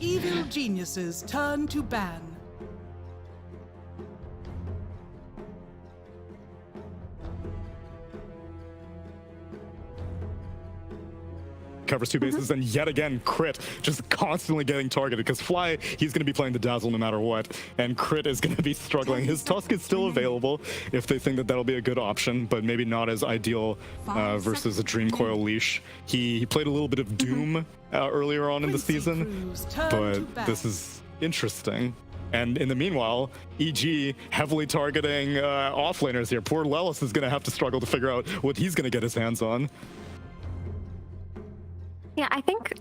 Evil geniuses turn to ban. Covers two bases, and yet again, Crit just constantly getting targeted, because Fly, he's going to be playing the Dazzle no matter what, and Crit is going to be struggling. His Tusk is still available if they think that that'll be a good option, but maybe not as ideal versus a Dream Coil Leash. He played a little bit of Doom earlier on in the season, but this is interesting. And in the meanwhile, EG heavily targeting offlaners here. Poor Lelis is going to have to struggle to figure out what he's going to get his hands on. Yeah, I think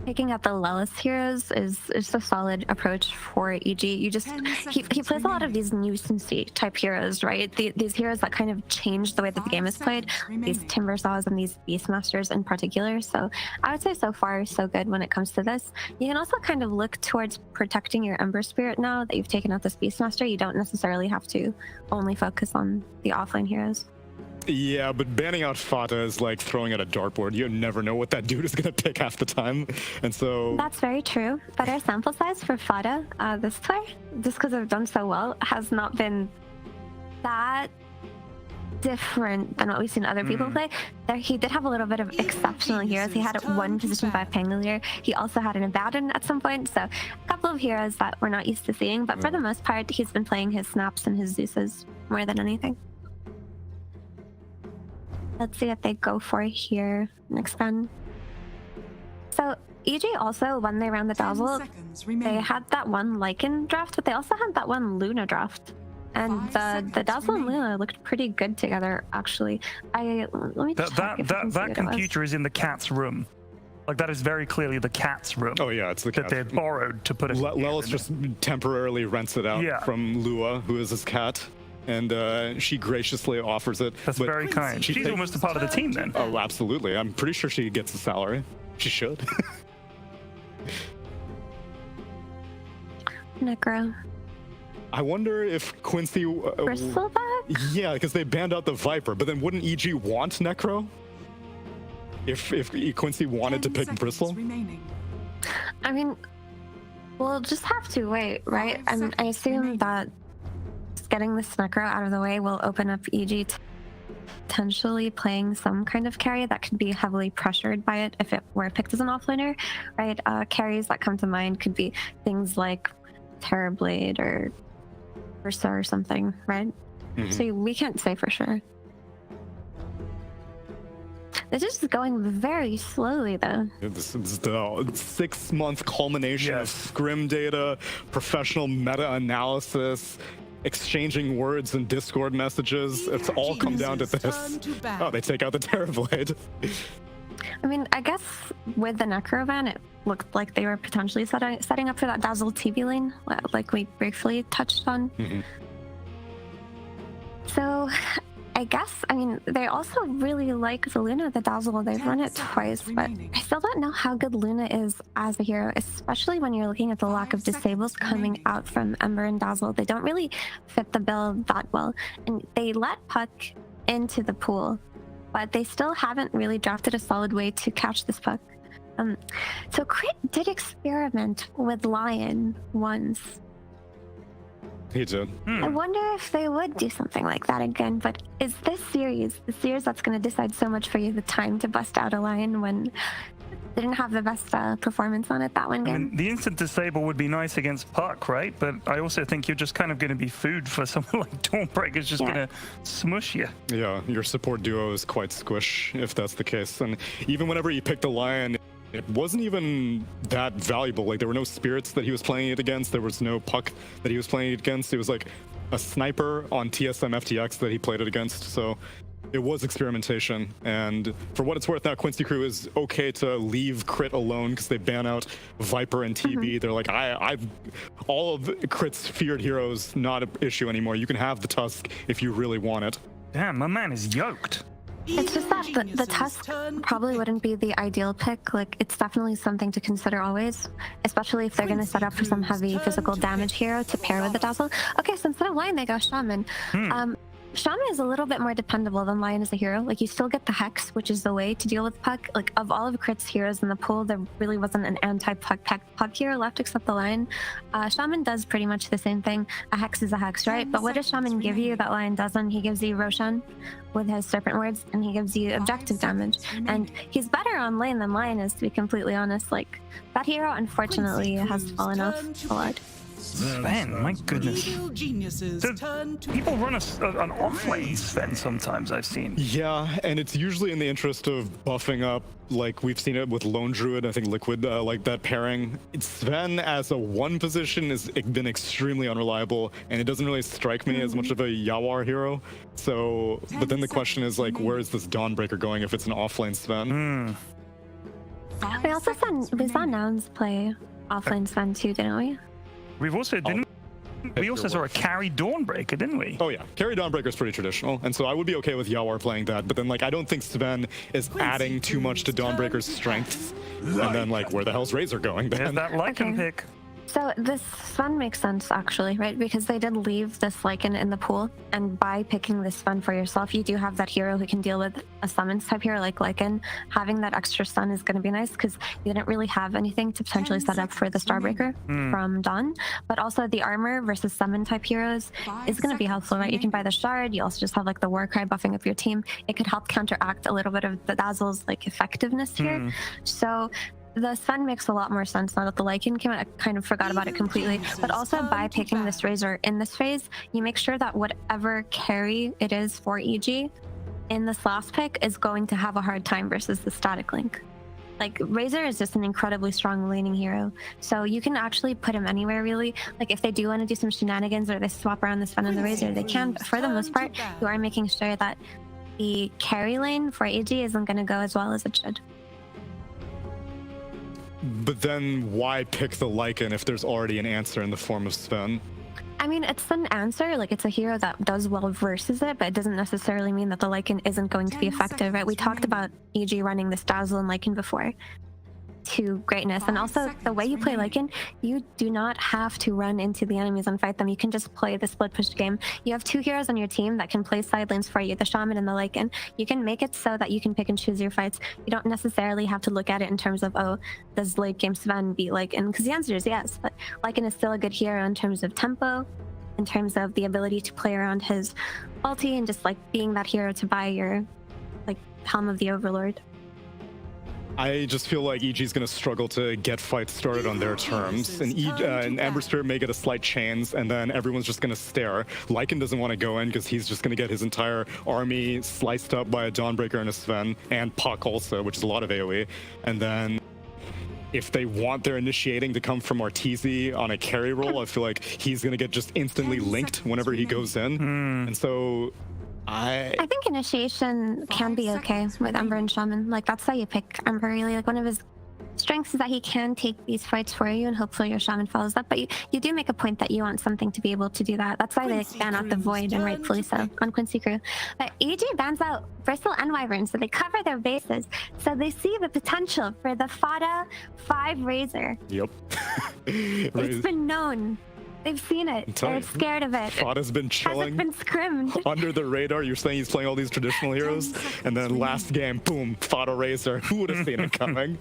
picking up the Lelis heroes is a solid approach for EG. You just he plays a lot of these nuisance type heroes, right? These heroes that kind of change the way that the game is played. These Timber Saws and these Beastmasters in particular. So I would say so far so good when it comes to this. You can also kind of look towards protecting your Ember Spirit now that you've taken out this Beastmaster. You don't necessarily have to only focus on the offlane heroes. Yeah, but banning out Fata is like throwing at a dartboard. You never know what that dude is going to pick half the time. And so... That's very true. But our sample size for Fata this play, just because I've done so well, has not been that different than what we've seen other people play. There, he did have a little bit of exceptional heroes. He had one position 5 Pangolier. He also had an Abaddon at some point. So a couple of heroes that we're not used to seeing. But for the most part, he's been playing his Snaps and his Zeuses more than anything. Let's see what they go for here next run. So EG also, when they ran the Dazzle, they had that one Lycan draft, but they also had that one Luna draft. And the Dazzle and Luna looked pretty good together, actually. Let me check that computer is in the cat's room. Like, that is very clearly the cat's room. Oh yeah, it's the that they borrowed to put it. Lelis just temporarily rents it out from Lua, who is his cat. And she graciously offers it. That's very kind. She's almost a part of the team then. Oh, absolutely. I'm pretty sure she gets a salary. She should. Necro. I wonder if Quincy... Bristleback? Yeah, because they banned out the Viper, but then wouldn't EG want Necro? If Quincy wanted to pick Bristle? I mean, we'll just have to wait, right? I assume that getting this Necro out of the way will open up EG to potentially playing some kind of carry that could be heavily pressured by it if it were picked as an offlaner, right? Carries that come to mind could be things like Terrorblade or Ursa or something, right? So we can't say for sure. This is going very slowly, though. This is the 6-month culmination of scrim data, professional meta-analysis, exchanging words and Discord messages. It's all come down to this. Oh, they take out the Terrorblade. I mean, I guess with the Necro ban, it looked like they were potentially setting up for that Dazzle TV lane, like we briefly touched on. So I guess, I mean, they also really like the Luna, the Dazzle. They've run it twice, but I still don't know how good Luna is as a hero, especially when you're looking at the lack of disables coming out from Ember and Dazzle. They don't really fit the bill that well. And they let Puck into the pool, but they still haven't really drafted a solid way to catch this Puck. So Crit did experiment with Lion once. He did. I wonder if they would do something like that again, but is this series, the series that's going to decide so much for you, the time to bust out a Lion when they didn't have the best performance on it that one game? I mean, the instant disable would be nice against Puck, right? But I also think you're just kind of going to be food for someone like Dawnbreaker's just going to smush you. Yeah, your support duo is quite squish if that's the case. And even whenever you picked a Lion, it wasn't even that valuable. Like, there were no spirits that he was playing it against. There was no Puck that he was playing it against. It was like a sniper on TSM FTX that he played it against. So it was experimentation. And for what it's worth now, Quincy Crew is okay to leave Crit alone because they ban out Viper and TB. They're like, all of Crit's feared heroes, not an issue anymore. You can have the Tusk if you really want it. Damn, my man is yoked. It's just that the Tusk probably wouldn't be the ideal pick. Like, it's definitely something to consider always, especially if they're going to set up for some heavy physical damage hero to pair with the Dazzle. Okay, so instead of Lion, they go Shaman. Shaman is a little bit more dependable than Lion as a hero. Like, you still get the Hex, which is the way to deal with Puck. Like, of all of Crit's heroes in the pool, there really wasn't an anti-Puck hero left except the Lion. Shaman does pretty much the same thing. A Hex is a Hex, right? But what does Shaman give you that Lion doesn't? He gives you Roshan with his Serpent Words, and he gives you objective damage. And he's better on lane than Lion is, to be completely honest. Like, that hero, unfortunately, has fallen off a lot. Sven, my goodness. Geniuses turn to People run an off-lane Sven sometimes, I've seen. Yeah, and it's usually in the interest of buffing up, like we've seen it with Lone Druid, I think Liquid, like that pairing. Sven as a one position has been extremely unreliable, and it doesn't really strike me as much of a Yawar hero. So, but then the question is, like, where is this Dawnbreaker going if it's an offlane Sven? We also saw Nouns play offlane Sven too, didn't we? We've also we also saw a carry Dawnbreaker, didn't we? Oh yeah, carry Dawnbreaker is pretty traditional, and so I would be okay with Yawar playing that. But then, like, I don't think Sven is adding too much to Dawnbreaker's strengths. And then, like, where the hell's Razor going There's then? that Lycan pick. So this Sven makes sense, actually, right? Because they did leave this Lycan in the pool, and by picking this Sven for yourself, you do have that hero who can deal with a summons type hero like Lycan. Having that extra stun is going to be nice, because you didn't really have anything to potentially set up for the Starbreaker from Dawn. But also the armor versus summon type heroes is going to be helpful, right? You can buy the Shard, you also just have like the Warcry buffing up your team. It could help counteract a little bit of the Dazzle's like effectiveness here. So the Sven makes a lot more sense now that the Lycan came out. I kind of forgot about it completely. But also, by picking this Razor in this phase, you make sure that whatever carry it is for EG in this last pick is going to have a hard time versus the static link. Like, Razor is just an incredibly strong laning hero. So you can actually put him anywhere, really. Like, if they do want to do some shenanigans or they swap around the Sven and the Razor, they can. But for the most part, you are making sure that the carry lane for EG isn't going to go as well as it should. But then why pick the Lycan if there's already an answer in the form of Sven? I mean, it's an answer. Like, it's a hero that does well versus it, but it doesn't necessarily mean that the Lycan isn't going to be effective, right? We talked about EG running this Dazzle and Lycan before to greatness. And also, the way you play Lycan, you do not have to run into the enemies and fight them. You can just play the split push game. You have two heroes on your team that can play side lanes for you, the Shaman and the Lycan. You can make it so that you can pick and choose your fights. You don't necessarily have to look at it in terms of, oh, does late game Sven beat Lycan? Because the answer is yes, but Lycan is still a good hero in terms of tempo, in terms of the ability to play around his ulti, and just like being that hero to buy your like Helm of the Overlord. I just feel like EG's going to struggle to get fights started on their terms. And Ember Spirit may get a slight chance, and then everyone's just going to stare. Lycan doesn't want to go in because he's just going to get his entire army sliced up by a Dawnbreaker and a Sven, and Puck also, which is a lot of AoE. And then if they want their initiating to come from Arteezy on a carry roll, I feel like he's going to get just instantly linked whenever he goes in. And so I think initiation can be okay with Ember and Shaman. Like, that's how you pick Ember, really. Like, one of his strengths is that he can take these fights for you, and hopefully your Shaman follows that. But you do make a point that you want something to be able to do that. That's why they ban out the Void, and rightfully so, on Quincy Crew. But EG bans out Bristle and Wyvern, so they cover their bases. So they see the potential for the Fada 5 Razor. Yep. It's been known. They've seen it. They're scared of it. Fada's been chilling. Hasn't been scrimmed. Under the radar. You're saying he's playing all these traditional heroes, and then last game, boom, Fada Razor. Who would have seen it coming?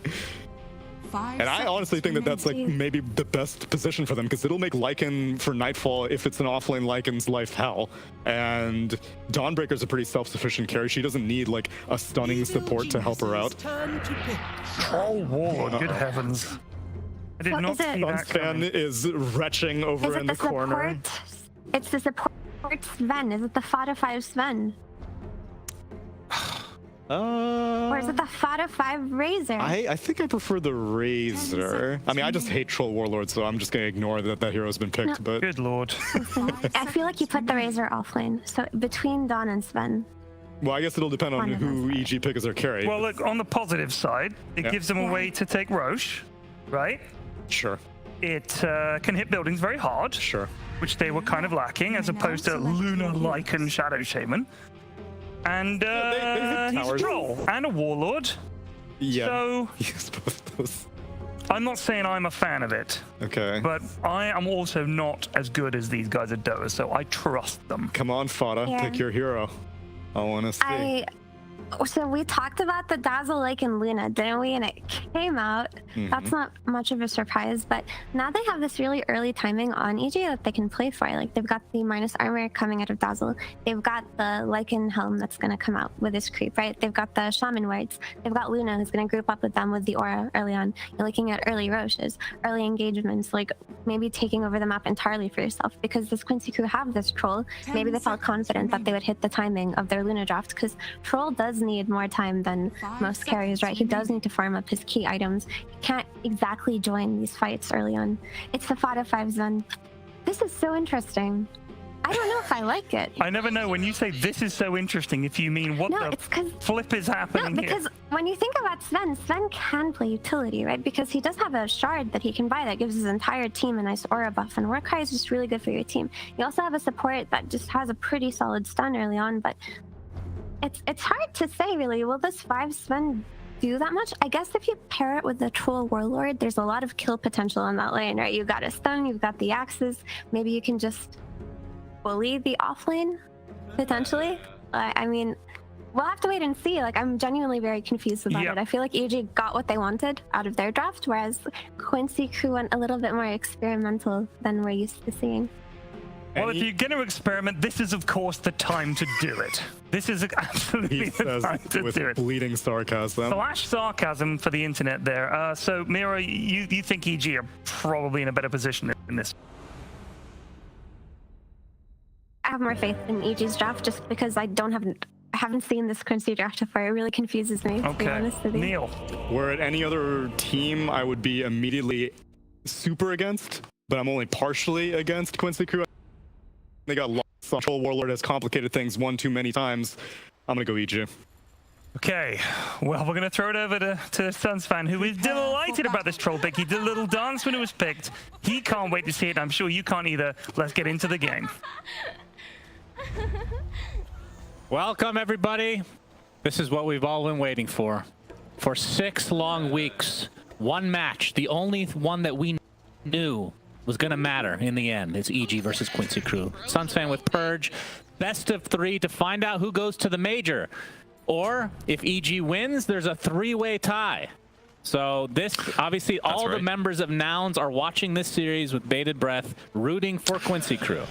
And I honestly think that that's like maybe the best position for them, because it'll make Lycan for Nightfall, if it's an offlane Lycan's life hell. And Dawnbreaker's a pretty self-sufficient carry. She doesn't need like a stunning support to help her out. Oh, Warlord, good heavens. I did not see that Sven is retching over in the corner. It's the support Sven. Is it the Fada 5 Sven? Or is it the Fada 5 Razor? I think I prefer the Razor. I mean, I just hate Troll Warlord, so I'm just gonna ignore that hero's been picked. No. But good lord. I feel like you put the Razor offlane. So between Dawn and Sven. well, I guess it'll depend on who EG pick as their carry. Well, look, on the positive side, it gives them a way to take Roche, right? Sure. It can hit buildings very hard. Sure. Which they were kind of lacking, as opposed to Luna, Lycan, Shadow Shaman. And they hit he's a towers. troll and a warlord. Yeah. So Use both those. I'm not saying I'm a fan of it. Okay. But I am also not as good as these guys at Dota, so I trust them. Come on, Fada, Yeah. pick your hero. I want to see. So we talked about the Dazzle Lake and Luna, didn't we? And it came out. That's not much of a surprise, but now they have this really early timing on EG that they can play for. Like they've got the minus armor coming out of Dazzle. They've got the Lycan helm that's going to come out with this creep, right? They've got the Shaman wards. They've got Luna who's going to group up with them with the aura early on. You're looking at early Roches, early engagements, like maybe taking over the map entirely for yourself, because this Quincy crew have this troll. Maybe they felt confident that they would hit the timing of their Luna draft, because troll does need more time than most carriers, right? He does need to farm up his key items. He can't exactly join these fights early on. It's the Fada 5 Zen. This is so interesting. I don't know if I like it. I never know when you say this is so interesting if you mean what the flip is happening No, because when you think about Sven, Sven can play utility, right? Because he does have a shard that he can buy that gives his entire team a nice aura buff, and Warcry is just really good for your team. You also have a support that just has a pretty solid stun early on, but it's hard to say, really. Will this 5 Sven do that much? I guess if you pair it with the Troll Warlord, there's a lot of kill potential in that lane, right? You've got a stun, you've got the axes. Maybe you can just bully the off lane, potentially. I mean, we'll have to wait and see. Like, I'm genuinely very confused about it. I feel like EG got what they wanted out of their draft, whereas Quincy crew went a little bit more experimental than we're used to seeing. Well, if you're going to experiment, this is, of course, the time to do it. This is absolutely the time to do it. Bleeding sarcasm. Flash sarcasm for the internet there. So, Mira, you think EG are probably in a better position in this? I have more faith in EG's draft just because I haven't seen this Quincy draft before. It really confuses me, to be honest with you. Neil. Were it any other team, I would be immediately super against, but I'm only partially against Quincy crew. They got lost. Troll Warlord has complicated things one too many times. I'm gonna go EG. Okay, well, we're going to throw it over to Sunsfan, who is delighted about this troll pick. He did a little dance when it was picked. He can't wait to see it. I'm sure you can't either. Let's get into the game. Welcome, everybody. This is what we've all been waiting for. For 6 long weeks, one match, the only one that we knew was going to matter in the end. It's EG versus Quincy crew. Sunsfan with Purge. Best of 3 to find out who goes to the major. Or if EG wins, there's a 3-way tie. So this, obviously, all the members of Nouns are watching this series with bated breath, rooting for Quincy crew.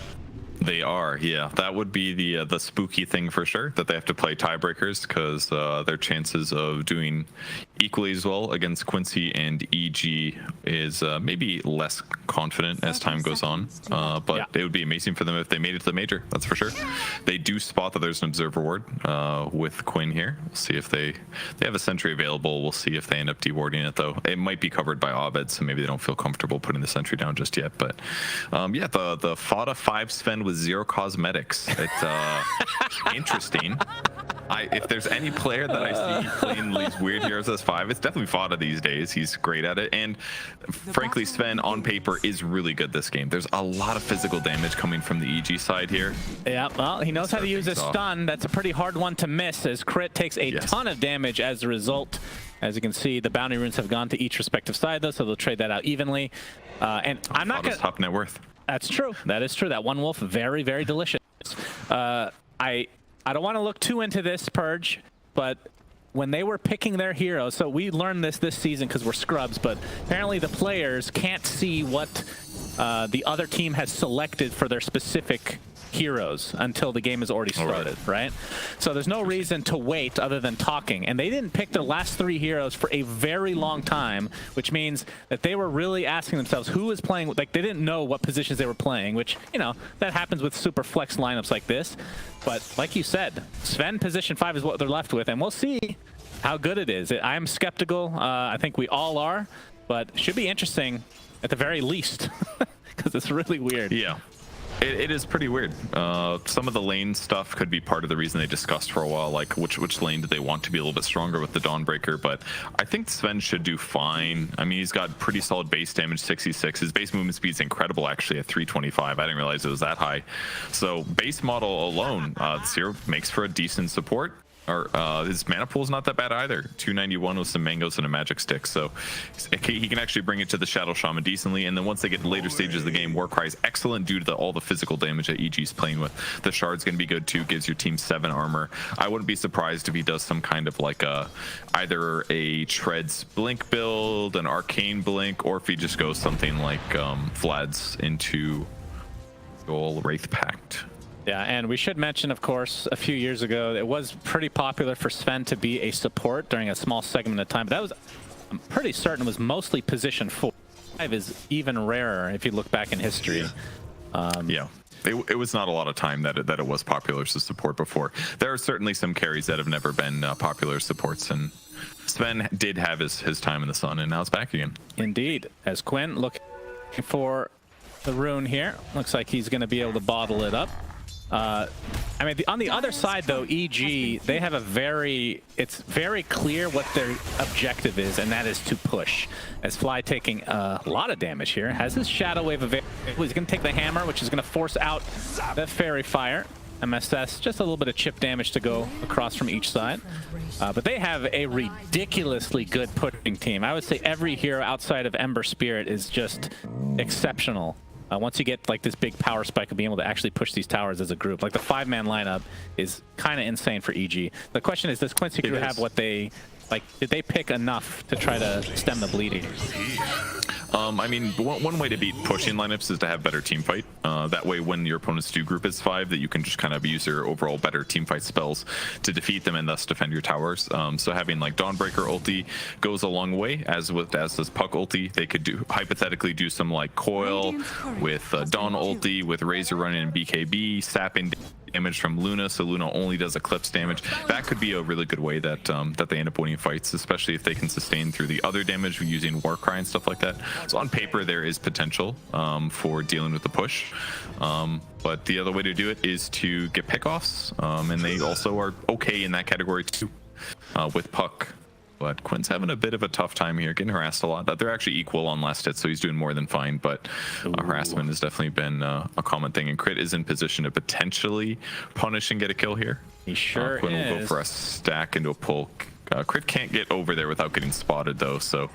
They are, yeah. That would be the spooky thing for sure, that they have to play tiebreakers, because their chances of doing equally as well against Quincy and EG is maybe less confident as time goes on. But it would be amazing for them if they made it to the major, that's for sure. They do spot that there's an observer ward with Quinn here. We'll see if they have a sentry available. We'll see if they end up dewarding it, though. It might be covered by Abed, so maybe they don't feel comfortable putting the sentry down just yet. But yeah, the Fada 5 Sven with 0 cosmetics. It's interesting. If there's any player that I see playing these weird heroes as 5, it's definitely Fada these days. He's great at it, and frankly, Sven on paper is really good this game. There's a lot of physical damage coming from the EG side here. Yeah, well, he knows how to use a stun. That's a pretty hard one to miss, as Crit takes a ton of damage as a result. As you can see, the bounty runes have gone to each respective side, though, so they'll trade that out evenly. And I'm not gonna... top net worth. That's true. That is true. That one wolf, very, very delicious. I don't want to look too into this, Purge, but when they were picking their heroes, so we learned this season because we're scrubs, but apparently the players can't see what the other team has selected for their specific heroes until the game has already started, right? So there's no reason to wait other than talking. And they didn't pick their last 3 heroes for a very long time, which means that they were really asking themselves who is playing. Like, they didn't know what positions they were playing, which, you know, that happens with super flex lineups like this. But like you said, Sven position 5 is what they're left with, and we'll see how good it is. I am skeptical. I think we all are, but should be interesting at the very least, because it's really weird. Yeah. It is pretty weird. Some of the lane stuff could be part of the reason they discussed for a while, like which lane do they want to be a little bit stronger with the Dawnbreaker, but I think Sven should do fine. I mean, he's got pretty solid base damage, 66. His base movement speed is incredible, actually, at 325. I didn't realize it was that high. So base model alone, 0 makes for a decent support. His mana pool is not that bad either. 291 with some mangoes and a magic stick, so he can actually bring it to the Shadow Shaman decently. And then once they get to later stages of the game, Warcry is excellent due to all the physical damage that EG's playing with. The Shard's going to be good too, gives your team 7 armor. I wouldn't be surprised if he does some kind of like either a Treads Blink build, an Arcane Blink, or if he just goes something like Vlad's into Goal Wraith Pact. Yeah, and we should mention, of course, a few years ago, it was pretty popular for Sven to be a support during a small segment of time. But that was, I'm pretty certain, was mostly position 4. 5 is even rarer if you look back in history. Yeah. It was not a lot of time that it was popular as a support before. There are certainly some carries that have never been popular supports, and Sven did have his time in the sun, and now it's back again. Indeed. As Quinn looking for the rune here, looks like he's going to be able to bottle it up. I mean, on the other side, though, EG, they have it's very clear what their objective is, and that is to push. As Fly taking a lot of damage here, has his Shadow Wave available. He's going to take the hammer, which is going to force out the Fairy Fire. MSS, just a little bit of chip damage to go across from each side. But they have a ridiculously good pushing team. I would say every hero outside of Ember Spirit is just exceptional. Once you get like this big power spike of being able to actually push these towers as a group, like the 5-man lineup is kind of insane for EG. The question is, does Quincy crew have what they like? Did they pick enough to try to stem the bleeding? I mean, one way to beat pushing lineups is to have better team fight. That way, when your opponents do group as 5, that you can just kind of use your overall better team fight spells to defeat them and thus defend your towers. So having like Dawnbreaker ulti goes a long way, as does Puck ulti. They could hypothetically do some like Coil with Dawn ulti, with Razor running in BKB, sapping damage from Luna, so Luna only does Eclipse damage. That could be a really good way that that they end up winning fights, especially if they can sustain through the other damage using Warcry and stuff like that. So on paper, there is potential for dealing with the push. But the other way to do it is to get pickoffs, and they also are okay in that category too, with Puck. But Quinn's having a bit of a tough time here, getting harassed a lot. They're actually equal on last hit, so he's doing more than fine. But harassment has definitely been a common thing, and Crit is in position to potentially punish and get a kill here. He sure Quinn is. will go for a stack into a pull. Crit can't get over there without getting spotted, though, so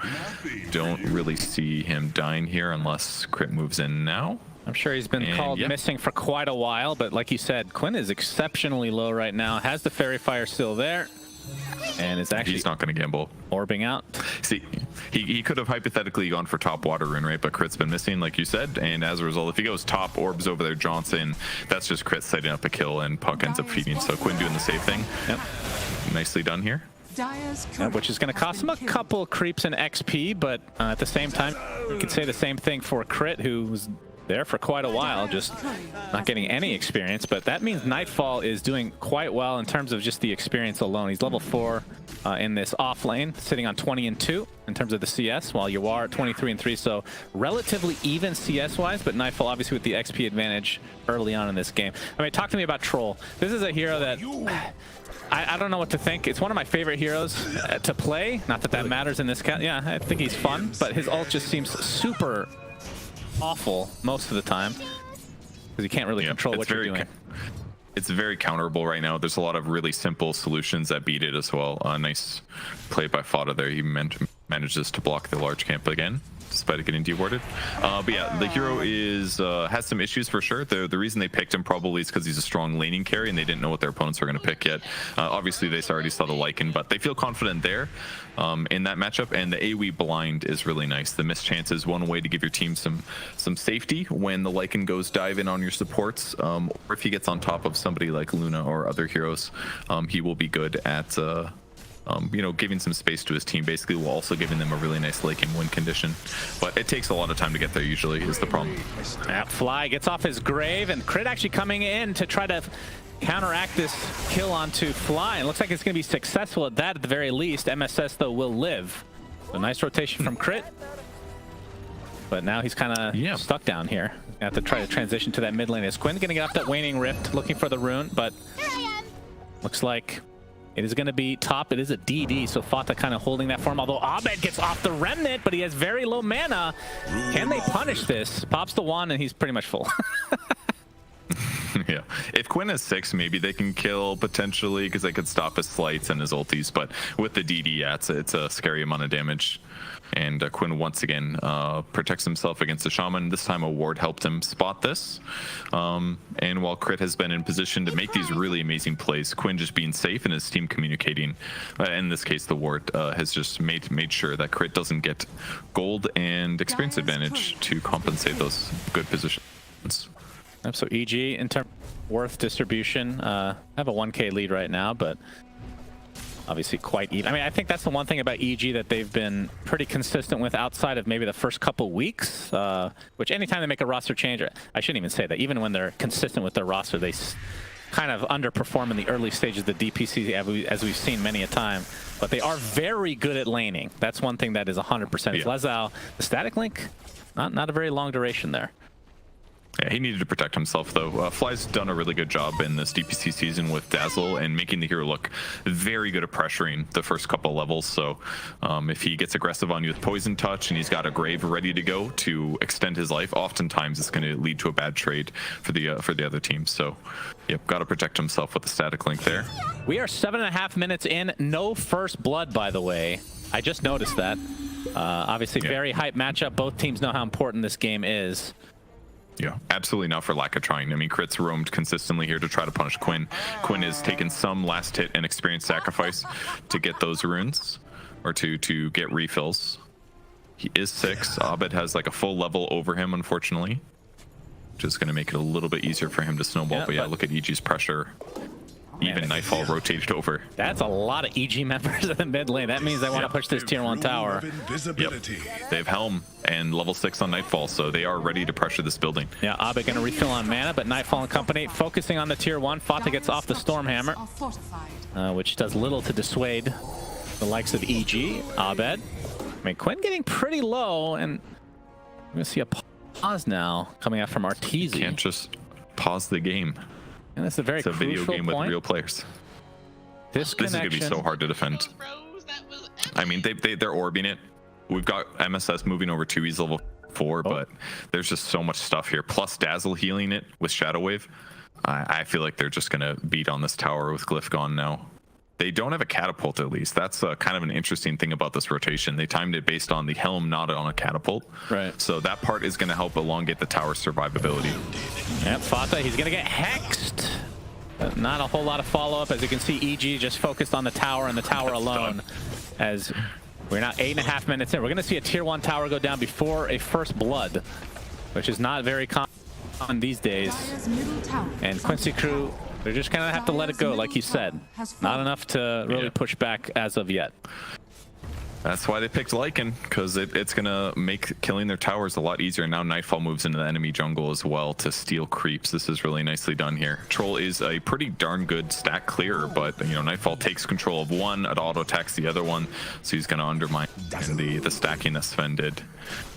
don't really see him dying here unless Crit moves in now. I'm sure he's been called missing for quite a while, but like you said, Quinn is exceptionally low right now. Has the Fairy Fire still there, and is actually... He's not going to gamble. Orbing out. See, he could have hypothetically gone for top water rune, right? But Crit's been missing, like you said, and as a result, if he goes top, orbs over there, Johnson, that's just Crit setting up a kill, and Puck ends up feeding. So Quinn doing the safe thing. Yep. Nicely done here. Which is going to cost him a couple creeps in XP, but at the same time, you could say the same thing for Crit, who was there for quite a while, just not getting any experience. But that means Nightfall is doing quite well in terms of just the experience alone. He's level 4 in this off lane, sitting on 20 and 2 in terms of the CS, while you are at 23 and 3, so relatively even CS wise, but Nightfall obviously with the XP advantage early on in this game. I mean, talk to me about Troll. This is a hero that I don't know what to think. It's one of my favorite heroes to play. Not that that matters in this cat. Yeah, I think he's fun, but his ult just seems super awful most of the time because you can't really control what you're doing. It's very counterable right now. There's a lot of really simple solutions that beat it as well. Nice play by Fada there. He manages to block the large camp again, despite it getting dewarded. But yeah, the hero is has some issues for sure. The reason they picked him probably is because he's a strong laning carry and they didn't know what their opponents were going to pick yet. Obviously, they already saw the Lycan, but they feel confident there in that matchup. And the AoE blind is really nice. The miss chance is one way to give your team some safety when the Lycan goes dive in on your supports. Or if he gets on top of somebody like Luna or other heroes, he will be good at you know, giving some space to his team, basically, while also giving them a really nice Lycan win condition. But it takes a lot of time to get there, usually, is the problem. Fly gets off his grave, and Crit actually coming in to try to counteract this kill onto Fly. It looks like it's going to be successful at that, at the very least. MSS, though, will live. So nice rotation from Crit. But now he's kind of stuck down here. Have to try to transition to that mid lane. Is Quinn going to get up that Waning Rift, looking for the rune, but looks like it is going to be top. It is a DD, so Fata kind of holding that for him. Although Abed gets off the Remnant, but he has very low mana. Can they punish this? Pops the wand, and he's pretty much full. Yeah, if Quinn has 6, maybe they can kill potentially because they could stop his slights and his ultis. But with the DD, yeah, it's a scary amount of damage. And Quinn once again protects himself against the shaman. This time a ward helped him spot this. And while Crit has been in position to make these really amazing plays, Quinn just being safe and his team communicating. In this case, the ward has just made sure that Crit doesn't get gold and experience advantage to compensate those good positions. So EG, in terms of worth distribution, have a 1K lead right now, but obviously quite even. I mean, I think that's the one thing about EG that they've been pretty consistent with outside of maybe the first couple weeks, which anytime they make a roster change, I shouldn't even say that, even when they're consistent with their roster, they kind of underperform in the early stages of the DPC, as we've seen many a time. But they are very good at laning. That's one thing that is 100%. Yeah. Lezal, the static link, not a very long duration there. Yeah, he needed to protect himself, though. Fly's done a really good job in this DPC season with Dazzle and making the hero look very good at pressuring the first couple levels. So if he gets aggressive on you with Poison Touch and he's got a Grave ready to go to extend his life, oftentimes it's going to lead to a bad trade for the other team. So, yep, got to protect himself with the static link there. We are 7.5 minutes in. No first blood, by the way. I just noticed that. Obviously, very hype matchup. Both teams know how important this game is. Yeah, absolutely not for lack of trying. I mean, Crit's roamed consistently here to try to punish Quinn. Quinn has taken some last hit and experience sacrifice to get those runes, or to get refills. He is 6. Abed has like a full level over him, unfortunately. Just going to make it a little bit easier for him to snowball. But yeah, look at EG's pressure. Even Nightfall rotated over. That's a lot of EG members in the mid lane. That means they want to push this tier 1 tower. Yep. They have Helm and level 6 on Nightfall, so they are ready to pressure this building. Yeah, Abed going to refill on mana, but Nightfall and company focusing on the tier 1. Fata gets off the Stormhammer, which does little to dissuade the likes of EG. Abed. I mean, Quinn getting pretty low, and we're going to see a pause now coming out from Arteezy. You can't just pause the game. And that's a very It's a video game point. with real players. This is going to be so hard to defend. I mean, they're orbing it. We've got MSS moving over to he's level 4, but there's just so much stuff here. Plus Dazzle healing it with Shadow Wave. I feel like they're just going to beat on this tower with Glyph gone now. They don't have a catapult, at least. That's kind of an interesting thing about this rotation. They timed it based on the Helm, not on a catapult. Right. So that part is going to help elongate the tower's survivability. Yep, Fata, he's going to get hexed. But not a whole lot of follow-up. As you can see, EG just focused on the tower and the tower alone. As we're now 8.5 minutes in. We're going to see a tier 1 tower go down before a first blood, which is not very common these days. And Quincy crew, they're just going to have to let it go, like you said. Not enough to really push back as of yet. That's why they picked Lycan, because it's going to make killing their towers a lot easier. Now Nightfall moves into the enemy jungle as well to steal creeps. This is really nicely done here. Troll is a pretty darn good stack clearer, but you know, Nightfall takes control of one, it auto attacks the other one, so he's going to undermine the stacking that Sven did,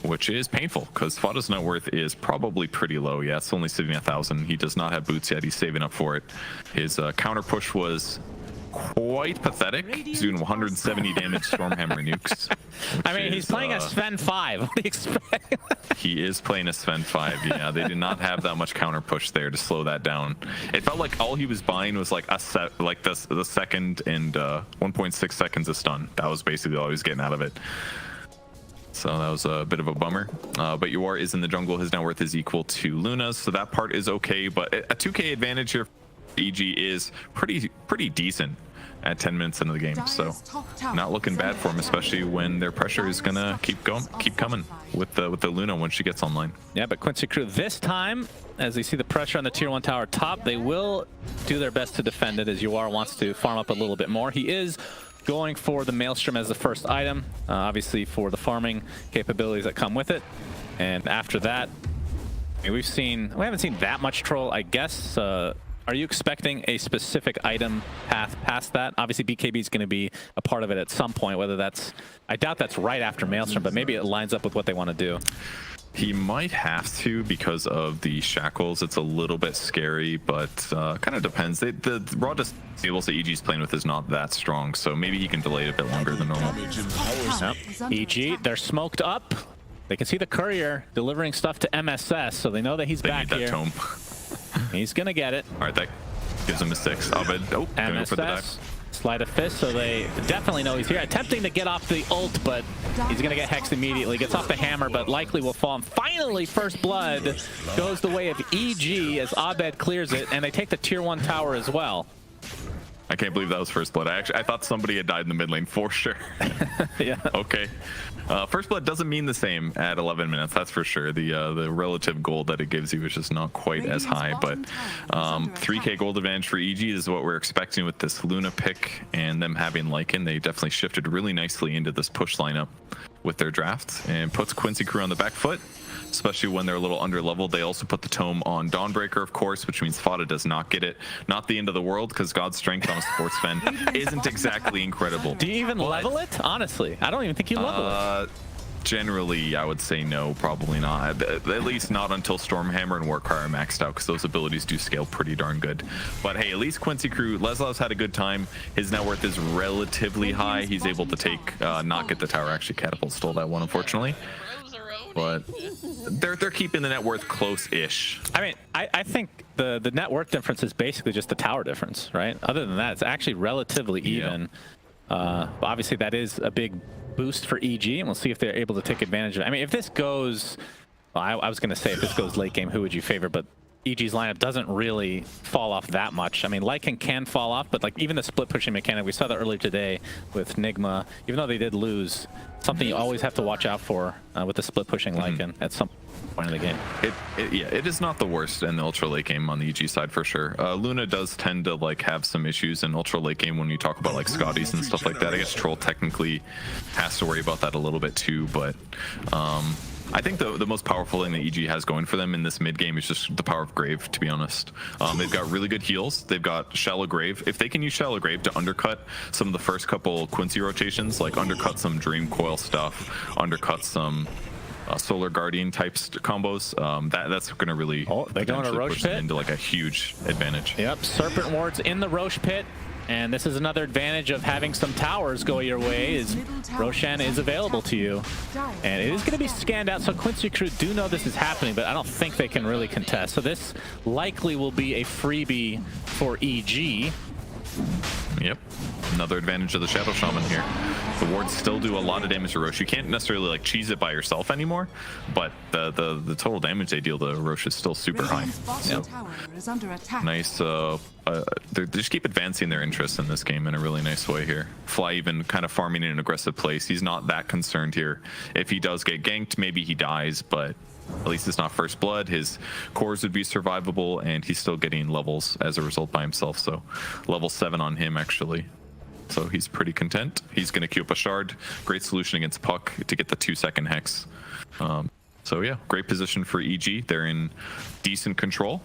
which is painful because Fata's net worth is probably pretty low. Yeah, it's only sitting at 1,000. He does not have boots yet. He's saving up for it. His counter push was quite pathetic. He's doing 170 damage Stormhammer nukes. I mean, he's playing a Sven 5. What do you expect? He is playing a Sven 5. Yeah, they did not have that much counter push there to slow that down. It felt like all he was buying was like the second and 1.6 seconds of stun. That was basically all he was getting out of it. So that was a bit of a bummer. But Yuar is in the jungle. His net worth is equal to Luna's, so that part is okay. But a 2k advantage here for EG is pretty decent at 10 minutes into the game. So not looking bad for him, especially when their pressure is gonna keep coming with the Luna when she gets online. Yeah, but Quincy crew this time, as they see the pressure on the tier 1 tower top, they will do their best to defend it, as Yuar wants to farm up a little bit more. He is going for the Maelstrom as the first item, obviously for the farming capabilities that come with it. And after that, I mean, we haven't seen that much troll, I guess. Are you expecting a specific item path past that? Obviously, BKB is going to be a part of it at some point, whether that's, I doubt that's right after Maelstrom, but maybe it lines up with what they want to do. He might have to because of the shackles. It's a little bit scary, but kind of depends. The raw disables that EG's playing with is not that strong, so maybe he can delay it a bit longer than normal. Yep. EG, they're smoked up. They can see the courier delivering stuff to MSS, so they know that he's back need that here. tome. He's gonna get it. All right, that gives him a 6. Abed, oh, gonna go for the dive. Sleight of fist, so they definitely know he's here. Attempting to get off the ult, but he's gonna get hexed immediately. Gets off the hammer, but likely will fall. And finally, first blood goes the way of EG as Abed clears it, and they take the tier 1 tower as well. I can't believe that was first blood. I thought somebody had died in the mid lane for sure. Yeah. Okay. First blood doesn't mean the same at 11 minutes, that's for sure. The relative gold that it gives you is just not quite as high, but 3k gold advantage for EG is what we're expecting with this Luna pick and them having Lycan. They definitely shifted really nicely into this push lineup with their drafts and puts Quincy Crew on the back foot, especially when they're a little under leveled. They also put the tome on Dawnbreaker, of course, which means Fada does not get it. Not the end of the world, because God's strength on a sports fan isn't exactly incredible. Do you even level it? Honestly, I don't even think you level it. Generally, I would say no, probably not. At least not until Stormhammer and Warcry are maxed out, because those abilities do scale pretty darn good. But hey, at least Quincy Crew, Leslaw's had a good time. His net worth is relatively high. He's able to take, not get the tower. Actually, Catapult stole that one, unfortunately. But they're keeping the net worth close-ish. I mean, I think the net worth difference is basically just the tower difference, right? Other than that, it's actually relatively even. Obviously, that is a big boost for EG, and we'll see if they're able to take advantage of it. I mean, if this goes, well, I was going to say if this goes late game, who would you favor? But EG's lineup doesn't really fall off that much. I mean, Lycan can fall off, but like even the split pushing mechanic, we saw that earlier today with Nigma. Even though they did lose, something you always have to watch out for with the split pushing Lycan at some point in the game. It is not the worst in the ultra late game on the EG side for sure. Luna does tend to like have some issues in ultra late game when you talk about like Scotties and stuff like that. I guess Troll technically has to worry about that a little bit too, but I think the most powerful thing that EG has going for them in this mid game is just the power of Grave, to be honest. They've got really good heals. They've got Shallow Grave. If they can use Shallow Grave to undercut some of the first couple Quincy rotations, like undercut some Dream Coil stuff, undercut some Solar Guardian types combos, that's going to really they're going to Roche push Pit them into like a huge advantage. Yep, Serpent Wards in the Roche Pit. And this is another advantage of having some towers go your way, is Roshan is available to you. And it is going to be scanned out, so Quincy Crew do know this is happening, but I don't think they can really contest. So this likely will be a freebie for EG. Yep, another advantage of the Shadow Shaman here. The wards still do a lot of damage to Roche. You can't necessarily like cheese it by yourself anymore, but the total damage they deal to Roche is still super high. Yep. Nice. They just keep advancing their interests in this game in a really nice way here. Fly even kind of farming in an aggressive place. He's not that concerned here. If he does get ganked, maybe he dies, but at least it's not first blood. His cores would be survivable, and he's still getting levels as a result by himself. So level 7 on him, actually. So he's pretty content. He's going to queue up a shard. Great solution against Puck to get the 2-second hex. So yeah, great position for EG. They're in decent control.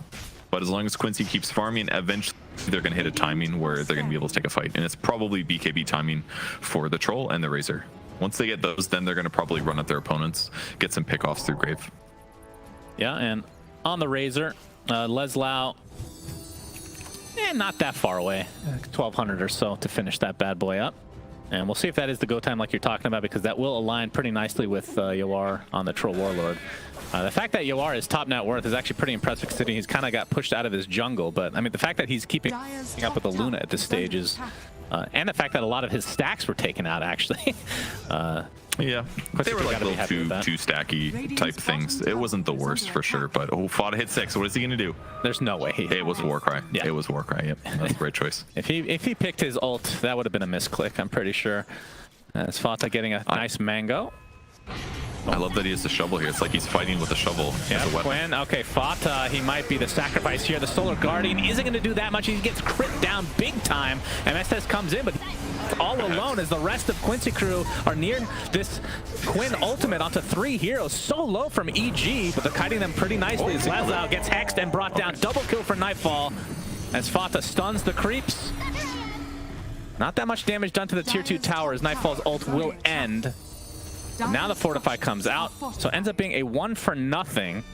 But as long as Quincy keeps farming, eventually they're going to hit a timing where they're going to be able to take a fight. And it's probably BKB timing for the Troll and the Razor. Once they get those, then they're going to probably run at their opponents, get some pickoffs through Grave. Yeah, and on the Razor, Leslau, not that far away, 1200 or so to finish that bad boy up. And we'll see if that is the go time like you're talking about, because that will align pretty nicely with Yawar on the Troll Warlord. The fact that Yawar is top net worth is actually pretty impressive, considering he's kind of got pushed out of his jungle. But I mean, the fact that he's keeping up with the Luna at this stage is, and the fact that a lot of his stacks were taken out actually. Yeah, they were like little two stacky type things. It wasn't the worst for sure, but Fada hit 6. What is he gonna do? There's no way. It was Warcry. Yeah, it was Warcry. Yep, that's a great choice. If he picked his ult, that would have been a misclick, I'm pretty sure. As Fata getting a nice mango. I love that he has the shovel here. It's like he's fighting with a shovel as a weapon. Quinn, okay, Fata, he might be the sacrifice here. The Solar Guardian isn't going to do that much. He gets crit down big time. MSS comes in, but all alone as the rest of Quincy Crew are near this Quinn ultimate onto 3 heroes. So low from EG, but they're kiting them pretty nicely as Leslau gets hexed and brought down. Double kill for Nightfall as Fata stuns the creeps. Not that much damage done to the tier 2 tower as Nightfall's ult will end. Now the Fortify comes out, so it ends up being a 1-for-0.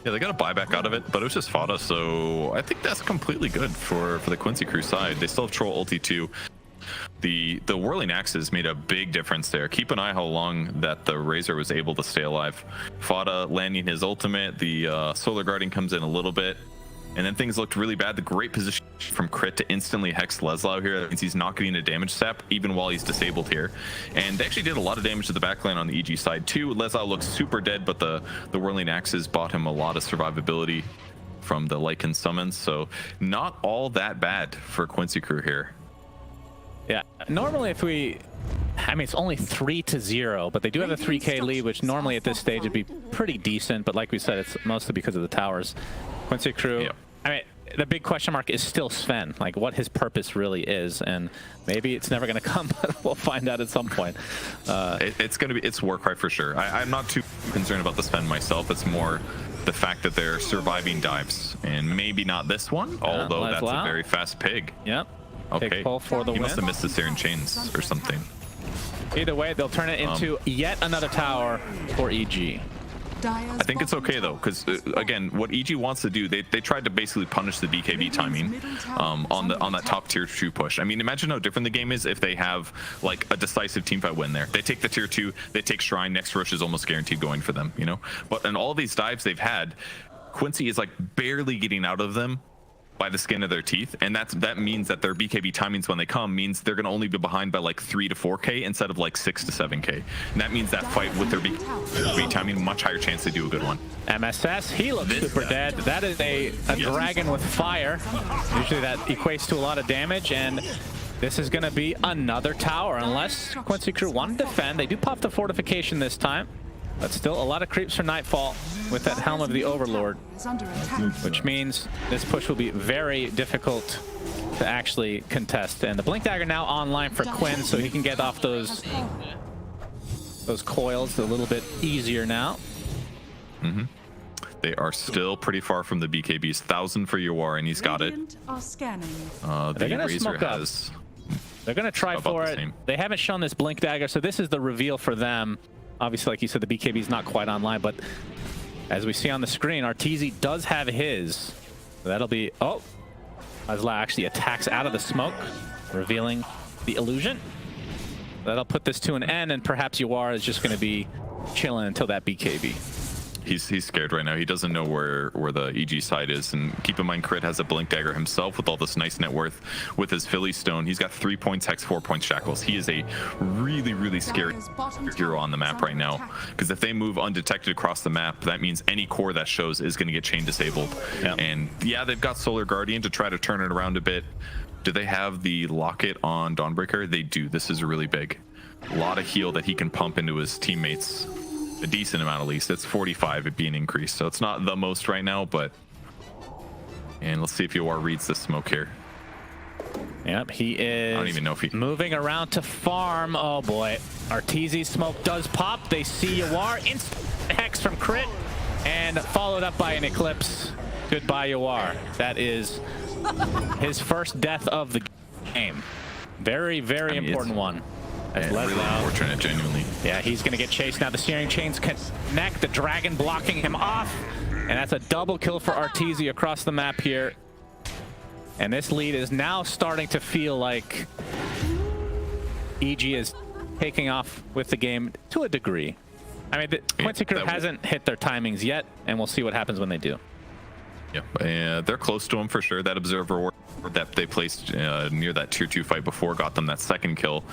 Yeah, they got a buyback out of it, but it was just Fada, so I think that's completely good for the Quincy Crew side. They still have Troll ulti too. the whirling axes made a big difference there. Keep an eye how long that the Razor was able to stay alive. Fada landing his ultimate, the Solar Guardian comes in a little bit, and then things looked really bad. The great position from Crit to instantly hex Leslau here. That means he's not getting a damage sap even while he's disabled here. And they actually did a lot of damage to the backline on the EG side too. Leslau looks super dead, but the whirling axes bought him a lot of survivability from the Lycan summons. So not all that bad for Quincy crew here. Yeah, normally if we... I mean, it's only 3-0, but they do have a 3K lead, which normally at this stage would be pretty decent. But like we said, it's mostly because of the towers. Quincy crew... Yep. I mean, the big question mark is still Sven, like what his purpose really is, and maybe it's never going to come, but we'll find out at some point. It's going to be, it's Warcry for sure. I'm not too concerned about the Sven myself. It's more the fact that they're surviving dives, and maybe not this one, although that's a very fast pig. Yep. Okay. Pig pull for the win. He must have missed the Searing Chains or something. Either way, they'll turn it into yet another tower for EG. I think it's okay though, because again, what EG wants to do, they tried to basically punish the BKB timing on that top tier 2 push. I mean, imagine how different the game is if they have like a decisive teamfight win there. They take the tier 2, they take Shrine, next rush is almost guaranteed going for them, you know. But in all these dives they've had, Quincy is like barely getting out of them by the skin of their teeth, and that means that their BKB timings when they come means they're going to only be behind by like 3 to 4k instead of like 6 to 7k, and that means that fight with their BKB timing, much higher chance they do a good one. MSS, he looks super dead. That is a dragon with fire. Usually that equates to a lot of damage, and this is going to be another tower unless Quincy crew want to defend. They do pop the fortification this time, but still a lot of creeps for Nightfall with that Helm of the Overlord, which means this push will be very difficult to actually contest. And the Blink Dagger now online for Quinn, so he can get off those coils a little bit easier now. They are still pretty far from the BKBs. 1,000 for Yawar, and he's got it. They're gonna smoke up. They're gonna try for it. They haven't shown this Blink Dagger, so this is the reveal for them. Obviously, like you said, the BKB is not quite online, but as we see on the screen, Arteezy does have his. So that'll be... Oh! Azla actually attacks out of the smoke, revealing the illusion. That'll put this to an end, and perhaps Yawar is just going to be chilling until that BKB. He's scared right now. He doesn't know where the EG side is. And keep in mind, Crit has a Blink Dagger himself with all this nice net worth with his Philly Stone. He's got 3 points Hex, 4 points Shackles. He is a really, really scary hero on the map right now. Because if they move undetected across the map, that means any core that shows is going to get chain disabled. Yep. And yeah, they've got Solar Guardian to try to turn it around a bit. Do they have the Locket on Dawnbreaker? They do. This is really big. A lot of heal that he can pump into his teammates. A decent amount at least. It's 45 it being increased, so it's not the most right now, but... And let's see if Yawar reads the smoke here. Yep, he is. I don't even know if he... moving around to farm. Oh boy. Arteezy's smoke does pop. They see Yawar. Instant hex from Crit, and followed up by an Eclipse. Goodbye, Yawar. That is his first death of the game. Very, very important one. Really unfortunate, genuinely. Yeah, he's going to get chased now. The Searing Chains connect, the Dragon blocking him off, and that's a double kill for Arteezy across the map here. And this lead is now starting to feel like EG is taking off with the game to a degree. I mean, the Quincy crew hasn't hit their timings yet, and we'll see what happens when they do. Yeah, they're close to him for sure. That Observer that they placed near that tier 2 fight before got them that second kill.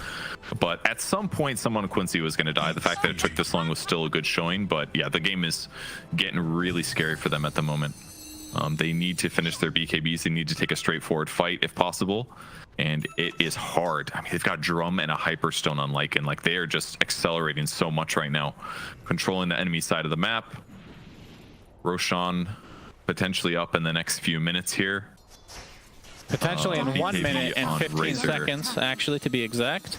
But at some point, someone on Quincy was going to die. The fact that it took this long was still a good showing. But yeah, the game is getting really scary for them at the moment. They need to finish their BKBs. They need to take a straightforward fight if possible. And it is hard. I mean, they've got Drum and a Hyperstone on Lycan. Like, they are just accelerating so much right now. Controlling the enemy side of the map. Roshan potentially up in the next few minutes here. Potentially in 1 minute and 15 seconds, actually, to be exact.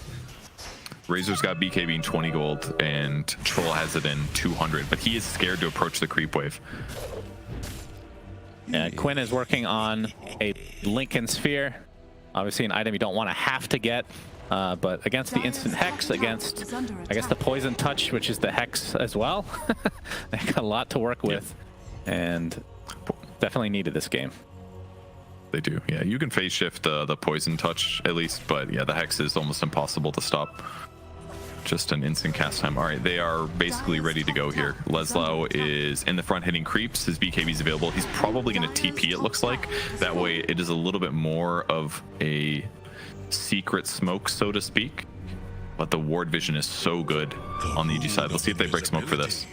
Razor's got BKB in 20 gold, and Troll has it in 200, but he is scared to approach the creep wave. Yeah, Quinn is working on a Lincoln Sphere. Obviously an item you don't want to have to get, but against the instant Hex, against, I guess, the Poison Touch, which is the Hex as well. They got a lot to work with, and definitely needed this game. They do. Yeah, you can phase shift the poison touch at least, but yeah, the hex is almost impossible to stop. Just an instant cast time. All right, they are basically ready to go here. Leslau is in the front hitting creeps. His BKB is available. He's probably going to TP, it looks like. That way it is a little bit more of a secret smoke, so to speak. But the ward vision is so good on the EG side. Let's see if they break smoke for this.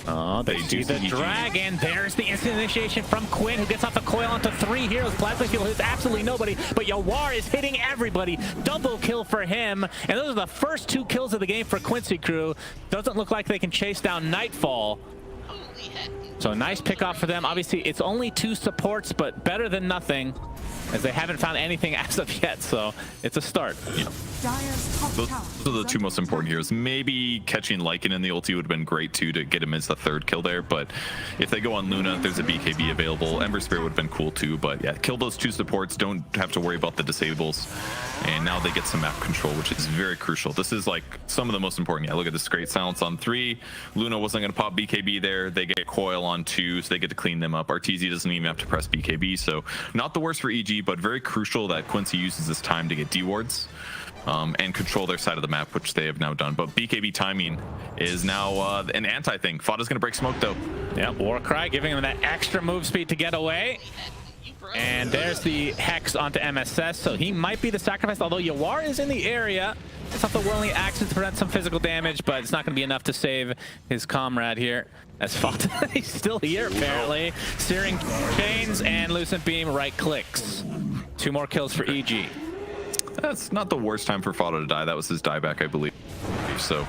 Oh, they do the dragon. There's the instant initiation from Quinn, who gets off the coil onto 3 heroes. Plasma Heal hits absolutely nobody, but Yawar is hitting everybody. Double kill for him, and those are the first 2 kills of the game for Quincy crew. Doesn't look like they can chase down Nightfall. So nice pick off for them. Obviously, it's only 2 supports, but better than nothing, as they haven't found anything as of yet, so it's a start. Yeah. Those are the 2 most important heroes. Maybe catching Lycan in the ulti would have been great too to get him as the 3rd kill there, but if they go on Luna, there's a BKB available. Ember Spirit would have been cool too, but yeah, kill those 2 supports, don't have to worry about the disables, and now they get some map control, which is very crucial. This is like some of the most important. Yeah, look at this great silence on 3. Luna wasn't going to pop BKB there. They get coil on 2, so they get to clean them up. Arteezy doesn't even have to press BKB, so not the worst for EG, but very crucial that Quincy uses this time to get D-wards and control their side of the map, which they have now done. But BKB timing is now an anti-thing. Fada's going to break smoke, though. Yep, Warcry giving him that extra move speed to get away. And there's the Hex onto MSS, so he might be the sacrifice, although Yawar is in the area. It's off the whirling action to prevent some physical damage, but it's not going to be enough to save his comrade here. As Fata, he's still here, apparently. Searing Chains and Lucent Beam right clicks. 2 more kills for EG. That's not the worst time for Fada to die. That was his dieback, I believe. So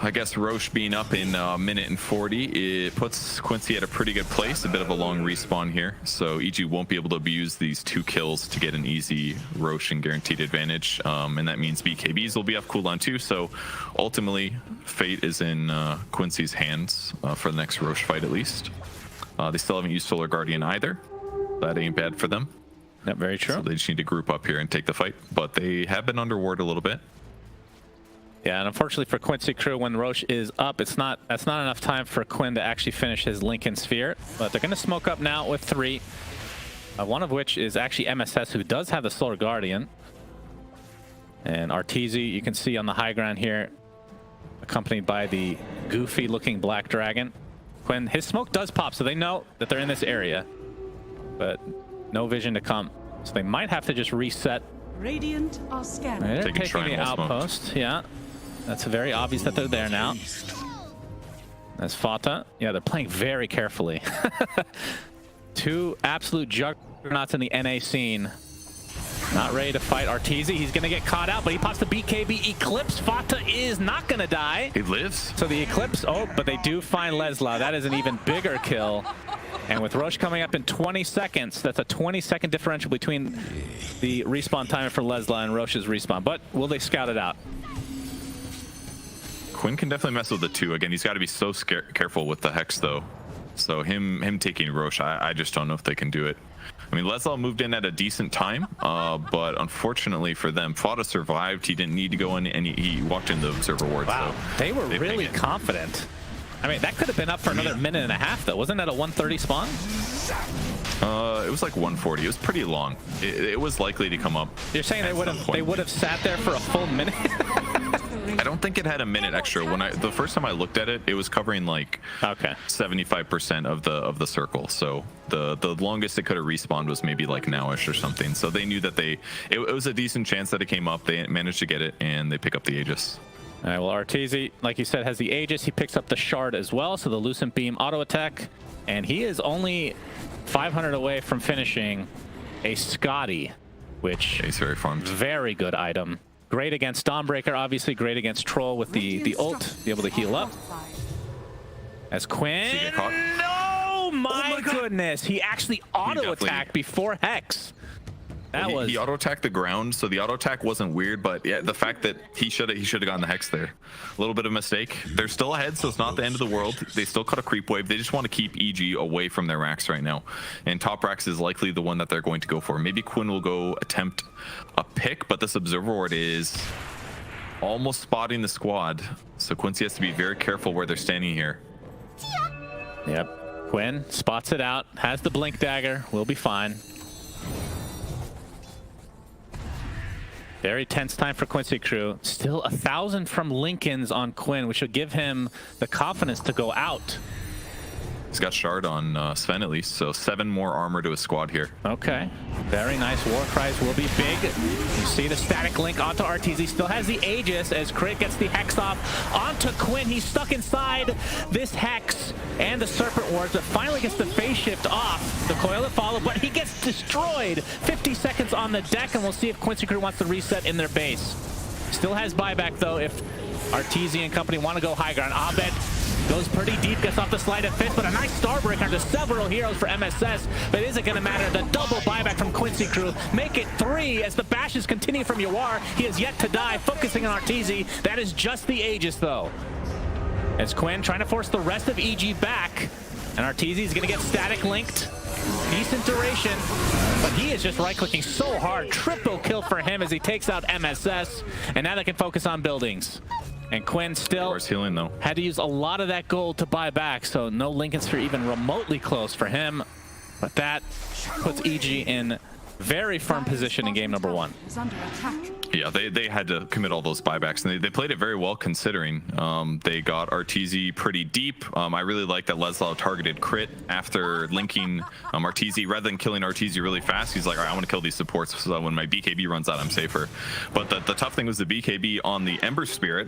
I guess Roche being up in minute and 40, it puts Quincy at a pretty good place. A bit of a long respawn here, so EG won't be able to abuse these 2 kills to get an easy Roche and guaranteed advantage, and that means BKBs will be off cooldown too. So ultimately, fate is in Quincy's hands for the next Roche fight at least. They still haven't used Solar Guardian either. That ain't bad for them. Yep, very true. So they just need to group up here and take the fight, but they have been under ward a little bit. Yeah, and unfortunately for Quincy crew, when Roche is up, that's not enough time for Quinn to actually finish his Lincoln Sphere. But they're going to smoke up now with 3, one of which is actually MSS, who does have the Solar Guardian. And Arteezy, you can see on the high ground here, accompanied by the goofy-looking Black Dragon. Quinn, his smoke does pop, so they know that they're in this area, but no vision to come. So they might have to just reset. Radiant are scanning. They're Taking taking the outpost. Yeah, that's very obvious that they're there now. That's Fata. Yeah, they're playing very carefully. 2 absolute juggernauts in the NA scene. Not ready to fight Arteezy. He's going to get caught out, but he pops the BKB Eclipse. Fata is not going to die. He lives. So the Eclipse, but they do find Leslau. That is an even bigger kill. And with Roche coming up in 20 seconds, that's a 20-second differential between the respawn timer for Leslau and Roche's respawn. But will they scout it out? Quinn can definitely mess with the 2. Again, he's got to be so careful with the Hex, though. So him taking Roche, I just don't know if they can do it. I mean, Leslau moved in at a decent time, but unfortunately for them, Fada survived. He didn't need to go in, and he walked in the observer ward. Wow, so they were really confident. I mean, that could have been up for another minute and a half, though. Wasn't that a 130 spawn? It was like 140. It was pretty long. It was likely to come up. You're saying they would have sat there for a full minute? I don't think it had a minute extra. The first time I looked at it, it was covering like 75% of the circle. So the longest it could have respawned was maybe like nowish or something. So they knew that it was a decent chance that it came up. They managed to get it, and they pick up the Aegis. All right, well, Arteezy, like you said, has the Aegis. He picks up the Shard as well, so the Lucent Beam auto attack. And he is only 500 away from finishing a Scotty, which is very farmed. Very good item. Great against Dawnbreaker, obviously great against Troll with the ult, be able to heal up. As Quinn, no, my goodness, he actually auto attacked before Hex. He auto attacked the ground, so the auto attack wasn't weird, but yeah, the fact that he should have gotten the Hex there, a little bit of mistake. They're still ahead, so it's not the end of the world. They still caught a creep wave. They just want to keep EG away from their racks right now, and top racks is likely the one that they're going to go for. Maybe Quinn will go attempt a pick, but this observer ward is almost spotting the squad, so Quincy has to be very careful where they're standing here. Yep, Quinn spots it out, has the blink dagger, will be fine. Very tense time for Quincy Crew. Still 1,000 from Lincoln's on Quinn, which should give him the confidence to go out. He's got shard on Sven at least, so 7 more armor to his squad here. Okay, very nice. War cries will be big. You see the static link onto RTZ. Still has the Aegis as Crit gets the Hex off onto Quinn. He's stuck inside this Hex and the Serpent Wards, but finally gets the phase shift off. The coil to follow, but he gets destroyed. 50 seconds on the deck, and we'll see if Quincy Crew wants to reset in their base. Still has buyback though if RTZ and company want to go high ground. Abed goes pretty deep, gets off the slide of fist, but a nice Starbreaker onto several heroes for MSS, but is it going to matter? The double buyback from Quincy Crew make it 3 as the bashes continue from Yawar. He is yet to die, focusing on RTZ. That is just the Aegis though. As Quinn trying to force the rest of EG back, and RTZ is going to get static linked. Decent duration, but he is just right-clicking so hard. Triple kill for him as he takes out MSS, and now they can focus on buildings. And Quinn still healing, though. Had to use a lot of that gold to buy back, so no Lincoln Sphere even remotely close for him. But that puts EG in very firm position in game number 1. Is under attack. Yeah, they had to commit all those buybacks, and they played it very well considering. They got RTZ pretty deep. I really like that Leslau targeted Crit after linking RTZ. Rather than killing RTZ really fast, he's like, all right, I want to kill these supports so that when my BKB runs out, I'm safer. But the tough thing was the BKB on the Ember Spirit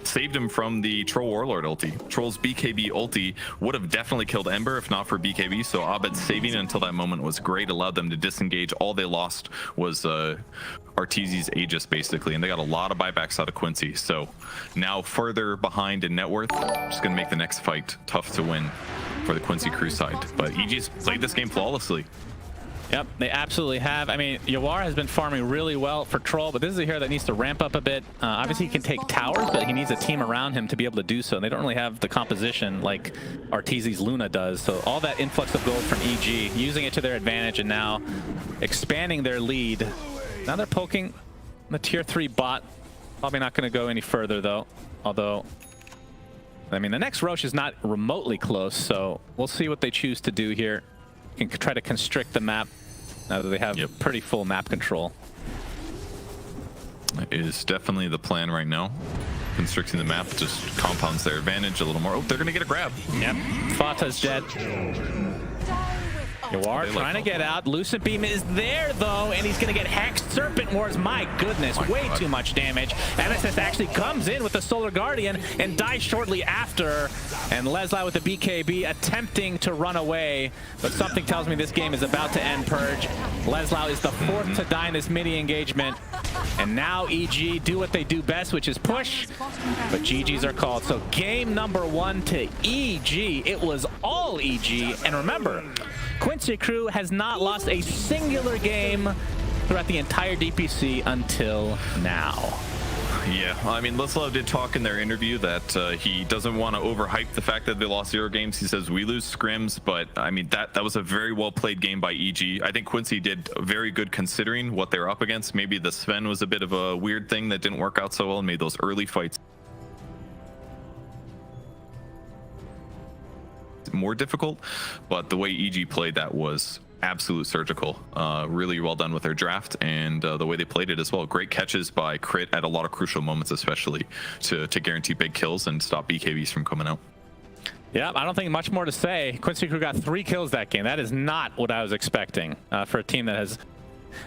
saved him from the Troll Warlord ulti. Troll's BKB ulti would have definitely killed Ember if not for BKB, so Abed saving it until that moment was great, allowed them to disengage. All they lost was RTZ's Aegis basically, and they got a lot of buybacks out of Quincy. So now further behind in net worth, just gonna make the next fight tough to win for the Quincy Crew side. But EG's played this game flawlessly. Yep, they absolutely have. I mean, Yawar has been farming really well for Troll, but this is a hero that needs to ramp up a bit. Obviously, he can take towers, but he needs a team around him to be able to do so. And they don't really have the composition like RTZ's Luna does. So all that influx of gold from EG, using it to their advantage, and now expanding their lead. Now they're poking the tier 3 bot. Probably not going to go any further, though. Although, I mean, the next Roche is not remotely close, so we'll see what they choose to do here. Can try to constrict the map now that they have pretty full map control. That is definitely the plan right now. Constricting the map just compounds their advantage a little more. Oh, they're gonna get a grab. Yep, Fata's dead. Yawar trying to get out. Lucid Beam is there though, and he's gonna get Hexed Serpent Wars. My goodness, way too much damage. MSS actually comes in with the Solar Guardian and dies shortly after. And Leslau with the BKB attempting to run away, but something tells me this game is about to end, Purge. Leslau is the 4th to die in this mini engagement. And now EG do what they do best, which is push, but GGs are called. So game number 1 to EG. It was all EG, and remember, Quincy Crew has not lost a singular game throughout the entire DPC until now. Yeah, I mean, Leslau did talk in their interview that he doesn't want to overhype the fact that they lost 0 games. He says we lose scrims, but I mean, that was a very well played game by EG. I think Quincy did very good considering what they were up against. Maybe the Sven was a bit of a weird thing that didn't work out so well and made those early fights more difficult, but the way EG played that was absolute surgical. Really well done with their draft and the way they played it as well. Great catches by Crit at a lot of crucial moments, especially to guarantee big kills and stop BKBs from coming out. Yeah, I don't think much more to say. Quincy Crew got 3 kills that game. That is not what I was expecting for a team that has...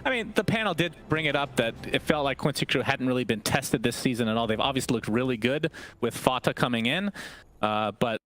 I mean, the panel did bring it up that it felt like Quincy Crew hadn't really been tested this season at all. They've obviously looked really good with Fata coming in, but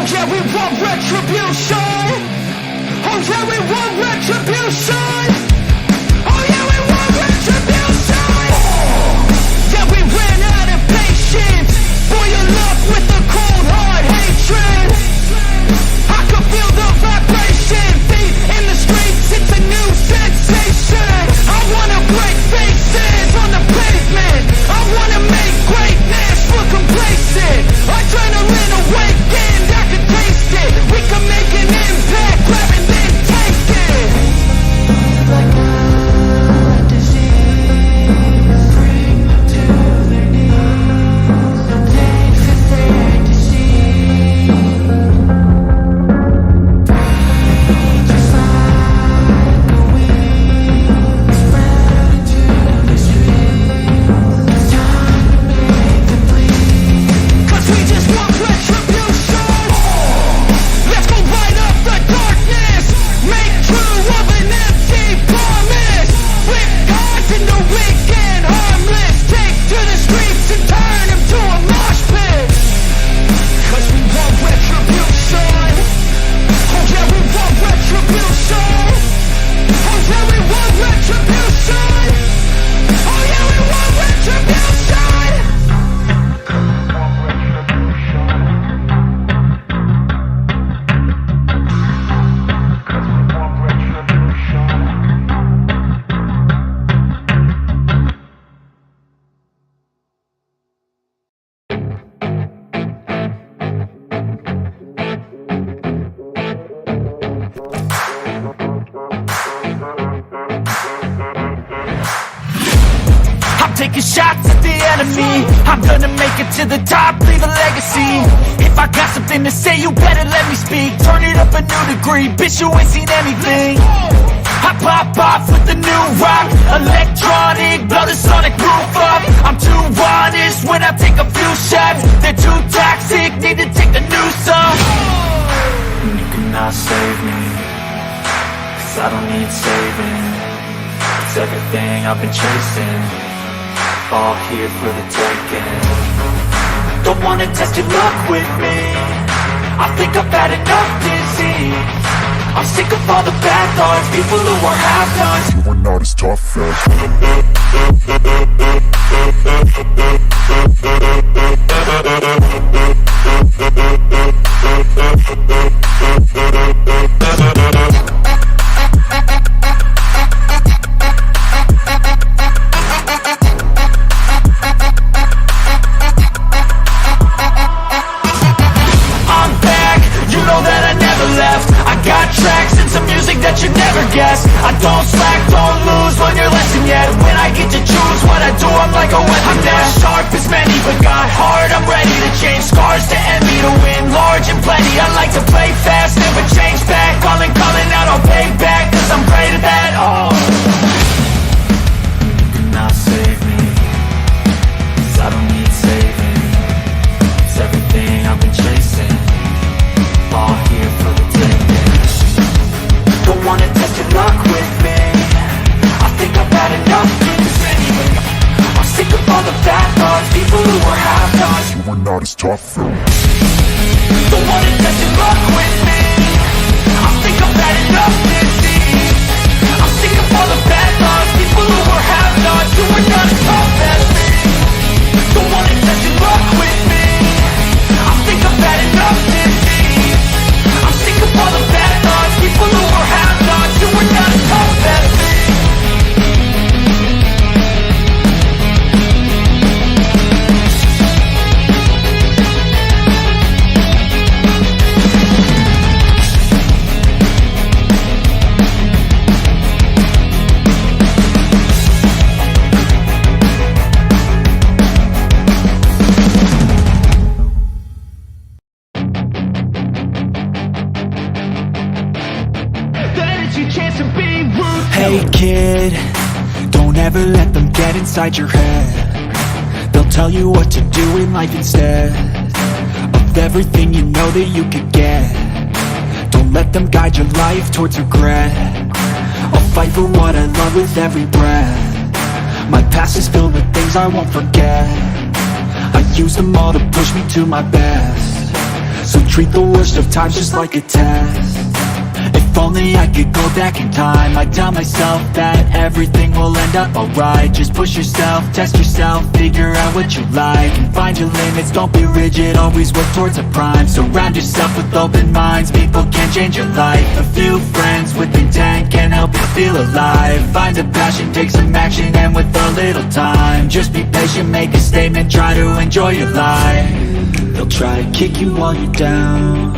Oh yeah, we want retribution. Oh yeah, we want retribution. Oh yeah, we want retribution. Yeah, we ran out of patience. Boil up with the cold hard hatred. I can feel the vibration. Feet in the streets, it's a new sensation. I wanna break faces on the pavement. I wanna make greatness look complacent. Adrenaline awakened, I can taste it. We can make an impact, grab and then take it. Like a disease, bring them to their knees. Take the thing to see. Just like a wind, spread into the streets. It's time to make them bleed. 'Cause we just want retribution. Let's go light up the darkness. Make true of an empty promise. Flip cards in the weekend, harmless. Take to the streets and turn them to a mosh pit. 'Cause we want retribution. Oh yeah, we want retribution. Oh yeah, we want retribution. Oh yeah, we want retribution. I'm taking shots at the enemy. I'm gonna make it to the top, leave a legacy. If I got something to say, you better let me speak. Turn it up a new degree, bitch, you ain't seen anything. I pop off with the new rock, electronic, blow the sonic roof up. I'm too honest when I take a few shots. They're too toxic, need to take the news off. You cannot save me, 'cause I don't need saving. It's everything I've been chasing, all here for the taking. Don't wanna test your luck with me, I think I've had enough disease. I'm sick of all the bad thoughts, people who are half-nots. You are not as tough as I'm back, you know that I never left. I got tracks and some music that you never guessed. I don't slack, don't lose, learn your lesson yet. When I get to choose what I do, I'm like a weapon. I'm not sharp as many, but got hard, I'm ready to change. Scars to envy, to win large and plenty. I like to play fast, never change back. Calling out, I'll pay back, 'cause I'm great at that. Oh, you cannot save me, 'cause I don't need saving. It's everything I've been chasing, all here for the taking. Don't wanna test your luck with me, I think I've had enough disease. I'm sick of all the bad thoughts, people who are half-nots. you are not as tough as Don't wanna test your luck with me, I think I've had enough disease. I'm sick of all the bad thoughts, people who are half-nots. You are not as tough as me. Don't wanna test your luck with me, I think I've had enough disease. I'm sick of all the bad thoughts, people who are half-nots. You are not as tough as me. Hey kid, don't ever let them get inside your head. They'll tell you what to do in life instead of everything you know that you could get. Don't let them guide your life towards regret. I'll fight for what I love with every breath. My past is filled with things I won't forget. I use them all to push me to my best. So treat the worst of times just like a test. If only I could go back in time, I'd tell myself that everything will end up alright. Just push yourself, test yourself, figure out what you like, and find your limits, don't be rigid, always work towards a prime. Surround yourself with open minds, people can change your life. A few friends with intent can help you feel alive. Find a passion, take some action, and with a little time, just be patient, make a statement, try to enjoy your life. They'll try to kick you while you're down,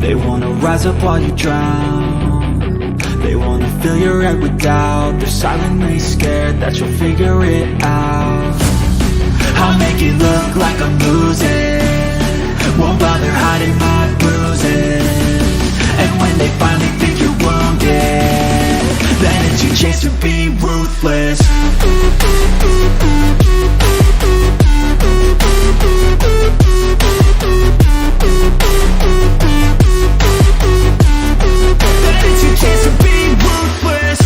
they wanna rise up while you drown. They wanna fill your head with doubt. They're silently scared that you'll figure it out. I'll make it look like I'm losing, won't bother hiding my bruises. And when they finally think you're wounded, then it's your chance to be ruthless. It's your chance to be ruthless.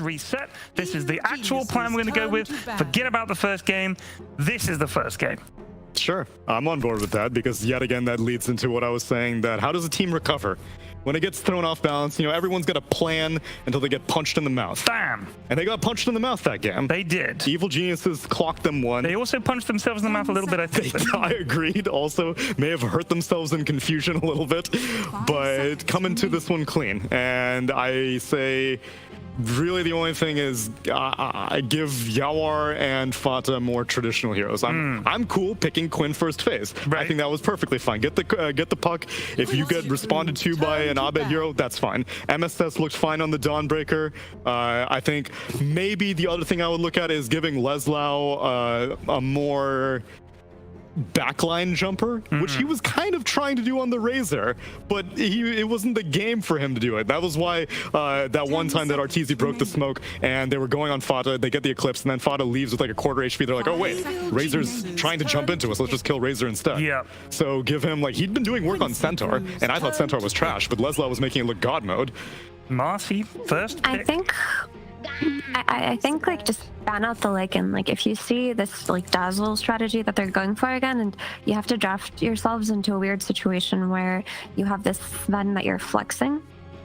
Reset. This is the actual plan we're going to go with. Forget about the first game. This is the first game. Sure, I'm on board with that, because yet again that leads into what I was saying, that how does a team recover when it gets thrown off balance? You know, everyone's got a plan until they get punched in the mouth. Bam! And they got punched in the mouth that game. They did. Evil geniuses clocked them one. They also punched themselves in the mouth a little bit, I think. I agreed. Also, may have hurt themselves in confusion a little bit, but coming to this one clean. And I say, really the only thing is I give Yawar and Fata more traditional heroes. I'm cool picking Quinn first phase. Right. I think that was perfectly fine. Get the puck. If you get responded to by an Abed hero, that's fine. MSS looked fine on the Dawnbreaker. I think maybe the other thing I would look at is giving Leslau a more backline jumper, which he was kind of trying to do on the Razor, but it wasn't the game for him to do it. That was why that one time that Arteezy broke the smoke and they were going on Fata, they get the Eclipse, and then Fata leaves with like a quarter HP. They're like, oh wait, Razor's trying to jump into us, let's just kill Razor instead. Yeah. So give him, like, he'd been doing work on Centaur, and I thought Centaur was trash, but Leslau was making it look god mode. Marcy, first pick. I think like just ban out the Lycan. Like if you see this like dazzle strategy that they're going for again, and you have to draft yourselves into a weird situation where you have this Sven that you're flexing,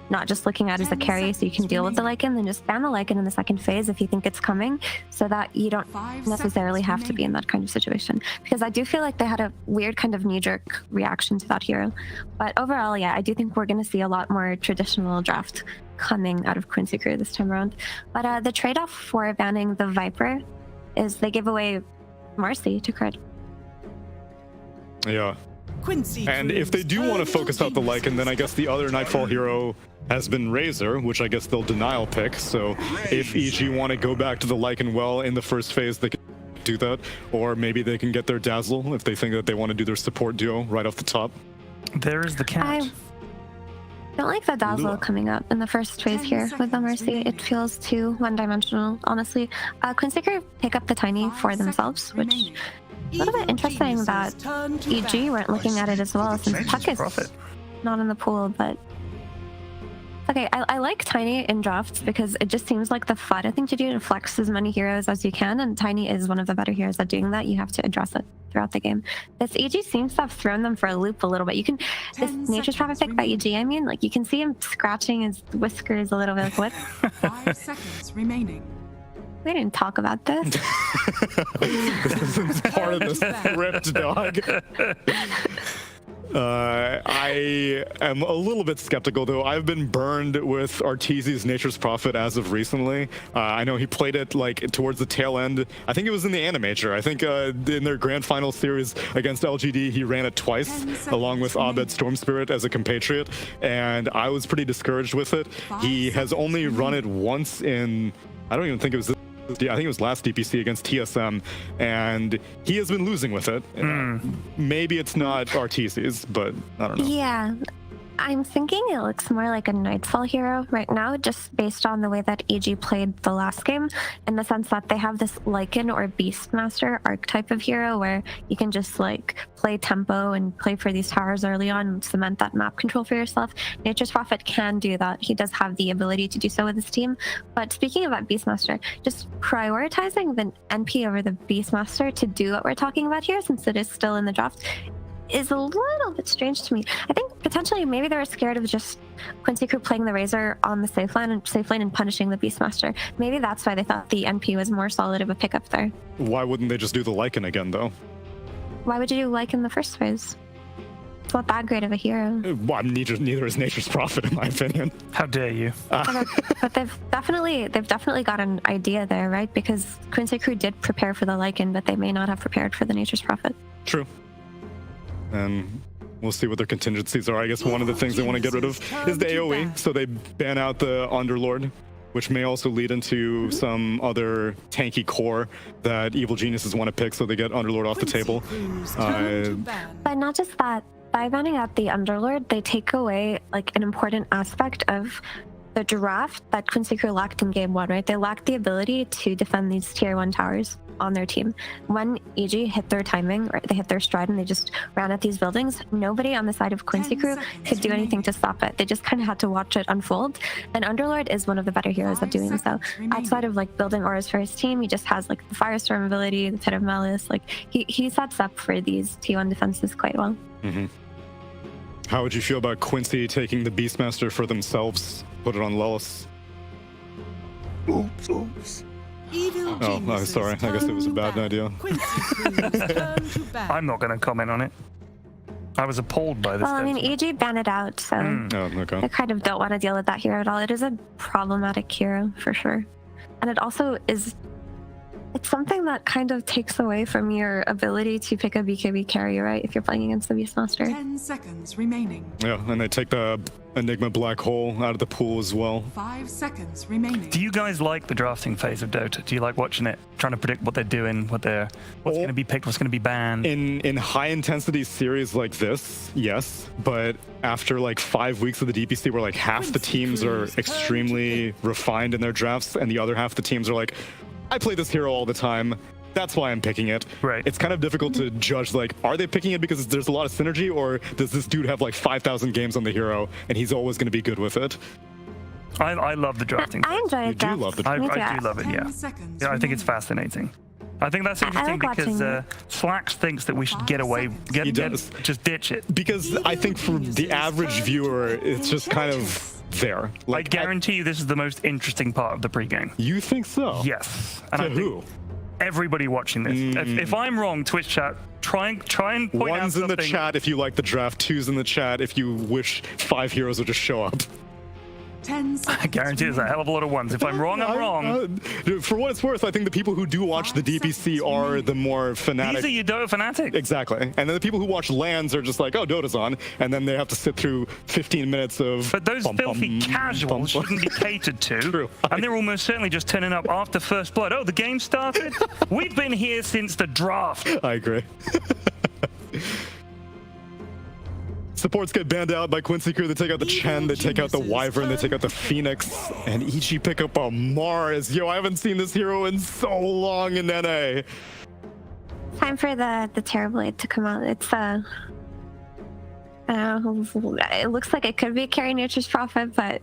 not just looking at as a carry so you can deal with the Lycan, then just ban the Lycan in the second phase if you think it's coming, so that you don't necessarily have to be in that kind of situation. Because I do feel like they had a weird kind of knee-jerk reaction to that hero. But overall, yeah, I do think we're going to see a lot more traditional draft coming out of Quincy crew this time around. But the trade-off for banning the Viper is they give away Marcy to crit. Yeah. Quincy And if they do want to focus out the Lycan, then I guess the other Nightfall hero has been Razor, which I guess they'll denial pick. So if EG want to go back to the Lycan well in the first phase, they can do that. Or maybe they can get their Dazzle if they think that they want to do their support duo right off the top. There is the cat. I don't like the Dazzle coming up in the first phase here with the Mercy. It feels too one-dimensional, honestly. Quincy crew pick up the Tiny for themselves, which is a little bit interesting that EG weren't looking at it as well, since Puck is not in the pool, but Okay, I like Tiny in drafts because it just seems like the fun thing to do to flex as many heroes as you can, and Tiny is one of the better heroes at doing that. You have to address it throughout the game. This EG seems to have thrown them for a loop a little bit. You can, this 10 Nature's Prophet pick by EG, I mean, like you can see him scratching his whiskers a little bit. Like, what? 5 seconds remaining. We didn't talk about this. This is part of the script, dog. I am a little bit skeptical, though. I've been burned with Arteezy's Nature's Prophet as of recently. I know he played it like towards the tail end. I think it was in the Animator. I think in their grand final series against LGD, he ran it twice, along with Abed Storm Spirit as a compatriot, and I was pretty discouraged with it. He has only run it once in, I don't even think it was I think it was last DPC against TSM, and he has been losing with it. Maybe it's not Arteezy's, but I don't know. Yeah, I'm thinking it looks more like a Nightfall hero right now, just based on the way that EG played the last game, in the sense that they have this Lycan or Beastmaster archetype of hero where you can just like play tempo and play for these towers early on and cement that map control for yourself. Nature's Prophet can do that. He does have the ability to do so with his team. But speaking about Beastmaster, just prioritizing the NP over the Beastmaster to do what we're talking about here, since it is still in the draft, is a little bit strange to me. I think potentially maybe they were scared of just Quincy Crew playing the Razor on the safe lane and punishing the Beastmaster. Maybe that's why they thought the NP was more solid of a pickup there. Why wouldn't they just do the Lycan again, though? Why would you do like in the first phase? It's not that great of a hero. Well, neither is Nature's Prophet, in my opinion. How dare you? But they've definitely got an idea there, right? Because Quincy Crew did prepare for the Lycan, but they may not have prepared for the Nature's Prophet. True. And we'll see what their contingencies are. I guess one of the things they want to get rid of is the AoE, so they ban out the Underlord, which may also lead into some other tanky core that evil geniuses want to pick, so they get Underlord off the table. But not just that. By banning out the Underlord, they take away like an important aspect of the draft that Quincy Crew lacked in game one, right? They lacked the ability to defend these tier 1 towers on their team. When EG hit their timing, or they hit their stride and they just ran at these buildings, nobody on the side of Quincy Crew could do anything to stop it. They just kind of had to watch it unfold. And Underlord is one of the better heroes at doing so. Outside of like building auras for his team, he just has like the Firestorm ability, the Pit of Malice. Like he sets up for these T1 defenses quite well. Mm-hmm. How would you feel about Quincy taking the Beastmaster for themselves? Put it on Lullis. Oops. Evil Oh, I'm sorry. I guess it was a bad idea. I'm not going to comment on it. I was appalled by this. Well, I mean, EG banned it out, so Oh, okay. I kind of don't want to deal with that hero at all. It is a problematic hero for sure. And it also is, it's something that kind of takes away from your ability to pick a BKB carry, right? If you're playing against the Beastmaster. 10 seconds remaining. Yeah, and they take the Enigma Black Hole out of the pool as well. 5 seconds remaining. Do you guys like the drafting phase of Dota? Do you like watching it, trying to predict what they're doing, what's going to be picked, what's going to be banned? In high intensity series like this, yes, but after like 5 weeks of the DPC where like half the teams are extremely refined in their drafts and the other half the teams are like, I play this hero all the time, that's why I'm picking it. Right. It's kind of difficult to judge, like, are they picking it because there's a lot of synergy, or does this dude have like 5,000 games on the hero and he's always going to be good with it? I love the drafting. I enjoy You it. do love the I Me do too. love it, 10 yeah. seconds Yeah, I think it's remaining. fascinating. I think that's interesting like because watching Slacks thinks that we should get away, He does. just ditch it. Because I think for the average viewer, it's just kind of there. I guarantee you this is the most interesting part of the pregame. You think so? Yes. And To I think who? everybody watching this. If I'm wrong, Twitch chat, try and point out One's in the something. chat if you like the draft, two's in the chat if you wish 5 heroes would just show up. 10 seconds I guarantee there's a hell of a lot of ones. If I'm wrong, I'm wrong. For what it's worth, I think the people who do watch the DPC are the more fanatic. These are your Dota fanatics. Exactly. And then the people who watch LANs are just like, oh, Dota's on. And then they have to sit through 15 minutes of... But those bum, filthy bum, casuals bum, bum. shouldn't be catered to. True. And they're almost certainly just turning up after first blood. Oh, the game started? We've been here since the draft. I agree. Supports get banned out by Quincy Crew. They take out the Chen, they take out the Wyvern, they take out the Phoenix, and EG pick up a Mars. Yo, I haven't seen this hero in so long in NA. Time for the Terrorblade to come out. It's it looks like it could be carry Nature's Prophet, but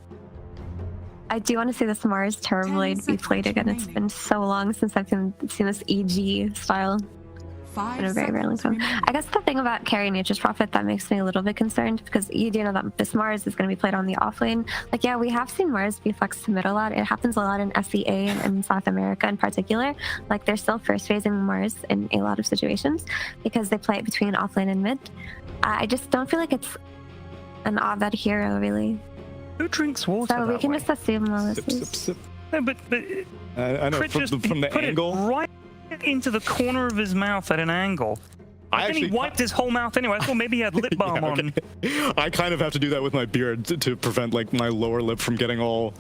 I do want to see this Mars Terrorblade be played again. It's been so long since I've seen this EG style. 5 In a very, very long seconds time. remaining. I guess the thing about carry Nature's Prophet that makes me a little bit concerned, because you do know that this Mars is going to be played on the offlane. Like, yeah, we have seen Mars be flexed to mid a lot. It happens a lot in SEA and in South America in particular. Like, they're still first phasing Mars in a lot of situations because they play it between offlane and mid. I just don't feel like it's an Abed hero, really. Who drinks water So we that can way? just assume all Sip, this sip, is. sip. No, but I know, Crit from just the put angle. it right into the corner of his mouth at an angle. I Then he actually wiped his whole mouth anyway. I thought maybe he had lip balm Yeah, on. okay. I kind of have to do that with my beard to prevent like my lower lip from getting all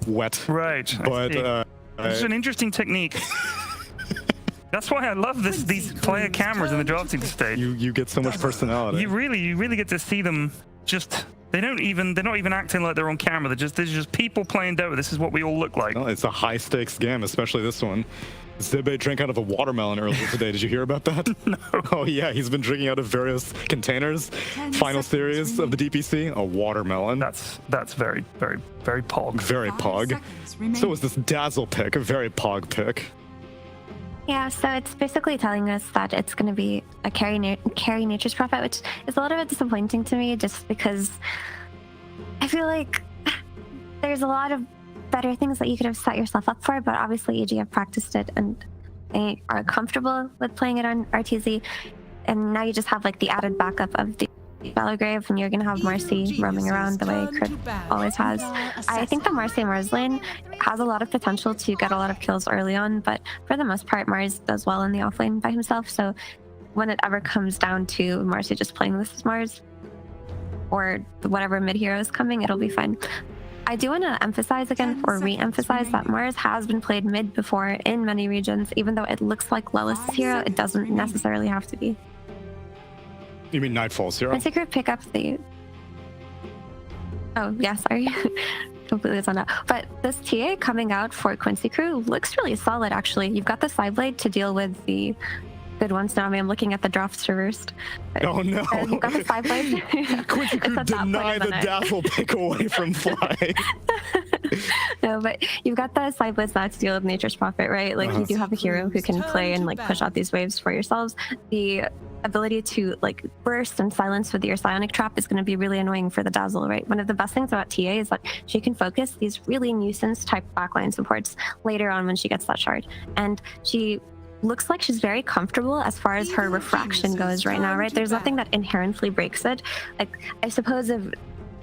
wet. Right. I But see. It's an interesting technique. That's why I love these player cameras in the drafting stage. you get so much personality. You really get to see them just. They're not even acting like they're on camera. They're just people playing Dota. This is what we all look like. Well, it's a high stakes game, especially this one. Zibe drank out of a watermelon earlier today. Did you hear about that? No. Oh yeah, he's been drinking out of various containers. 10 Final seconds series of the DPC, a watermelon. That's very pog. Very 5 pog. seconds remaining. So is this Dazzle pick, a very pog pick. Yeah, so it's basically telling us that it's going to be a carry Nature's Prophet, which is a little bit disappointing to me just because I feel like there's a lot of better things that you could have set yourself up for, but obviously EG have practiced it and they are comfortable with playing it on RTZ, and now you just have like the added backup of the Belgrave, and you're going to have Marcy roaming around the way Crit always has. I think the Marcy Mars lane has a lot of potential to get a lot of kills early on, but for the most part, Mars does well in the offlane by himself. So when it ever comes down to Marcy just playing this as Mars or whatever mid hero is coming, it'll be fine. I do want to emphasize again, or re-emphasize, that Mars has been played mid before in many regions. Even though it looks like Lelis' hero, it doesn't necessarily have to be. You mean Nightfall's hero? Quincy Crew pick up the... Oh, yeah, sorry. Completely zoned out. But this TA coming out for Quincy Crew looks really solid, actually. You've got the Sideblade to deal with the good ones now. I mean, I'm looking at the drafts reversed. Oh no. You've got the Sideblade. Quincy Crew It's at that point deny in the night. Dazzle pick away from Fly. No, but you've got the Sideblades now to deal with Nature's Prophet, right? Like, you do have a hero who can play and, like, push out these waves for yourselves. The ability to, like, burst and silence with your Psionic Trap is going to be really annoying for the Dazzle, right? One of the best things about TA is that she can focus these really nuisance-type backline supports later on when she gets that shard. And she looks like she's very comfortable as far as her refraction goes right now, right? There's nothing that inherently breaks it. Like, I suppose if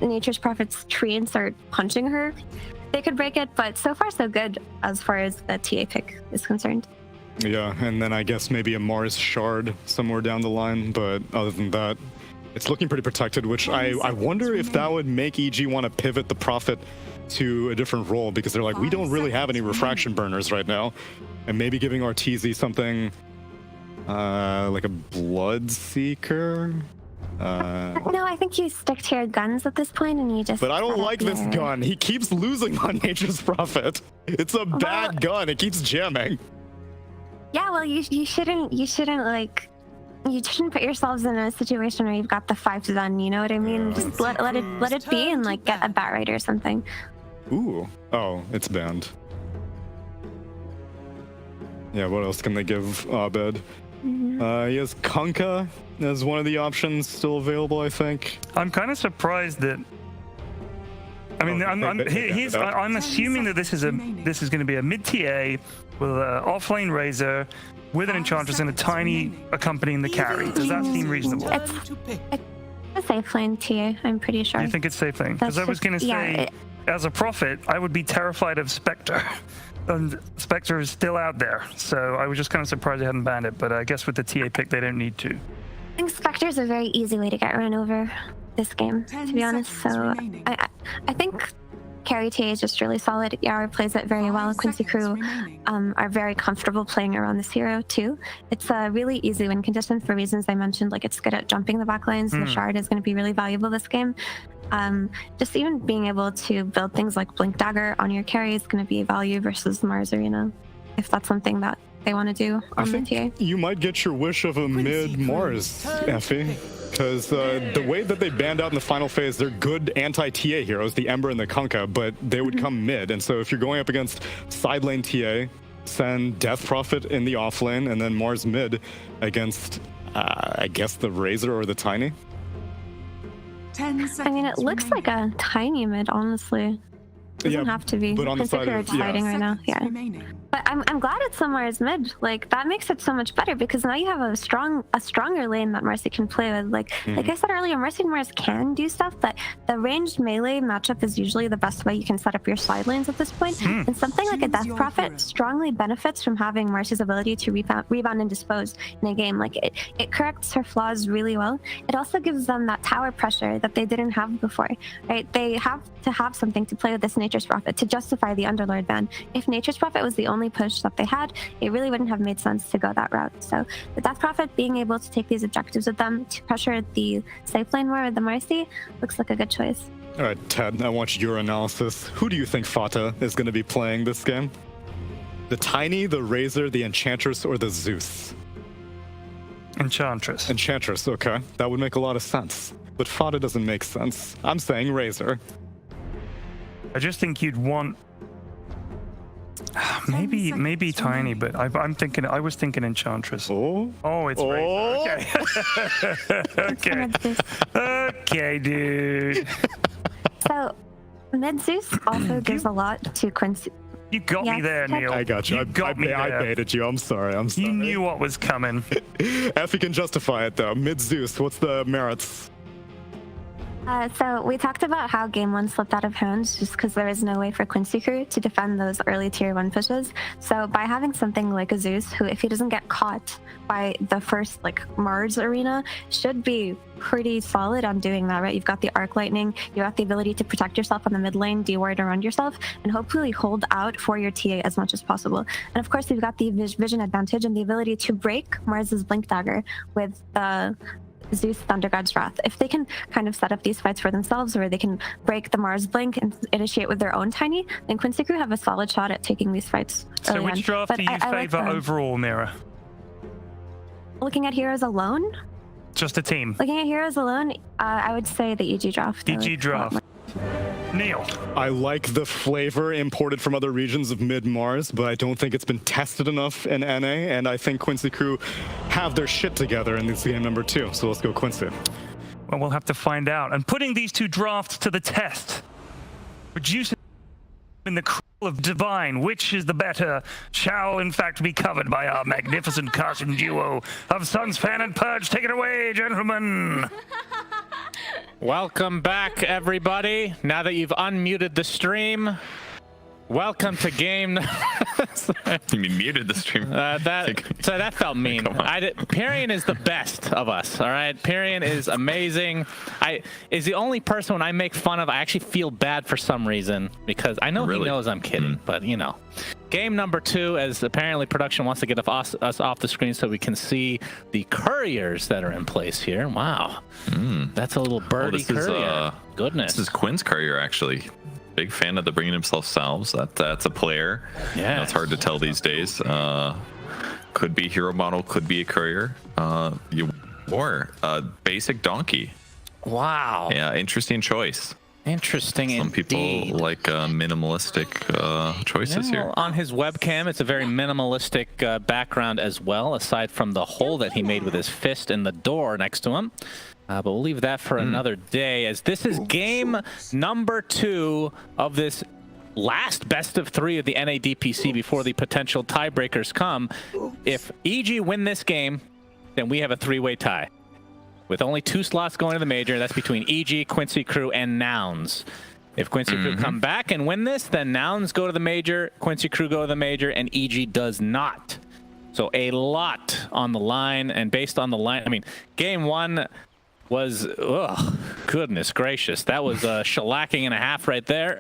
Nature's Prophet's treants start punching her, they could break it, but so far so good as far as the TA pick is concerned. Yeah, and then I guess maybe a Mars shard somewhere down the line, but other than that, it's looking pretty protected, which I wonder if that would make EG want to pivot the Prophet to a different role, because they're like, we don't really have any refraction burners right now, and maybe giving RTZ something like a Blood Seeker. No, I think you stick to your guns at this point and you just... But I don't set up like this your- gun. He keeps losing on Nature's Prophet. It's a bad gun. It keeps jamming. Yeah, well, you shouldn't like... You shouldn't put yourselves in a situation where you've got the 5 done, you know what I mean? Just let it be and, like, get a bat right or something. Ooh. Oh, it's banned. Yeah, what else can they give Abed? He has Kunkka as one of the options still available, I think. I'm kind of surprised that. I mean, Oh, I'm assuming that this is going to be a mid TA with an offlane Razor, with an Enchantress and a tiny accompanying the carry. Does that seem reasonable? It's a safe lane TA, I'm pretty sure. You think it's safe thing? Because That's I was just- going to yeah, say, as a Prophet, I would be terrified of Spectre. And Spectre is still out there, so I was just kind of surprised they hadn't banned it. But I guess with the TA pick, they don't need to. I think Spectre's a very easy way to get run over this game, to be honest. So I think carry TA is just really solid. Yara plays it very well. Quincy Crew are very comfortable playing around this hero too. It's a really easy win condition for reasons I mentioned. Like, it's good at jumping the back lines. The shard is going to be really valuable this game. Just even being able to build things like Blink Dagger on your carry is going to be a value versus Mars Arena, if that's something that they want to do I on the think TA. you might get your wish of a mid Mars, Effie. Because the way that they banned out in the final phase, they're good anti-TA heroes, the Ember and the Kunkka, but they would come mid. And so if you're going up against side lane TA, send Death Prophet in the off lane, and then Mars mid against, I guess, the Razor or the Tiny. 10 seconds. I mean, it looks like a tiny mid, honestly. Doesn't have to be. But on the side of, fighting right now. Yeah. Remaining. But I'm glad it's Mars mid. Like that makes it so much better because now you have a stronger lane that Mercy can play with. Like I said earlier, Mercy and Mars can do stuff, but the ranged melee matchup is usually the best way you can set up your side lanes at this point. And something like a Death Prophet strongly benefits from having Mercy's ability to rebound and dispose in a game. Like it corrects her flaws really well. It also gives them that tower pressure that they didn't have before. Right? They have to have something to play with this Nature's Prophet to justify the Underlord ban. If Nature's Prophet was the only push that they had, it really wouldn't have made sense to go that route. So the Death Prophet being able to take these objectives with them to pressure the safe lane more with the Mercy looks like a good choice. All right, Ted, I want your analysis. Who do you think Fata is going to be playing this game? The Tiny, the Razor, the Enchantress, or the Zeus? Enchantress. Enchantress, okay. That would make a lot of sense. But Fata doesn't make sense. I'm saying Razor. I just think you'd want maybe Tiny, but I was thinking Enchantress. Oh, it's Razor. Okay. Okay, dude. So mid Zeus also gives a lot to Quincy. You got me there, Ted. Neil. I got you. You got me I there. baited you. I'm sorry. You knew what was coming. Effie can justify it though. Mid Zeus, what's the merits? So we talked about how game one slipped out of hands just because there is no way for Quincy crew to defend those early tier 1 pushes. So by having something like a Zeus, who if he doesn't get caught by the first Mars arena, should be pretty solid on doing that, right? You've got the arc lightning, you got the ability to protect yourself on the mid lane, de-ward around yourself, and hopefully hold out for your TA as much as possible. And of course, you've got the vision advantage and the ability to break Mars's Blink Dagger with the Zeus Thunder God's Wrath. If they can kind of set up these fights for themselves, or they can break the Mars Blink and initiate with their own Tiny, then Quincy crew have a solid shot at taking these fights. So which draft do you favor overall, Mira? Looking at heroes alone? Just a team. Looking at heroes alone, I would say the EG draft. EG draft. Neil. I like the flavor imported from other regions of mid-Mars, but I don't think it's been tested enough in NA, and I think Quincy crew have their shit together in this game number 2, so let's go Quincy. Well, we'll have to find out. And putting these two drafts to the test, reducing in the cruel of divine, which is the better, shall in fact be covered by our magnificent casting duo of Suns Fan and Purge. Take it away, gentlemen. Welcome back, everybody. Now that you've unmuted the stream, welcome to game. You mean muted the stream? That felt mean. Pyrian is the best of us. All right, Pyrian is amazing. Is the only person when I make fun of, I actually feel bad for some reason because I know he knows I'm kidding, but you know. Game number 2, as apparently production wants to get us off the screen so we can see the couriers that are in place here. Wow, that's a little birdie courier. Goodness, this is Quinn's courier actually. Big fan of the bringing himself salves. That's a player. Yeah, it's hard to tell these days. Could be hero model, could be a courier. Or basic donkey. Wow. Yeah, interesting choice. Interesting. Some indeed. people like minimalistic choices here. On his webcam, it's a very minimalistic background as well, aside from the hole that he made with his fist in the door next to him. But we'll leave that for another day, as this is game number 2 of this last best of 3 of the NA DPC before the potential tiebreakers come. If EG win this game, then we have a 3-way tie. With only 2 slots going to the major, that's between EG, Quincy crew, and Nouns. If Quincy crew come back and win this, then Nouns go to the major, Quincy crew go to the major, and EG does not. So a lot on the line, and based on the line, I mean, game 1 was, goodness gracious, that was a shellacking and a half right there.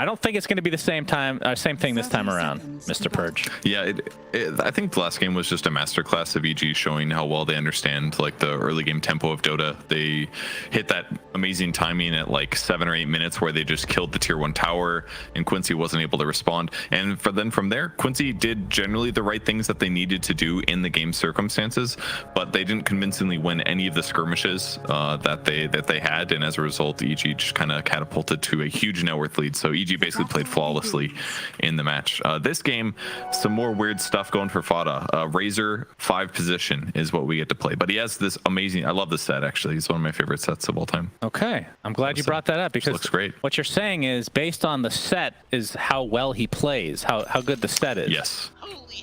I don't think it's going to be the same thing this time around, Mr. Purge. Yeah, I think the last game was just a masterclass of EG showing how well they understand like the early game tempo of Dota. They hit that amazing timing at like 7 or 8 minutes where they just killed the tier 1 tower and Quincy wasn't able to respond. And then from there, Quincy did generally the right things that they needed to do in the game circumstances, but they didn't convincingly win any of the skirmishes that they had, and as a result, EG just kind of catapulted to a huge net worth lead. So EG basically played flawlessly in the match. This game, some more weird stuff going for Fada. Razor 5 position is what we get to play, but he has this amazing, I love this set actually. It's one of my favorite sets of all time. Okay, I'm glad you brought that up, because looks great. What you're saying is based on the set is how well he plays, how good the set is. Yes.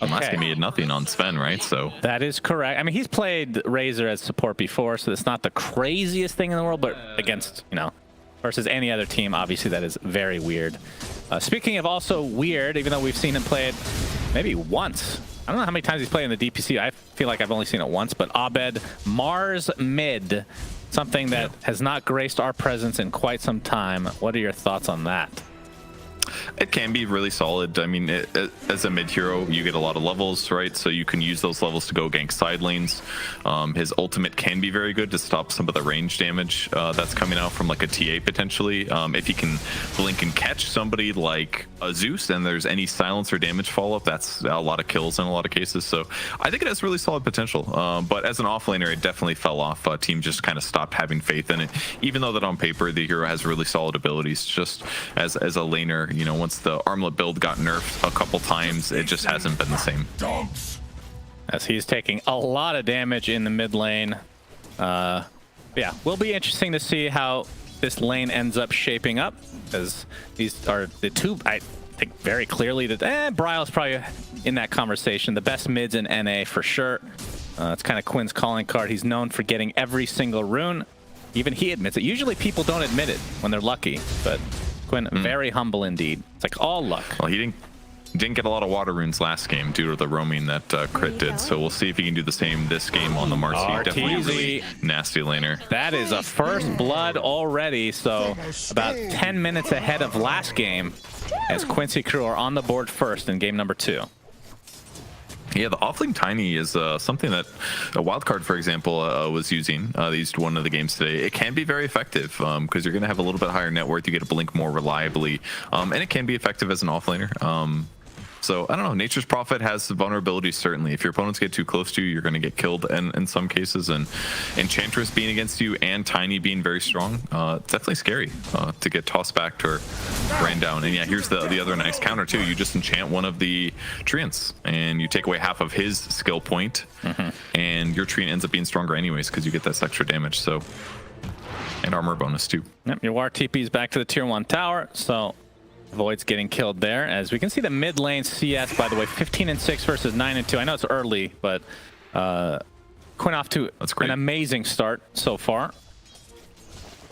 I'm asking me nothing on Sven, right? So that is correct. I mean, he's played Razor as support before, so it's not the craziest thing in the world, but against, you know, versus any other team, obviously that is very weird. Speaking of also weird, even though we've seen him play it maybe once. I don't know how many times he's played in the DPC. I feel like I've only seen it once, but Abed, Mars mid, something that has not graced our presence in quite some time. What are your thoughts on that? It can be really solid. I mean, as a mid hero, you get a lot of levels, right? So you can use those levels to go gank side lanes. His ultimate can be very good to stop some of the range damage that's coming out from like a TA potentially. If he can blink and catch somebody like a Zeus and there's any silence or damage follow-up, that's a lot of kills in a lot of cases. So I think it has really solid potential. But as an offlaner, it definitely fell off. Team just kind of stopped having faith in it. Even though that on paper, the hero has really solid abilities, just as a laner, you know, once the armlet build got nerfed a couple times, it just hasn't been the same. As he's taking a lot of damage in the mid lane. Yeah, will be interesting to see how this lane ends up shaping up, as these are the two, I think very clearly that Bryle's probably in that conversation. The best mids in NA for sure. It's kind of Quinn's calling card. He's known for getting every single rune. Even he admits it. Usually people don't admit it when they're lucky, but Quinn, very humble indeed. It's like all luck. Well, he didn't get a lot of water runes last game due to the roaming that Crit did, so we'll see if he can do the same this game on the Marcy. Definitely a really nasty laner. That is a first blood already, so about 10 minutes ahead of last game, as Quincy crew are on the board first in game number 2. Yeah, the offlane Tiny is something that a wildcard, for example, was using. They used one of the games today. It can be very effective because you're going to have a little bit higher net worth. You get to blink more reliably, and it can be effective as an offlaner. So I don't know. Nature's Prophet has vulnerabilities, certainly. If your opponents get too close to you, you're going to get killed in some cases. And Enchantress being against you and Tiny being very strong, it's definitely scary to get tossed back or ran down. And yeah, here's the other nice counter too. You just enchant one of the treants and you take away half of his skill point, and your treant ends up being stronger anyways because you get this extra damage. So, and armor bonus too. Yep, your War TP's back to the tier 1 tower, so Void's getting killed there. As we can see the mid lane CS, by the way, 15-6 versus 9-2. I know it's early, but Quinn off to an amazing start so far.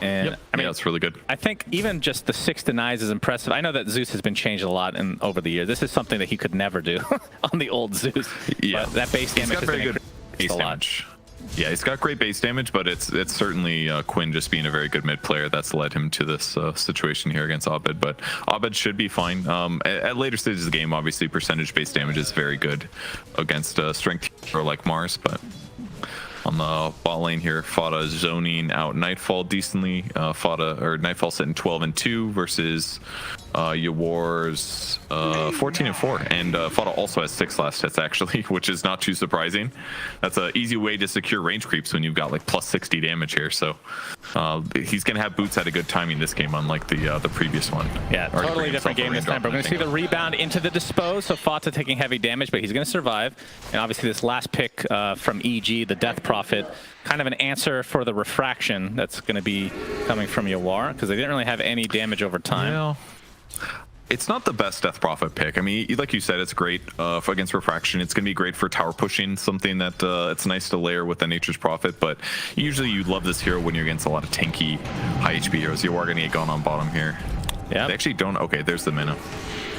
And I mean, yeah, it's really good. I think even just the 6 denies is impressive. I know that Zeus has been changed a lot over the years. This is something that he could never do on the old Zeus. Yeah, but that base damage has been base damage. Yeah, he's got great base damage, but it's certainly Quinn just being a very good mid player that's led him to this situation here against Abed. But Abed should be fine. At later stages of the game, obviously, percentage base damage is very good against strength hero like Mars. But on the bot lane here, Fada is zoning out Nightfall decently. Nightfall sitting 12-2 versus Yawar's 14-4, and Fada also has 6 last hits actually, which is not too surprising. That's an easy way to secure range creeps when you've got like plus 60 damage here. So he's gonna have boots at a good timing this game, unlike the previous one. Yeah, totally different game this time. We're gonna see the rebound into the dispose, so Fata taking heavy damage, but he's gonna survive. And obviously this last pick from EG, the Death Prophet, kind of an answer for the refraction that's gonna be coming from Yawar, because they didn't really have any damage over time. Yeah. It's not the best Death Prophet pick. I mean, like you said, it's great against Refraction. It's going to be great for tower pushing, something that it's nice to layer with the Nature's Prophet, but usually you love this hero when you're against a lot of tanky, high HP heroes. You are going to get gone on bottom here. Yeah. They actually don't. Okay, there's the mana.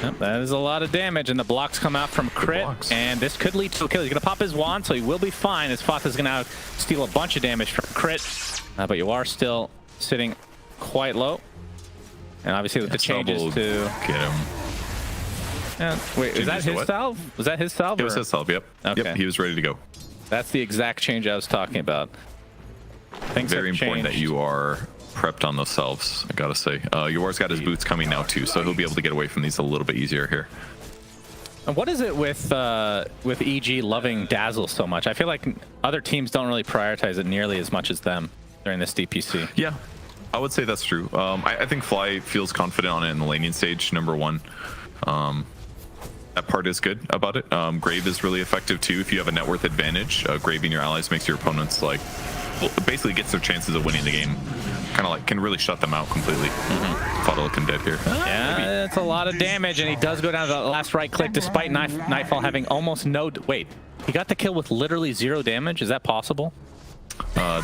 Yep, that is a lot of damage, and the blocks come out from Crit, and this could lead to a kill. He's going to pop his wand, so he will be fine, as Fata's going to steal a bunch of damage from Crit, but you are still sitting quite low. And obviously with the changes will to... get him. Yeah, wait, is that Changes to his what? salve? Was that his salve? It was his salve, yep. Okay. Yep, he was ready to go. That's the exact change I was talking about. Things Very have important that changed. you are prepped on those salves, I gotta say. Your's got his boots coming now too, so he'll be able to get away from these a little bit easier here. And what is it with EG loving Dazzle so much? I feel like other teams don't really prioritize it nearly as much as them during this DPC. Yeah, I would say that's true. I think Fly feels confident on it in the laning stage, number one. That part is good about it. Grave is really effective too. If you have a net worth advantage, graving your allies makes your opponents like, well, basically gets their chances of winning the game. Kind of like can really shut them out completely. Fodder looking dead here. Yeah, it's a lot of damage, and he does go down to the last right click despite Nightfall having almost no... Wait, he got the kill with literally 0 damage? Is that possible?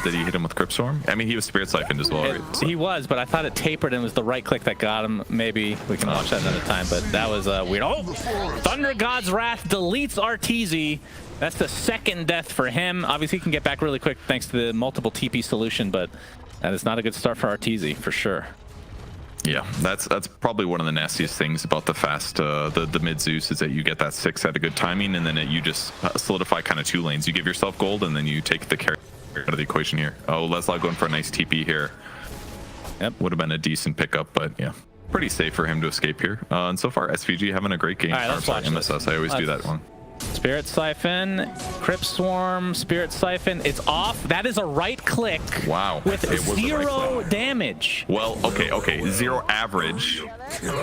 Did he hit him with Crypt Storm? I mean, he was Spirit Siphoned as well, right? He was, but I thought it tapered and was the right click that got him. Maybe we can watch that another time, but that was weird. Oh! Thunder God's Wrath deletes Arteezy. That's the second death for him. Obviously, he can get back really quick thanks to the multiple TP solution, but that is not a good start for Arteezy, for sure. Yeah, that's probably one of the nastiest things about the fast, the mid Zeus is that you get that 6 at a good timing, and then you just solidify kind of 2 lanes. You give yourself gold, and then you take the carry out of the equation here. Oh, Leslie going for a nice TP here. Yep. Would have been a decent pickup, but yeah, pretty safe for him to escape here. And so far, SVG having a great game. All right, let's watch MSS. I always do that one. Spirit Siphon, Crypt Swarm, Spirit Siphon. It's off. That is a right click. Wow. With It was a right 0 click. damage. Well, okay. 0 average.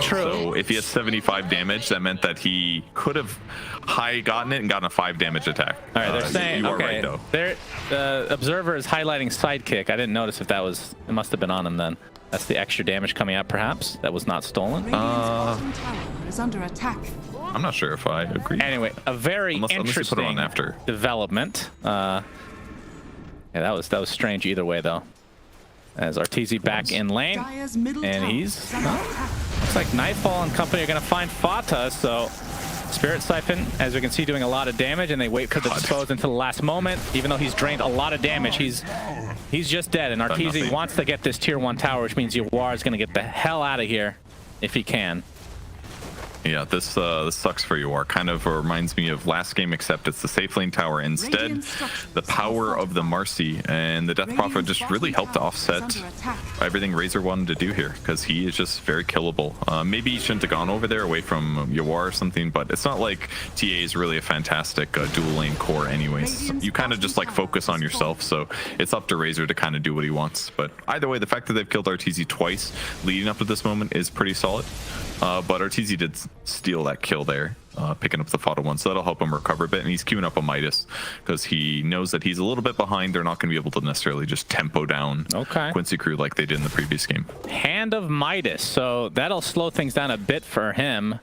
True. So if he has 75 damage, that meant that he could have high gotten it and gotten a 5 damage attack. All right, they're saying, you are okay, right, though. the observer is highlighting sidekick. I didn't notice if that was, it must have been on him then. That's the extra damage coming out, perhaps. That was not stolen. Radiant's bottom tower is under attack. I'm not sure if I agree. Anyway, a very Unless you put it interesting on after. development. Yeah, that was strange either way, though. As Arteezy back in lane, Dire's middle and tower he's is under attack. looks like Nightfall and company are going to find Fata, so Spirit Siphon, as we can see, doing a lot of damage, and they wait for the dispose until the last moment. Even though he's drained a lot of damage, he's just dead, and Arteezy nothing. wants to get this tier 1 tower, which means Yawar is going to get the hell out of here if he can. Yeah, this sucks for you. Kind of reminds me of last game, except it's the safe lane tower instead. The power of the Marcy and the Death Prophet just really helped to offset everything Razor wanted to do here, because he is just very killable. Maybe he shouldn't have gone over there away from Yawar or something, but it's not like TA is really a fantastic dual lane core anyways. So you kind of just like focus on yourself, so it's up to Razor to kind of do what he wants. But either way, the fact that they've killed Arteezy twice leading up to this moment is pretty solid. But Arteezy did steal that kill there, picking up the Fodder one, so that'll help him recover a bit. And he's queuing up a Midas because he knows that he's a little bit behind. They're not going to be able to necessarily just tempo down Quincy crew like they did in the previous game. Hand of Midas, so that'll slow things down a bit for him,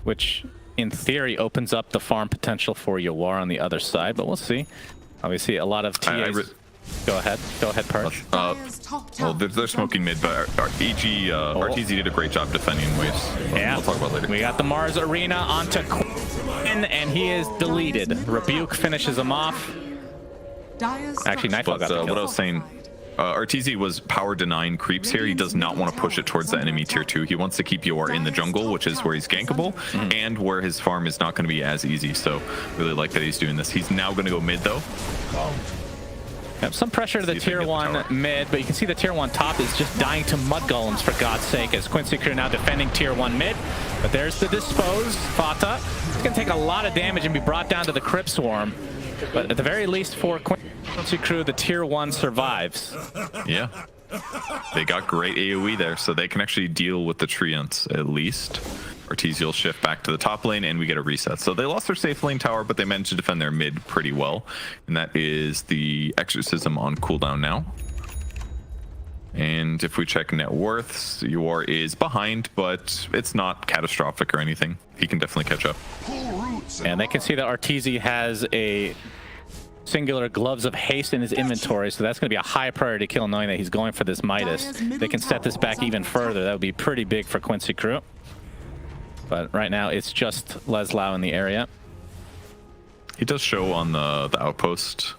which in theory opens up the farm potential for Yawar on the other side, but we'll see. Obviously, a lot of TAs... Go ahead, Perch. Well, they're smoking mid, but Arteezy did a great job defending waves. Yeah, we'll talk about later. We got the Mars Arena onto Quinn, and he is deleted. Rebuke finishes him off. Actually, Nightfall got the kill. What I was saying, Arteezy was power denying creeps here. He does not want to push it towards the enemy tier 2. He wants to keep Yawar in the jungle, which is where he's gankable, and where his farm is not going to be as easy. So really like that he's doing this. He's now going to go mid, though. Yep, some pressure to the tier 1 mid, but you can see the tier 1 top is just dying to mud golems, for God's sake, as Quincy crew now defending tier 1 mid. But there's the dispose. Fata. It's going to take a lot of damage and be brought down to the Crypt Swarm. But at the very least for Quincy crew, the tier 1 survives. Yeah. They got great AoE there, so they can actually deal with the treants at least. Arteezy will shift back to the top lane, and we get a reset. So they lost their safe lane tower, but they managed to defend their mid pretty well. And that is the Exorcism on cooldown now. And if we check net worths, Yawar is behind, but it's not catastrophic or anything. He can definitely catch up. And they can see that Arteezy has a singular Gloves of Haste in his inventory, so that's going to be a high priority kill, knowing that he's going for this Midas. They can set this back even further. That would be pretty big for Quincy crew. But right now, it's just Leslau in the area. He does show on the outpost.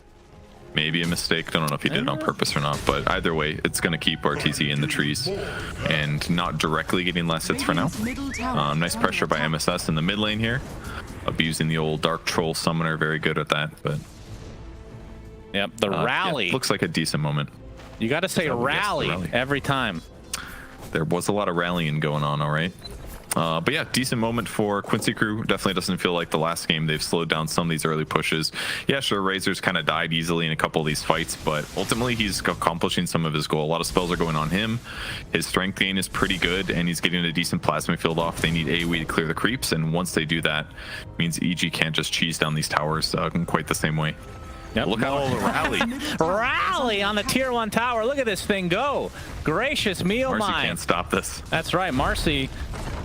Maybe a mistake. Don't know if he did it on purpose or not, but either way, it's going to keep RTZ in the trees and not directly getting last hits for now. Nice pressure by MSS in the mid lane here, abusing the old Dark Troll Summoner. Very good at that, but yep, the rally. Yeah, looks like a decent moment. You got to say rally every time. There was a lot of rallying going on, all right. But yeah, decent moment for Quincy crew. Definitely doesn't feel like the last game. They've slowed down some of these early pushes. Yeah, sure, Razor's kind of died easily in a couple of these fights, but ultimately he's accomplishing some of his goal. A lot of spells are going on him. His strength gain is pretty good, and he's getting a decent plasma field off. They need AoE to clear the creeps, and once they do that, it means EG can't just cheese down these towers in quite the same way. Yep. Look at all the rally. Rally on the tier 1 tower. Look at this thing go. Gracious me, oh Marcy my. can't stop this. That's right, Marcy,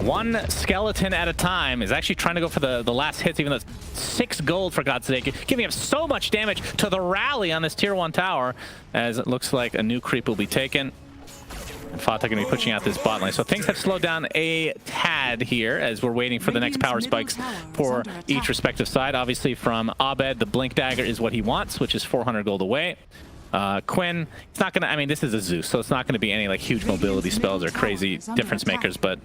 one skeleton at a time, is actually trying to go for the last hits, even though it's 6 gold, for God's sake, giving him so much damage to the rally on this tier 1 tower, as it looks like a new creep will be taken. And Fata going to be pushing out this bot lane. So things have slowed down a tad here as we're waiting for the next power spikes for each respective side. Obviously from Abed, the Blink Dagger is what he wants, which is 400 gold away. Quinn, it's not going to, I mean, this is a Zeus, so it's not going to be any like huge mobility spells or crazy difference makers, but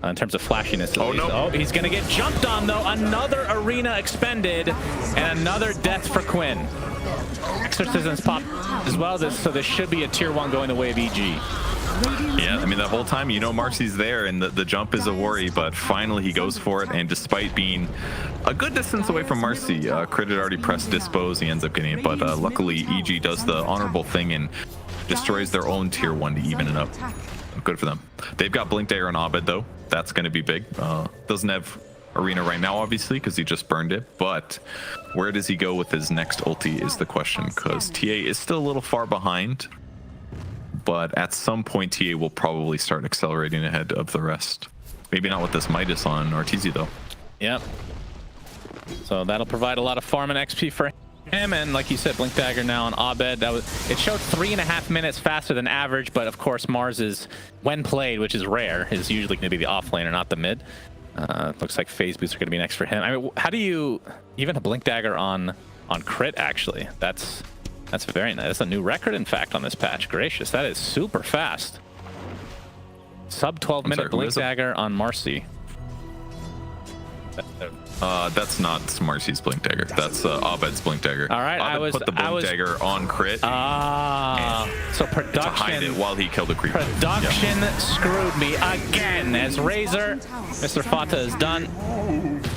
in terms of flashiness, oh, he's going to get jumped on though. Another arena expended and another death for Quinn. Exorcisms pop as well, so this should be a tier 1 going the way of EG. Yeah, I mean, the whole time, you know, Marcy's there, and the jump is a worry, but finally he goes for it, and despite being a good distance away from Marcy, Crit had already pressed Dispose, he ends up getting it, but luckily EG does the honorable thing and destroys their own tier 1 to even it up. Good for them. They've got Blink Dagger on Abed, though. That's going to be big. Doesn't have Arena right now, obviously, because he just burned it, but where does he go with his next ulti is the question, because TA is still a little far behind. But at some point, TA will probably start accelerating ahead of the rest. Maybe not with this Midas on RTZ, though. Yep. So that'll provide a lot of farm and XP for him. And like you said, Blink Dagger now on Abed. It showed 3.5 minutes faster than average, but of course, Mars is, when played, which is rare, is usually going to be the off laner, not the mid. Looks like phase boots are going to be next for him. I mean, how do you... Even a Blink Dagger on Crit, actually. That's very nice. That's a new record, in fact, on this patch. Gracious, that is super fast. Sub 12-minute Blink Dagger on Marcy. That's not Marcy's Blink Dagger. That's Abed's Blink Dagger. All right, Abed put the Blink Dagger on Crit. So production to hide it while he killed the creep. Production screwed me again, as Razor, Mr. Fata is done.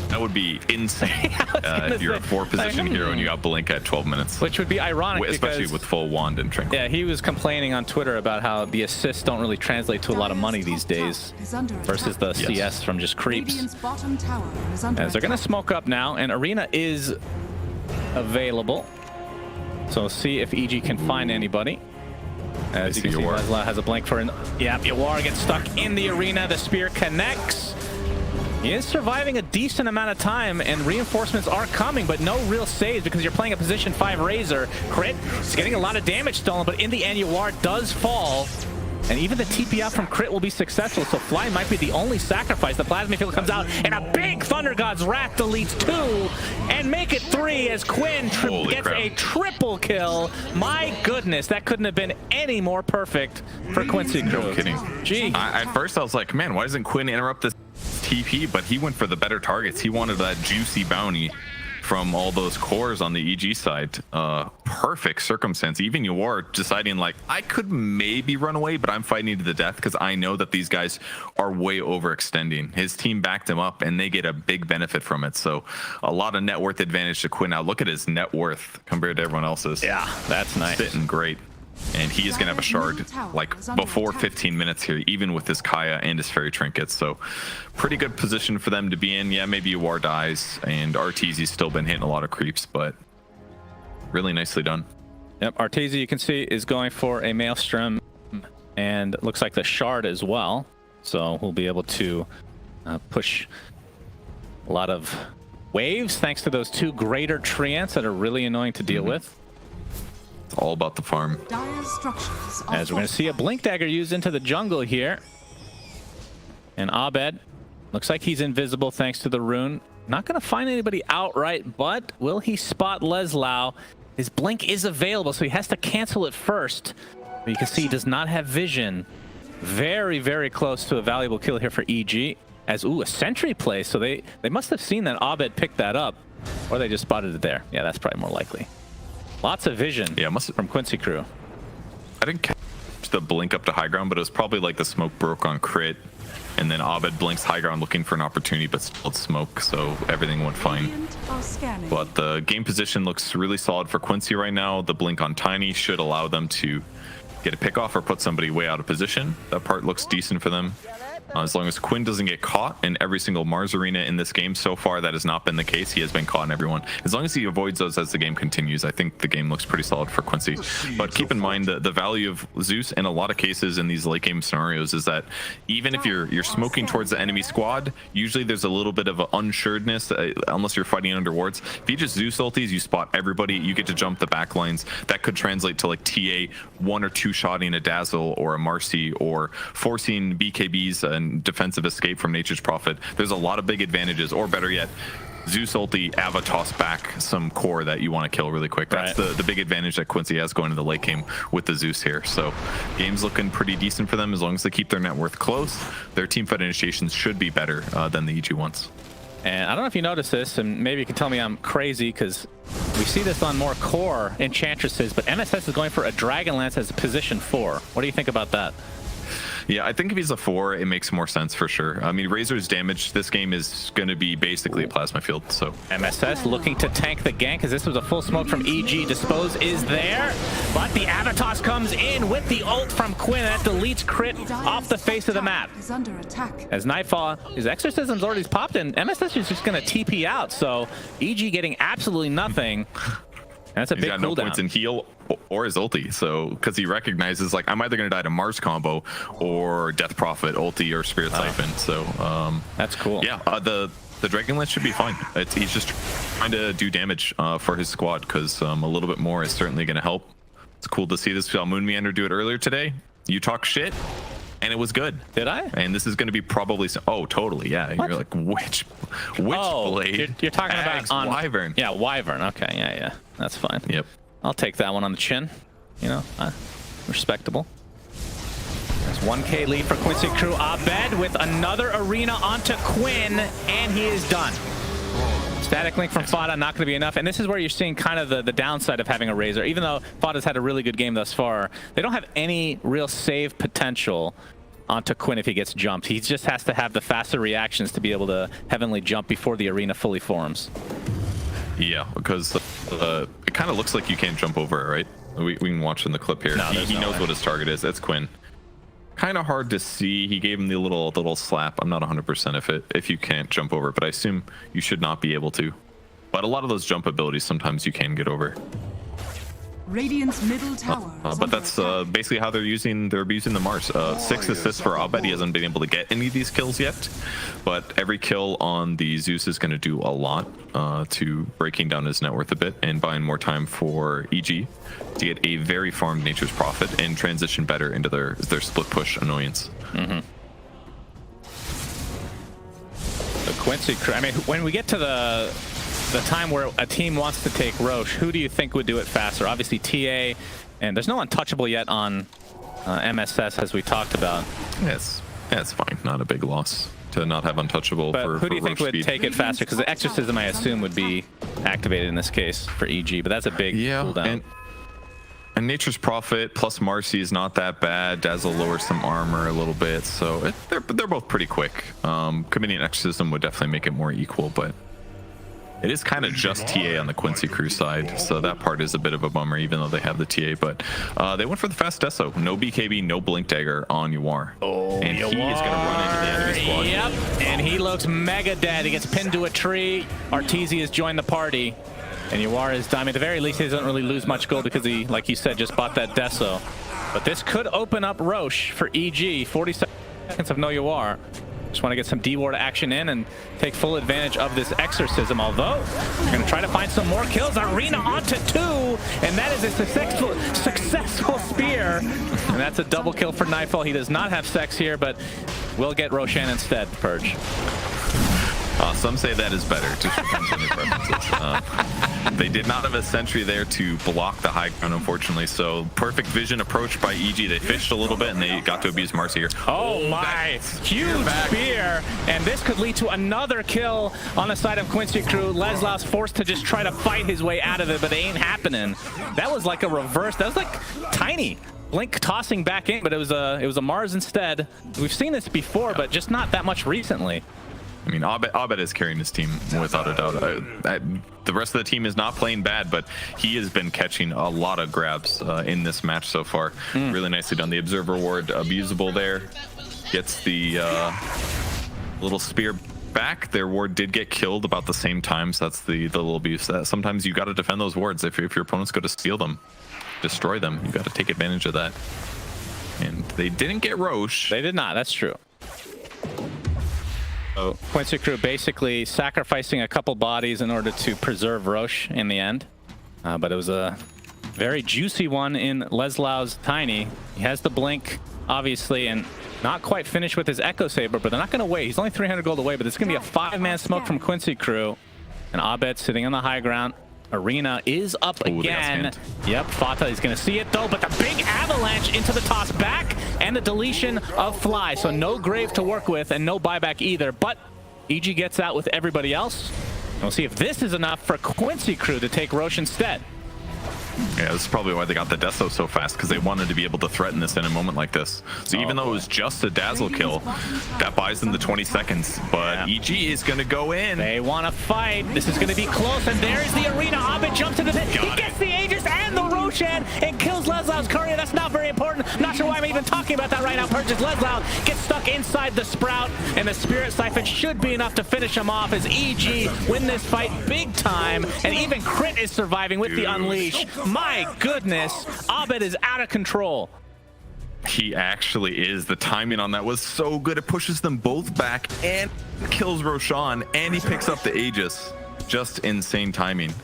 That would be insane if you're a 4-position hero and you got Blink at 12 minutes. Which would be ironic, especially with full wand and Tranquil. Yeah, he was complaining on Twitter about how the assists don't really translate to a lot of money these days versus the CS from just creeps. As they're going to smoke up now, and Arena is available. So see if EG can find anybody. As you can see, Lesla has a blink for an... Yep, Yawar gets stuck in the arena. The spear connects. He is surviving a decent amount of time, and reinforcements are coming, but no real saves because you're playing a position 5 Razor. Crit is getting a lot of damage stolen, but in the end, Yawar does fall. And even the TP out from Crit will be successful, so Fly might be the only sacrifice. The Plasma Field comes out, and a big Thunder God's Wrath deletes 2, and make it 3 as Quinn gets a triple kill. My goodness, that couldn't have been any more perfect for Quincy crew. No kidding. Gee. At first, I was like, man, why doesn't Quinn interrupt this TP? But he went for the better targets. He wanted that juicy bounty from all those cores on the EG side. Perfect circumstance. Even Yawar deciding like, I could maybe run away, but I'm fighting to the death because I know that these guys are way overextending. His team backed him up and they get a big benefit from it. So a lot of net worth advantage to Quinn. Now look at his net worth compared to everyone else's. Yeah, that's nice. Sitting great. And he is going to have a shard like before 15 minutes here, even with his Kaya and his fairy trinkets. So pretty good position for them to be in. Yeah, maybe War dies and RTZ's still been hitting a lot of creeps, but really nicely done. Yep, Arteezy, you can see, is going for a Maelstrom and it looks like the shard as well. So we'll be able to push a lot of waves thanks to those 2 greater treants that are really annoying to deal with. It's all about the farm. As we're going to see a Blink Dagger used into the jungle here. And Abed looks like he's invisible thanks to the rune. Not going to find anybody outright, but will he spot Leslau? His blink is available, so he has to cancel it first. But you can see he does not have vision. Very, very close to a valuable kill here for EG. As, ooh, a sentry play. So they must have seen that Abed picked that up. Or they just spotted it there. Yeah, that's probably more likely. Lots of vision from Quincy crew. I didn't catch the blink up to high ground, but it was probably like the smoke broke on crit. And then Abed blinks high ground looking for an opportunity, but still smoke, so everything went fine. But the game position looks really solid for Quincy right now. The blink on Tiny should allow them to get a pick off or put somebody way out of position. That part looks decent for them. As long as Quinn doesn't get caught in every single Mars arena in this game so far, that has not been the case. He has been caught in everyone. As long as he avoids those as the game continues, I think the game looks pretty solid for Quincy. But keep in mind the value of Zeus in a lot of cases in these late game scenarios is that even if you're smoking towards the enemy squad, usually there's a little bit of an unsuredness unless you're fighting under wards. If you just Zeus ultis, you spot everybody, you get to jump the back lines. That could translate to like TA 1 or 2 shotting a Dazzle or a Marcy or forcing BKBs and defensive escape from Nature's Prophet. There's a lot of big advantages, or better yet, Zeus ulti Ava toss back some core that you want to kill really quick. That's the big advantage that Quincy has going into the late game with the Zeus here. So game's looking pretty decent for them as long as they keep their net worth close. Their team fight initiations should be better than the EG ones. And I don't know if you noticed this, and maybe you can tell me I'm crazy, because we see this on more core enchantresses, but MSS is going for a Dragonlance as a position 4. What do you think about that? Yeah, I think if he's a 4, it makes more sense for sure. I mean, Razor's damage this game is going to be basically a plasma field, so. MSS looking to tank the gank, because this was a full smoke from EG. Dispose is there, but the Avatos comes in with the ult from Quinn. That deletes crit off the face of the map. As Nightfall, his Exorcism's already popped, and MSS is just going to TP out, so EG getting absolutely nothing. And that's a big cooldown. He's got no points in heal or his ulti, so because he recognizes like I'm either going to die to Mars combo or Death Prophet ulti or Spirit Siphon. So that's cool. Yeah, the Dragonlance should be fine. He's just trying to do damage for his squad, because a little bit more is certainly going to help. It's cool to see this. We saw Moon Meander do it earlier today. You talk shit, and it was good. Did I? And this is going to be probably oh totally, yeah. What? You're like which blade? You're talking about on Wyvern. Yeah, Wyvern. Okay, yeah, that's fine. Yep. I'll take that one on the chin. You know, respectable. There's 1K lead for Quincy crew. Abed with another arena onto Quinn, and he is done. Static link from Fada, not going to be enough. And this is where you're seeing kind of the downside of having a Razor. Even though Fada's had a really good game thus far, they don't have any real save potential onto Quinn if he gets jumped. He just has to have the faster reactions to be able to heavenly jump before the arena fully forms. Yeah, because it kind of looks like you can't jump over it, right? We can watch in the clip here. No, he knows what his target is. That's Quinn. Kind of hard to see. He gave him the little slap. I'm not 100% if you can't jump over, but I assume you should not be able to. But a lot of those jump abilities, sometimes you can get over. Radiant's middle tower. But that's basically how they're using the Mars. 6 assists for Abed. He hasn't been able to get any of these kills yet, but every kill on the Zeus is going to do a lot to breaking down his net worth a bit and buying more time for EG to get a very farmed Nature's Prophet and transition better into their split push annoyance. The Quincy crew. I mean, when we get to the time where a team wants to take Roche, who do you think would do it faster? Obviously TA, and there's no untouchable yet on MSS, as we talked about. Yes, that's fine. Not a big loss to not have untouchable. But who do you Roche think would speed. take it faster? Because the Exorcism, I assume, would be activated in this case for EG, but that's a big cooldown. And Nature's Prophet plus Marcy is not that bad. Dazzle lowers some armor a little bit, so they're both pretty quick. Committing an Exorcism would definitely make it more equal, but it is kind of just TA on the Quincy crew side, so that part is a bit of a bummer, even though they have the TA. But they went for the fast Deso. No BKB, no Blink Dagger on Yawar. Oh, and he is going to run into the enemy squad. Yep, and he looks mega dead. He gets pinned to a tree. Arteezy has joined the party. And Yawar is dying. At the very least, he doesn't really lose much gold because he, like you said, just bought that Deso. But this could open up Roche for EG. 40 seconds of no Yawar. Just want to get some D-Ward action in and take full advantage of this Exorcism, although we're going to try to find some more kills. Arena onto 2, and that is a successful spear. And that's a double kill for Nightfall. He does not have Sex here, but will get Roshan instead, Purge. Some say that is better. Just depends on your preferences. They did not have a sentry there to block the high ground, unfortunately. So perfect vision approach by EG. They fished a little bit and they got to abuse Marcy here. Oh my, huge spear. And this could lead to another kill on the side of Quincy crew. Leslau's forced to just try to fight his way out of it, but it ain't happening. That was like a reverse. That was like tiny. Blink tossing back in, but it was a Mars instead. We've seen this before, but just not that much recently. I mean, Abed is carrying his team without a doubt. The rest of the team is not playing bad, but he has been catching a lot of grabs in this match so far. Really nicely done. The Observer Ward abusable there. Gets the little spear back. Their ward did get killed about the same time, so that's the little abuse. Sometimes you got to defend those wards. If your opponents go to steal them, destroy them, you got to take advantage of that. And they didn't get Roche. They did not. That's true. So Quincy crew basically sacrificing a couple bodies in order to preserve Roche in the end. But it was a very juicy one in Leslau's Tiny. He has the blink, obviously, and not quite finished with his Echo Saber, but they're not going to wait. He's only 300 gold away, but it's going to be a 5-man smoke from Quincy crew. And Abed sitting on the high ground. Arena is up again. Yep, Fata is going to see it though, but the big avalanche into the toss back and the deletion of Fly. So no Grave to work with and no buyback either, but EG gets out with everybody else. And we'll see if this is enough for Quincy crew to take Roche instead. Yeah, this is probably why they got the Deso so fast, because they wanted to be able to threaten this in a moment like this. So even though it was just a Dazzle kill, that buys them the 20 seconds. But EG is going to go in. They want to fight. This is going to be close, and there's the Arena. Abed jumps into this. He gets the Aegis and the Roshan and kills Leslau's courier. That's not very important. Not sure why I'm even talking about that right now. Purchase Leslau gets stuck inside the Sprout, and the Spirit Siphon should be enough to finish him off as EG win this fight big time. And even Crit is surviving with the Unleash. My goodness, Abed is out of control. He actually is. The timing on that was so good. It pushes them both back and kills Roshan, and he picks up the Aegis. Just insane timing.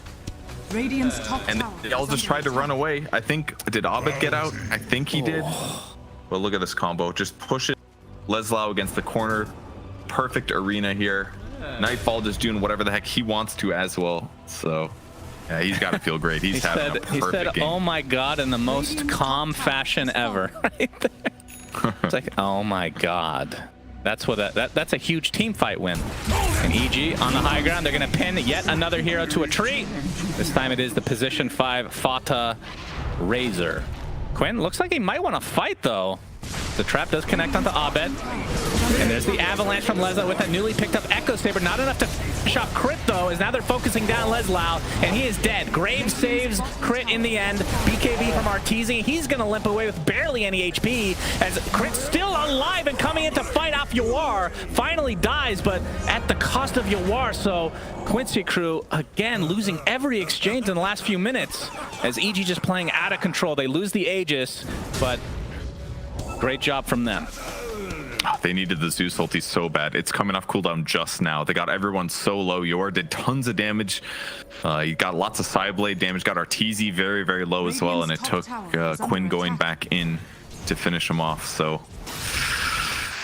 Radiant's top And tower they all just tried to run away. I think, did Abed get out? I think he did. But look at this combo. Just push it. Leslau against the corner. Perfect Arena here. Nightfall just doing whatever the heck he wants to as well. So yeah, he's got to feel great. He's having a perfect game. Oh my god, in the most calm fashion ever. Right there. It's like, oh my god. That's what that's a huge team fight win. And EG on the high ground, they're gonna pin yet another hero to a tree. This time it is the position 5 Fata Razor. Quinn looks like he might want to fight though. The trap does connect onto Abed. And there's the avalanche from Leslau with that newly picked up Echo Saber. Not enough to finish off Crit though, as now they're focusing down Leslau, and he is dead. Grave saves Crit in the end. BKB from Arteezy. He's gonna limp away with barely any HP, as Crit's still alive and coming in to fight off Yawar. Finally dies, but at the cost of Yawar. So Quincy crew again losing every exchange in the last few minutes, as EG just playing out of control. They lose the Aegis, but great job from them. They needed the Zeus ulti so bad. It's coming off cooldown just now. They got everyone so low. Yor did tons of damage. He got lots of Psyblade damage. Got Arteezy very, very low as well. And it took Quinn going back in to finish him off. So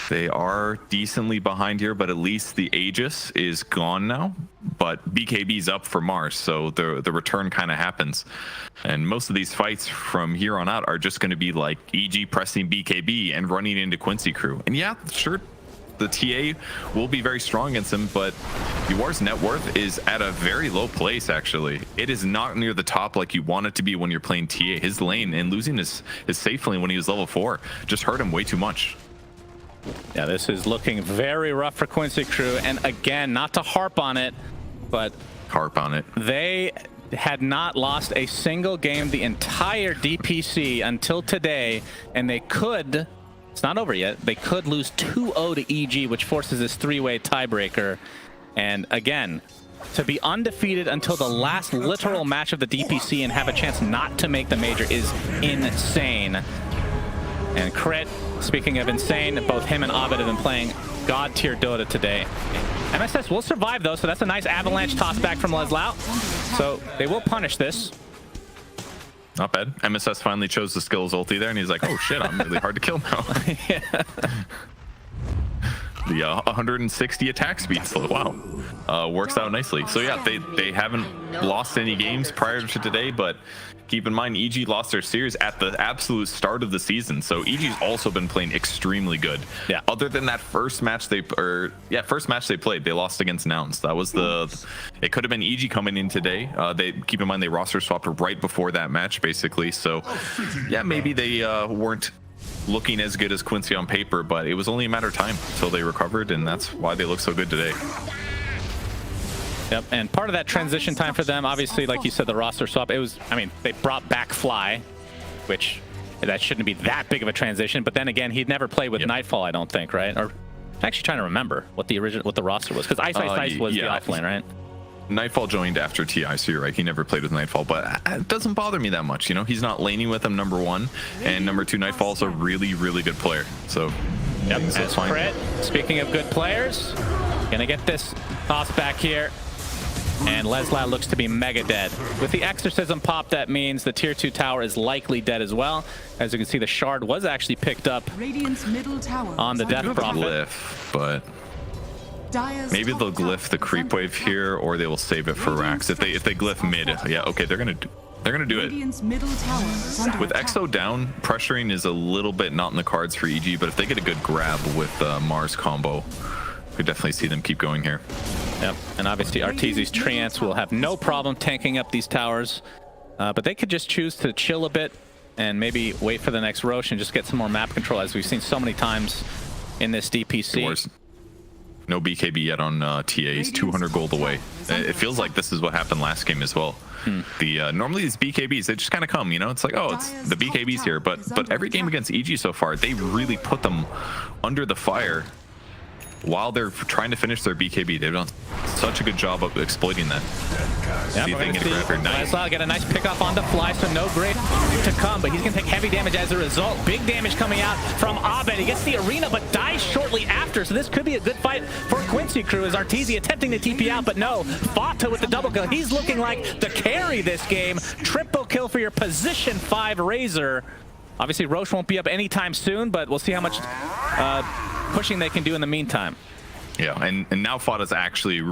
they are decently behind here, but at least the Aegis is gone now. But BKB's up for Mars, so the return kind of happens. And most of these fights from here on out are just going to be like EG pressing BKB and running into Quincy crew. And yeah, sure, the TA will be very strong against him, but Yawar's net worth is at a very low place, actually. It is not near the top like you want it to be when you're playing TA. His lane and losing his safe lane when he was level 4 just hurt him way too much. Yeah, this is looking very rough for Quincy crew. And again, not to harp on it, but harp on it. They had not lost a single game the entire DPC until today, and they could, it's not over yet, they could lose 2-0 to EG, which forces this 3-way tiebreaker. And again, to be undefeated until the last literal match of the DPC and have a chance not to make the major is insane. And Crit, speaking of insane, both him and Abed have been playing god tier Dota today. MSS will survive though, so that's a nice avalanche toss back from Leslau. So they will punish this. Not bad. MSS finally chose the skills ulti there, and he's like, oh shit, I'm really hard to kill now. Yeah. the 160 attack speed. So wow, works out nicely. So yeah, they haven't lost any games prior to today, but keep in mind EG lost their series at the absolute start of the season. So EG's also been playing extremely good. Yeah. Other than that first match they played, they lost against Nouns. That was it could have been EG coming in today. They keep in mind they roster swapped right before that match basically. So yeah, maybe they weren't looking as good as Quincy on paper, but it was only a matter of time until they recovered, and that's why they look so good today. Yep, and part of that transition time for them, obviously, like you said, the roster swap, it was, I mean, they brought back Fly, which that shouldn't be that big of a transition, but then again, he'd never played with Nightfall, I don't think, right? Or I'm actually trying to remember what the roster was, because Ice was the offlane, right? Nightfall joined after TI, so you're right, he never played with Nightfall, but it doesn't bother me that much, you know? He's not laning with him, number one, and number two, Nightfall's a really, really good player, so yep, so it's fine. Crit, speaking of good players, gonna get this toss back here. And Leslat looks to be mega dead. With the Exorcism pop, that means the tier 2 tower is likely dead as well. As you can see, the shard was actually picked up Middle tower on the Death Prophet. Glyph, but maybe they'll glyph the creep wave here, or they will save it for Rax. If they glyph mid, yeah, okay, they're gonna do it. With Exo down, pressuring is a little bit not in the cards for EG, but if they get a good grab with Mars combo, we could definitely see them keep going here. Yep, and obviously Arteezy's Treants will have no problem tanking up these towers, but they could just choose to chill a bit and maybe wait for the next Roche and just get some more map control, as we've seen so many times in this DPC. No BKB yet on TAs, 200 gold away. It feels like this is what happened last game as well. Normally these BKBs, they just kind of come, you know, it's like, oh, it's the BKBs here, but every game against EG so far, they really put them under the fire while they're trying to finish their BKB. They've done such a good job of exploiting that. Yeah, see if they can get a grab here. Nice. Leslat get a nice pick off on the Fly, so no great to come, but he's going to take heavy damage as a result. Big damage coming out from Abed. He gets the arena, but dies shortly after, so this could be a good fight for Quincy crew as Arteezy attempting to TP out, but no. Fata with the double kill. He's looking like the carry this game. Triple kill for your position 5 Razor. Obviously, Roche won't be up anytime soon, but we'll see how much pushing they can do in the meantime. Yeah, and now Fata's actually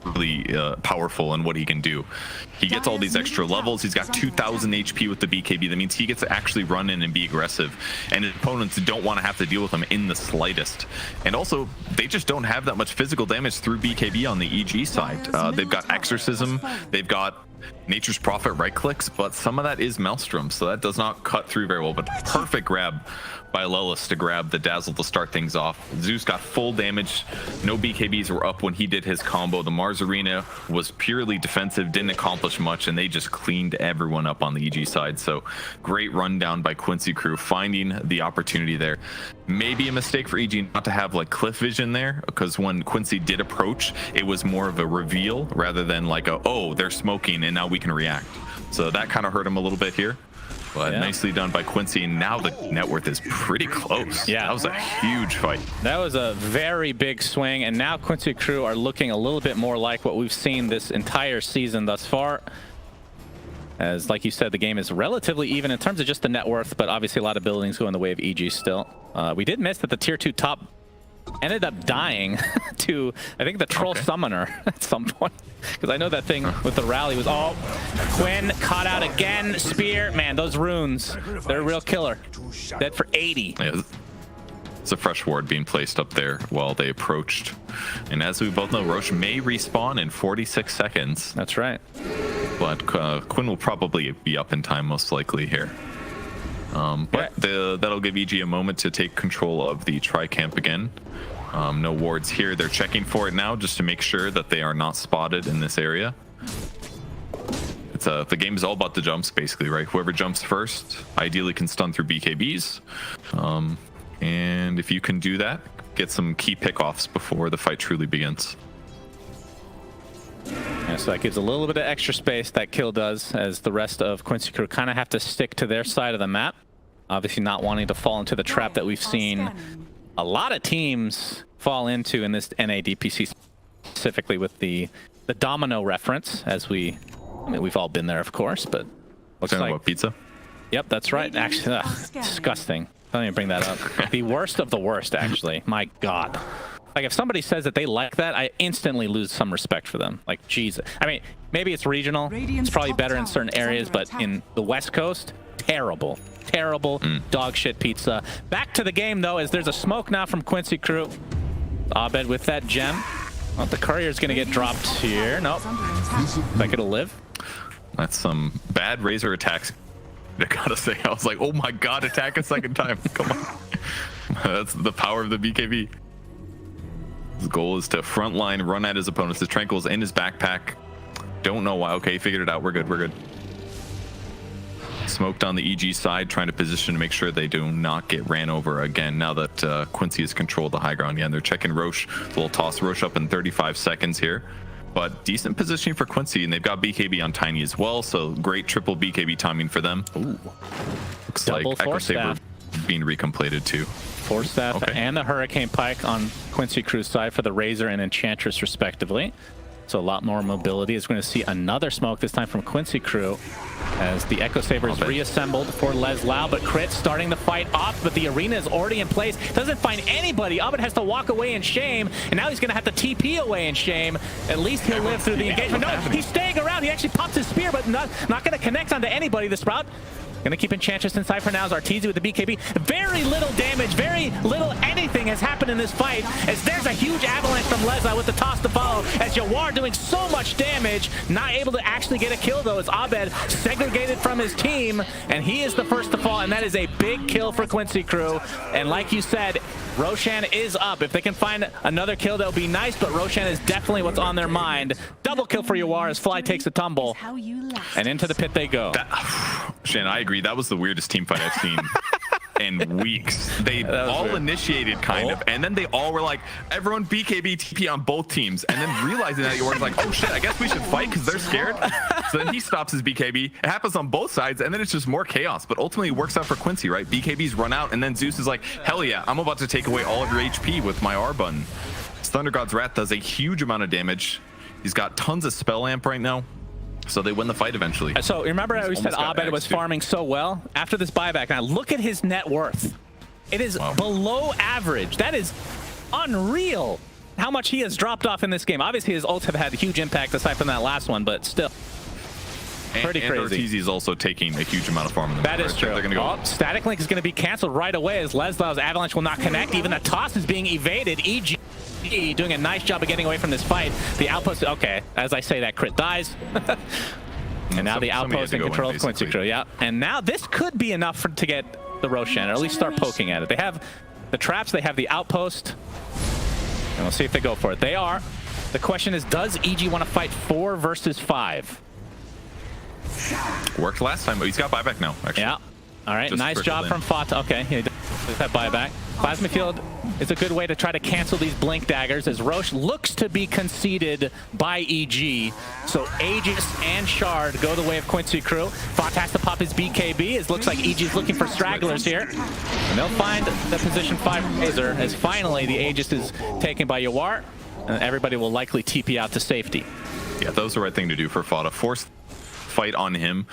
really powerful in what he can do. He gets all these extra levels. He's got 2,000 HP with the BKB. That means he gets to actually run in and be aggressive, and his opponents don't want to have to deal with him in the slightest. And also, they just don't have that much physical damage through BKB on the EG side. They've got Exorcism, they've got Nature's Prophet right clicks, but some of that is Maelstrom, so that does not cut through very well. But perfect grab by Lelis to grab the Dazzle to start things off. Zeus got full damage. No BKBs were up when he did his combo. The Mars Arena was purely defensive, didn't accomplish much, and they just cleaned everyone up on the EG side. So great rundown by Quincy crew, finding the opportunity there. Maybe a mistake for EG not to have like cliff vision there, because when Quincy did approach, it was more of a reveal rather than like a, oh, they're smoking and now we can react. So that kind of hurt him a little bit here. But nicely done by Quincy, and now the net worth is pretty close. Yeah, that was a huge fight. That was a very big swing, and now Quincy crew are looking a little bit more like what we've seen this entire season thus far. As, like you said, the game is relatively even in terms of just the net worth, but obviously a lot of buildings go in the way of EG still. We did miss that the tier 2 top ended up dying to, I think, the Troll Summoner at some point. Because I know that thing with the rally was, oh, Quinn caught out again. Spear, man, those runes, they're a real killer. Dead for 80. Yeah, it's a fresh ward being placed up there while they approached. And as we both know, Roche may respawn in 46 seconds. That's right. But Quinn will probably be up in time, most likely here. But that'll give EG a moment to take control of the tri-camp again. No wards here. They're checking for it now just to make sure that they are not spotted in this area. It's the game is all about the jumps, basically, right? Whoever jumps first ideally can stun through BKBs. And if you can do that, get some key pickoffs before the fight truly begins. Yeah, so that gives a little bit of extra space, that kill does, as the rest of Quincy crew kind of have to stick to their side of the map. Obviously not wanting to fall into the trap that we've seen a lot of teams fall into in this NA DPC, specifically with the domino reference, as I mean, we've all been there, of course, but looks like... about pizza? Yep, that's right. Actually, disgusting. Don't even bring that up. The worst of the worst, actually. My God. Like, if somebody says that they like that, I instantly lose some respect for them. Like, Jesus. I mean, maybe it's regional. It's probably better in certain areas, but in the West Coast, terrible. Terrible dog shit pizza. Back to the game, though, as there's a smoke now from Quincy crew. Abed with that gem. Well, the courier's going to get dropped here. Nope. Think it'll live. That's some bad Razor attacks. I gotta say, I was like, oh my god, attack a second time. Come on. That's the power of the BKB. His goal is to frontline, run at his opponents. His Tranquil's in his backpack. Don't know why. Okay, figured it out. We're good. We're good. Smoked on the EG side, trying to position to make sure they do not get ran over again now that Quincy has controlled the high ground. Yeah, and they're checking Roche. They'll toss Roche up in 35 seconds here. But decent positioning for Quincy, and they've got BKB on Tiny as well, so great triple BKB timing for them. Ooh. Looks Double like Echo Saber being recompleted too. Force Staff and the Hurricane Pike on Quincy Crew's side for the Razor and Enchantress respectively. So a lot more mobility. Is going to see another smoke, this time from Quincy Crew, as the Echo Saber is reassembled for Les Lau, but Crit starting the fight off, but the arena is already in place. Doesn't find anybody. Abed has to walk away in shame, and now he's going to have to TP away in shame. At least he'll live through the engagement. No, he's staying around. He actually pops his spear, but not going to connect onto anybody. The Sprout gonna keep Enchantress inside for now. As Arteezy with the BKB. Very little damage, very little anything has happened in this fight, as there's a huge avalanche from Leza with the toss to follow, as Jawar doing so much damage, not able to actually get a kill though, as Abed segregated from his team, and he is the first to fall, and that is a big kill for Quincy Crew. And like you said, Roshan is up. If they can find another kill, that would be nice, but Roshan is definitely what's on their mind. Double kill for Jawar as Fly takes a tumble, and into the pit they go. Shan, I agree. That was the weirdest team fight I've seen in weeks. They all initiated kind of, and then they all were like, everyone BKB TP on both teams, and then realizing that Jawar's like, oh shit, I guess we should fight because they're scared. So then he stops his BKB. It happens on both sides, and then it's just more chaos. But ultimately, it works out for Quincy, right? BKBs run out, and then Zeus is like, hell yeah, I'm about to take away all of your HP with my R button. Thunder God's Wrath does a huge amount of damage. He's got tons of spell amp right now. So they win the fight eventually. So remember how we said Abed was farming so well? After this buyback, now look at his net worth. It is below average. That is unreal how much he has dropped off in this game. Obviously his ults have had a huge impact aside from that last one, but still. Pretty crazy. And Arteezy is also taking a huge amount of farm in the That is true. They're gonna go Static Link is going to be canceled right away as Leslau's Avalanche will not connect. Even the toss is being evaded. EG doing a nice job of getting away from this fight. The outpost, okay, as I say that, Crit dies. And now the outpost in control of Quincy Crew, yeah. And now this could be enough to get the Roshan, or at least start poking at it. They have the traps, they have the outpost, and we'll see if they go for it. They are. The question is, does EG want to fight 4 versus 5? Worked last time, but he's got buyback now, actually. Yeah. All right, just nice job from Fata. Okay, he does that buyback. Plasma Field is a good way to try to cancel these Blink Daggers, as Roche looks to be conceded by EG. So Aegis and Shard go the way of Quincy Crew. Fata has to pop his BKB. It looks like EG is looking for stragglers here. And they'll find the position 5 Razor, as finally the Aegis is taken by Jawar. And everybody will likely TP out to safety. Yeah, that was the right thing to do for Fata. Force fight on him.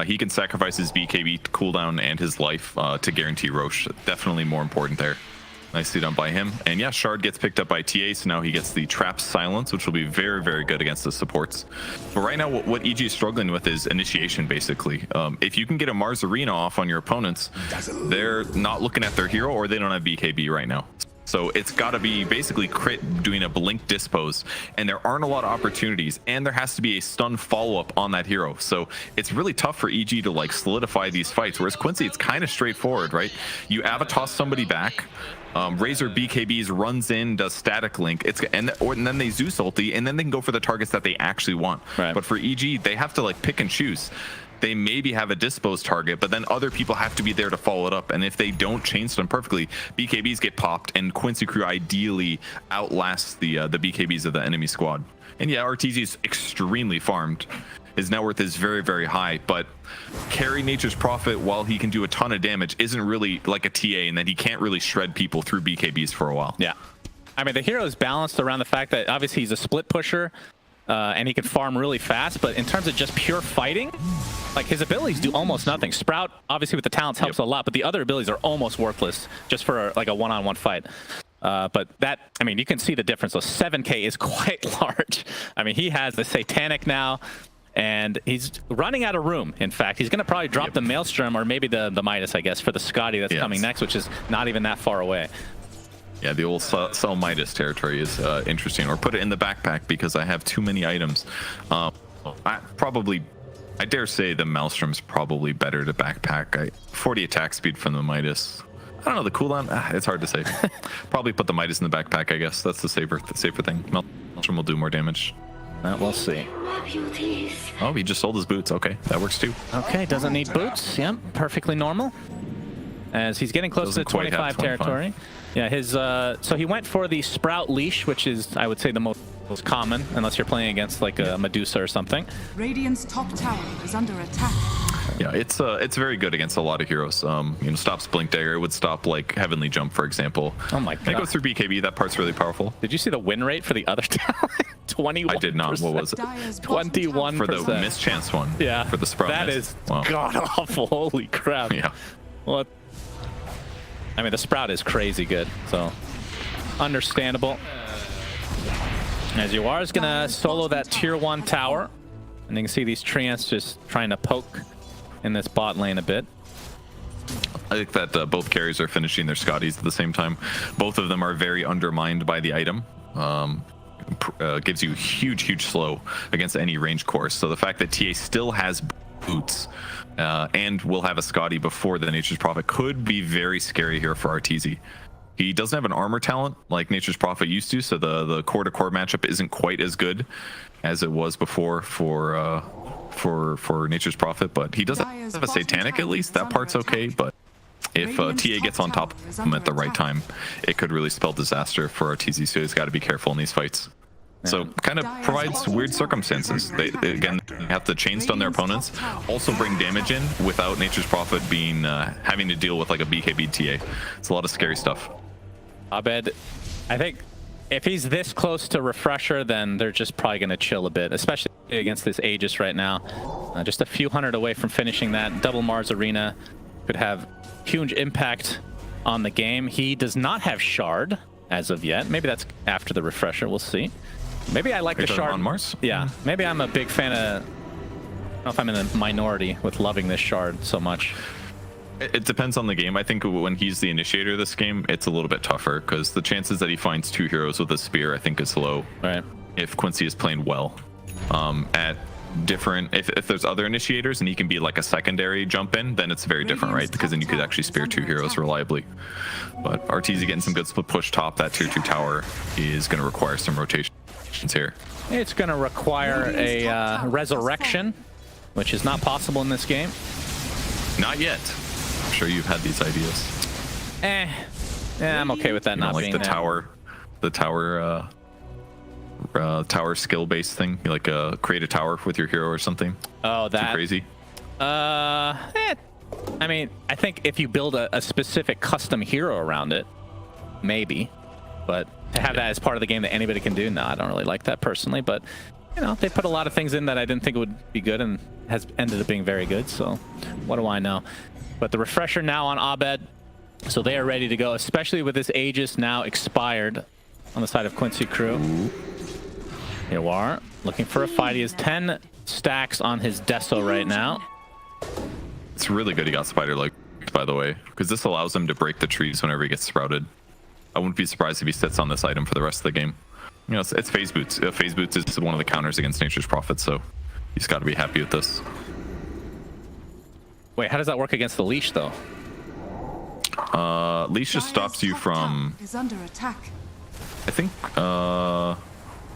He can sacrifice his BKB cooldown and his life to guarantee Roche. Definitely more important there. Nicely done by him. And yeah, Shard gets picked up by TA, so now he gets the Trap Silence, which will be very, very good against the supports. But right now, what EG is struggling with is initiation, basically. If you can get a Mars Arena off on your opponents, they're not looking at their hero, or they don't have BKB right now. So it's got to be basically Crit doing a Blink Dispose, and there aren't a lot of opportunities, and there has to be a stun follow-up on that hero. So it's really tough for EG to like solidify these fights, whereas Quincy, it's kind of straightforward, right? You Avatoss somebody back, Razor BKBs runs in, does Static Link, and then they Zeus ulti, and then they can go for the targets that they actually want. Right. But for EG, they have to like pick and choose. They maybe have a dispose target, but then other people have to be there to follow it up. And if they don't chain stun perfectly, BKBs get popped, and Quincy Crew ideally outlasts the BKBs of the enemy squad. And yeah, Arteezy is extremely farmed. His net worth is very, very high, but carry Nature's Prophet, while he can do a ton of damage, isn't really like a TA, in that he can't really shred people through BKBs for a while. Yeah. I mean, the hero is balanced around the fact that obviously he's a split pusher, and he can farm really fast, but in terms of just pure fighting, like his abilities do almost nothing. Sprout, obviously with the talents, helps a lot, but the other abilities are almost worthless just for like a one-on-one fight. But that, I mean, you can see the difference. So 7K is quite large. I mean, he has the Satanic now, and he's running out of room. In fact, he's going to probably drop the Maelstrom or maybe the Midas, I guess, for the Scotty that's coming next, which is not even that far away. Yeah, the old sell Midas territory is interesting. Or put it in the backpack because I have too many items. I dare say the Maelstrom's probably better to backpack. 40 attack speed from the Midas. I don't know, the cooldown, it's hard to say. Probably put the Midas in the backpack, I guess. That's the safer thing. Maelstrom will do more damage. We'll see. Oh, he just sold his boots. Okay, that works too. Okay, doesn't need boots. Yep, perfectly normal. As he's getting close to 25 territory. Yeah, his so he went for the Sprout Leash, which is, I would say, the most common, unless you're playing against like a Medusa or something. Radiant's top tower is under attack. Yeah, it's very good against a lot of heroes. Stops Blink Dagger. It would stop like Heavenly Jump, for example. Oh my god. It goes through BKB. That part's really powerful. Did you see the win rate for the other tower? 21%. I did not. What was it? 21%. For the mischance one. Yeah. For the Sprout. That is god awful. Holy crap. Yeah. What? I mean, the Sprout is crazy good, so understandable. As Yawar is gonna solo that tier 1 tower, and you can see these treants just trying to poke in this bot lane a bit. I think that both carries are finishing their Scotties at the same time. Both of them are very undermined by the item. Gives you huge slow against any range course. So the fact that TA still has boots and will have a Scotty before the Nature's Prophet could be very scary here for Arteezy. He doesn't have an armor talent like Nature's Prophet used to, so the core-to-core matchup isn't quite as good as it was before for Nature's Prophet, but he does have a Satanic at least. That part's okay, but if TA gets on top of him at the right time, it could really spell disaster for Arteezy, so he's got to be careful in these fights. So kind of provides weird circumstances. They again have to chain stun their opponents, also bring damage in without Nature's Prophet being having to deal with like a BKB TA. It's a lot of scary stuff. Abed, I think if he's this close to Refresher, then they're just probably going to chill a bit, especially against this Aegis right now. Just a few hundred away from finishing that. Double Mars Arena could have huge impact on the game. He does not have Shard as of yet. Maybe that's after the Refresher. We'll see. Maybe I like the Shard on Mars. Yeah, maybe I'm a big fan of. I don't know if I'm in the minority with loving this Shard so much. It depends on the game. I think when he's the initiator of this game, it's a little bit tougher because the chances that he finds 2 heroes with a spear, I think, is low. Right. If Quincy is playing well, at different, if there's other initiators and he can be like a secondary jump in, then it's very different, right? Because then you could actually spear 2 heroes reliably. But Arteezy getting some good split push top. That tier 2 tower is going to require some rotations here. It's going to require a resurrection, which is not possible in this game. Not yet. I'm sure you've had these ideas. I'm okay with that not like being the there. tower skill based thing. You like create a tower with your hero or something. Oh, that too crazy. I mean, I think if you build a specific custom hero around it, maybe. But to have that as part of the game that anybody can do, no, I don't really like that personally. But you know, they put a lot of things in that I didn't think would be good and has ended up being very good. So what do I know? But the Refresher now on Abed, so they are ready to go, especially with this Aegis now expired on the side of Quincy crew. Here we are, looking for a fight. He has 10 stacks on his Deso right now. It's really good he got Spider Leg, by the way, because this allows him to break the trees whenever he gets sprouted. I wouldn't be surprised if he sits on this item for the rest of the game. You know, it's Phase Boots. Phase Boots is one of the counters against Nature's Prophet, so he's got to be happy with this. Wait, how does that work against the Leash, though? Leash just stops you from... is under attack. I think,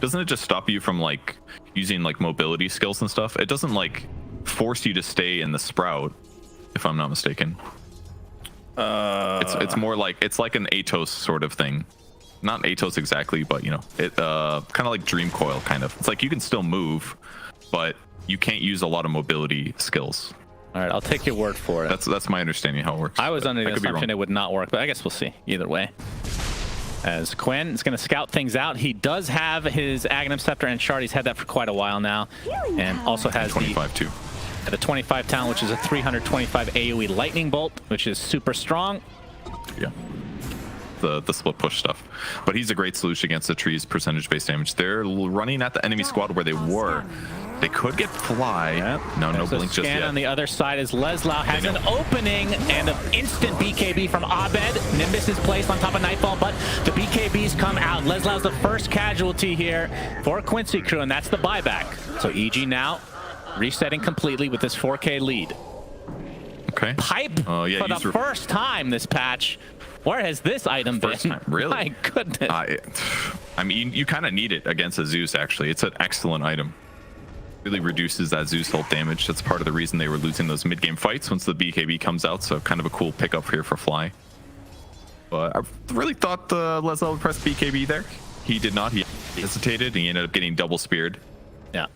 doesn't it just stop you from, like, using, like, mobility skills and stuff? It doesn't, like, force you to stay in the Sprout, if I'm not mistaken. It's more like, it's like an Atos sort of thing. Not Atos exactly, but, you know, it kind of like Dream Coil, kind of. It's like you can still move, but you can't use a lot of mobility skills. All right, I'll take your word for it. That's my understanding how it works. I was under the assumption it would not work, but I guess we'll see either way. As Quinn is going to scout things out. He does have his Aghanim Scepter and Shard. He's had that for quite a while now. And also has 25 too. The 25 talent, which is a 325 AoE Lightning Bolt, which is super strong. Yeah. the split push stuff. But he's a great solution against the trees percentage-based damage. They're running at the enemy squad where they were. They could get fly. Yep. No blink just yet. On the other side as Leslau has an opening and an instant BKB from Abed. Nimbus is placed on top of Nightfall, but the BKBs come out. Leslau's the first casualty here for Quincy Crew, and that's the buyback. So EG now resetting completely with this 4K lead. Okay. Pipe for the first time this patch. Where has this item been? Time, really? My goodness. I mean, you kind of need it against a Zeus, actually. It's an excellent item. Really reduces that Zeus ult damage. That's part of the reason they were losing those mid-game fights once the BKB comes out, so kind of a cool pickup here for Fly. But I really thought Leslau would press BKB there. He did not. He hesitated, and he ended up getting double speared. Yeah.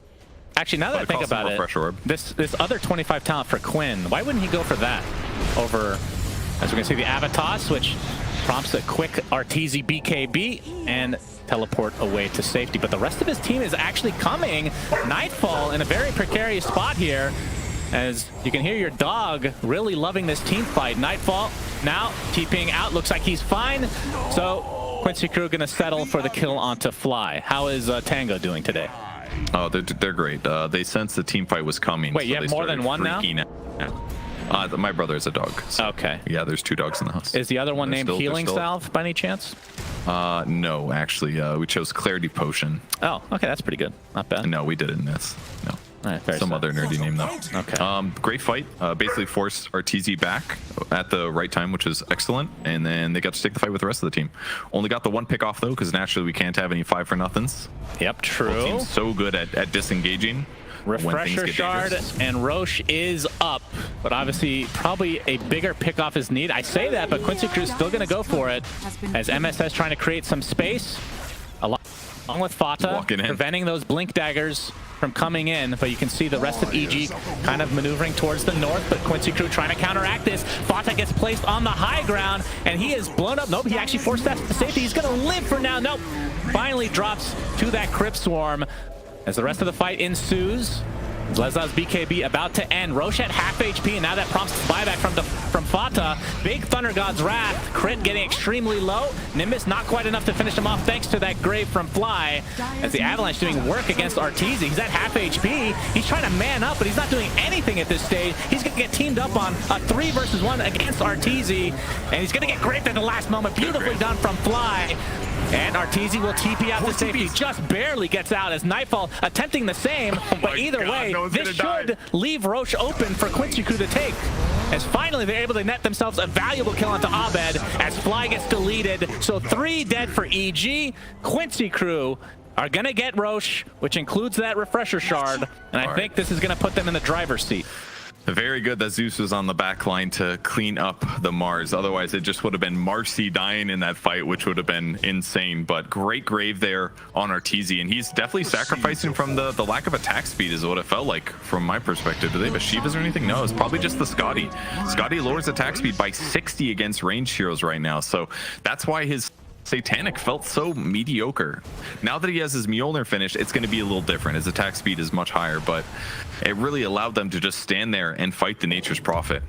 Actually, now that I think about it, this other 25 talent for Quinn, why wouldn't he go for that over, as we can see, the Avatos, which prompts a quick Arteezy BKB and teleport away to safety. But the rest of his team is actually coming. Nightfall in a very precarious spot here, as you can hear your dog really loving this team fight. Nightfall now TPing out, looks like he's fine. So Quincy Crew gonna settle for the kill onto Fly. How is Tango doing today? Oh, they're great. They sensed the team fight was coming. Wait, so you have more than one now? My brother is a dog. So okay. Yeah, there's 2 dogs in the house. Is the other one named Healing Salve by any chance? No, actually, we chose Clarity Potion. Oh, okay, that's pretty good. Not bad. No, we didn't miss. No. All right, Some other nerdy name though. Okay. Great fight. Basically forced Arteezy back at the right time, which was excellent. And then they got to take the fight with the rest of the team. Only got the 1 pick off though, because naturally we can't have any 5-for-nothings. Yep, true. Both teams so good at disengaging. Refresher shard and Roche is up, but obviously probably a bigger pickoff is needed. I say that, but Quincy Crew's still going to go for it as MSS trying to create some space along with Fata, preventing those blink daggers from coming in. But you can see the rest of EG kind of maneuvering towards the north, but Quincy Crew trying to counteract this. Fata gets placed on the high ground and he is blown up. Nope, he actually forced that to safety. He's going to live for now. Nope, finally drops to that Crypt Swarm. As the rest of the fight ensues, Leslau's BKB about to end. Roche at half HP, and now that prompts buyback from Fata. Big Thunder God's Wrath. Crit getting extremely low. Nimbus not quite enough to finish him off thanks to that Grave from Fly. As the Avalanche doing work against Arteezy. He's at half HP. He's trying to man up, but he's not doing anything at this stage. He's going to get teamed up on a 3 versus 1 against Arteezy, and he's going to get Grave at the last moment. Beautifully done from Fly. And Arteezy will TP out to safety. Just barely gets out as Nightfall attempting the same. But either way, this should leave Roche open for Quincy Crew to take. As finally they're able to net themselves a valuable kill onto Abed as Fly gets deleted. So 3 dead for EG. Quincy Crew are going to get Roche, which includes that refresher shard. And I think this is going to put them in the driver's seat. Very good that Zeus was on the back line to clean up the Mars. Otherwise, it just would have been Marcy dying in that fight, which would have been insane. But great Grave there on Arteezy, and he's definitely sacrificing from the lack of attack speed is what it felt like from my perspective. Do they have Shivas or anything? No, it's probably just the Scotty. Scotty lowers attack speed by 60 against ranged heroes right now, so that's why his Satanic felt so mediocre. Now that he has his Mjolnir finish, it's going to be a little different. His attack speed is much higher, but it really allowed them to just stand there and fight the Nature's Prophet.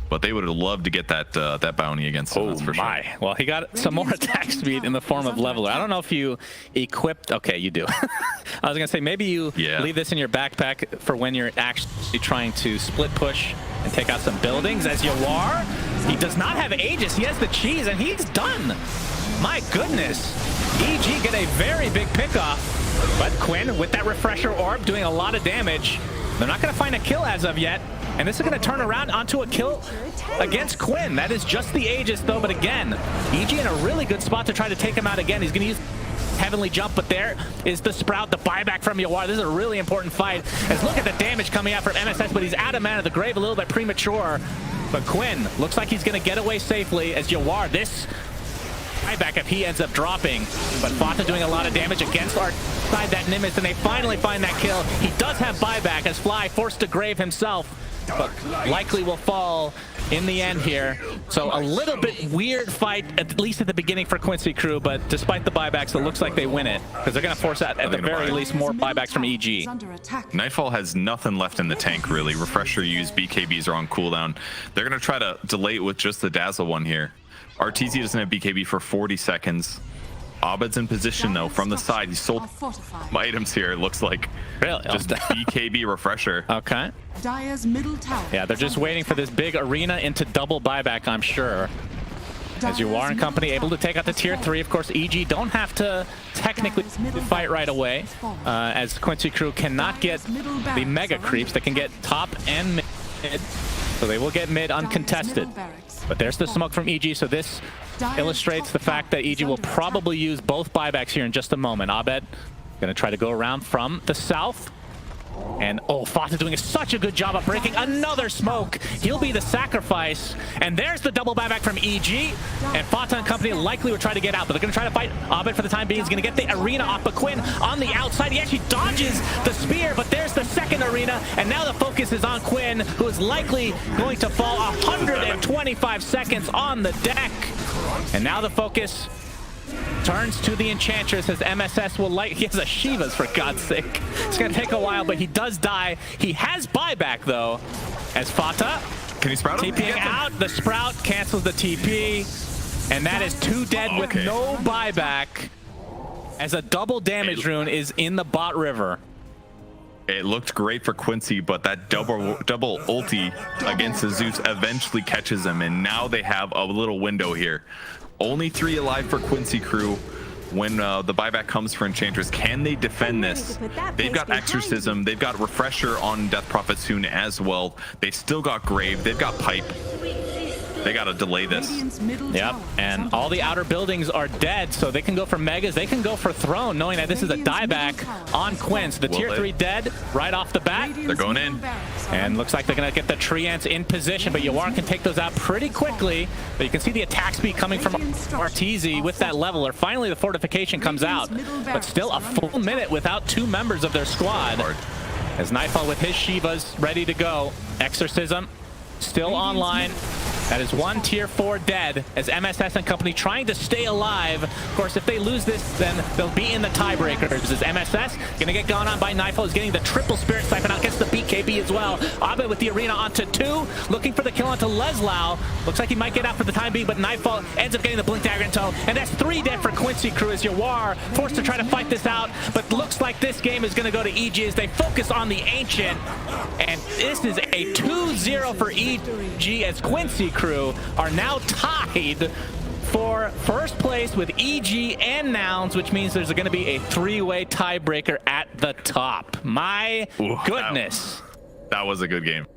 But they would have loved to get that bounty against him, that's for sure. Well, he got some more attack speed in the form of Leveler. I don't know if you equipped... Okay, you do. I was going to say, maybe you leave this in your backpack for when you're actually trying to split push and take out some buildings. As Yawar, he does not have Aegis. He has the cheese, and he's done. My goodness. EG get a very big pickoff. But Quinn, with that refresher orb, doing a lot of damage. They're not going to find a kill as of yet. And this is going to turn around onto a kill against Quinn. That is just the Aegis, though. But again, EG in a really good spot to try to take him out again. He's going to use Heavenly Jump, but there is the Sprout, the buyback from Yawar. This is a really important fight. As look at the damage coming out from MSS, but he's out of mana. The Grave a little bit premature. But Quinn looks like he's going to get away safely as Yawar. This buyback if he ends up dropping. But Fata doing a lot of damage against our side, that Nimbus, and they finally find that kill. He does have buyback as Fly forced to Grave himself, but likely will fall in the end here. So a little bit weird fight, at least at the beginning for Quincy Crew, but despite the buybacks, it looks like they win it, because they're going to force out, at the very least, more buybacks from EG. Nightfall has nothing left in the tank, really. Refresher used, BKBs are on cooldown. They're going to try to delay it with just the Dazzle one here. Arteezy doesn't have BKB for 40 seconds. Abed's in position though from the side. He sold some items here. It looks like Really? just BKB refresher. Okay. Dire's middle tower. Yeah, they're just waiting for this big arena into double buyback, I'm sure. As you are in company, able to take out the tier 3. Of course, EG don't have to technically fight right away, as Quincy crew cannot get the mega creeps. They can get top and mid, so they will get mid uncontested. But there's the smoke from EG, so this illustrates the fact that EG will probably use both buybacks here in just a moment. Abed gonna try to go around from the south. And oh, Fata doing such a good job of breaking another smoke. He'll be the sacrifice. And there's the double buyback from EG. And Fata and company likely will try to get out, but they're going to try to fight. Abed for the time being is going to get the arena off, but Quinn on the outside. He actually dodges the spear, but there's the second arena. And now the focus is on Quinn, who is likely going to fall 125 seconds on the deck. And now the focus turns to the Enchantress as MSS will light. He has a Shiva's, for God's sake. It's going to take a while, but he does die. He has buyback, though, as Fata. Can he sprout him? TPing out. The Sprout cancels the TP. And that is 2 dead with no buyback, as a double damage rune is in the bot river. It looked great for Quincy, but that double ulti against the Zeus eventually catches him, and now they have a little window here. Only 3 alive for Quincy crew. When the buyback comes for Enchantress, can they defend this? They've got Exorcism, they've got Refresher on Death Prophet soon as well. They still got Grave, they've got Pipe. They gotta delay this. Yep, and all the outer buildings are dead, so they can go for Megas, they can go for Throne, knowing that this is a dieback on Quinn. So the tier 3 dead right off the bat. They're going in. And looks like they're gonna get the Treants in position, but Yawar can take those out pretty quickly. But you can see the attack speed coming from Arteezy with that leveler. Finally, the fortification comes out, but still a full minute without 2 members of their squad. As Nightfall with his Shivas ready to go. Exorcism still online. That is 1 tier 4 dead, as MSS and company trying to stay alive. Of course, if they lose this, then they'll be in the tiebreakers. As MSS gonna get gone on by Nightfall, is getting the triple Spirit Siphon out, gets the BKB as well. Abed with the arena onto 2, looking for the kill onto Leslau. Looks like he might get out for the time being, but Nightfall ends up getting the Blink Dagger in tow. And that's 3 dead for Quincy crew, as Yawar forced to try to fight this out. But looks like this game is gonna go to EG as they focus on the Ancient. And this is a 2-0 for EG, as Quincy crew are now tied for first place with EG and Nouns, which means there's going to be a 3-way tiebreaker at the top. My goodness. That was a good game.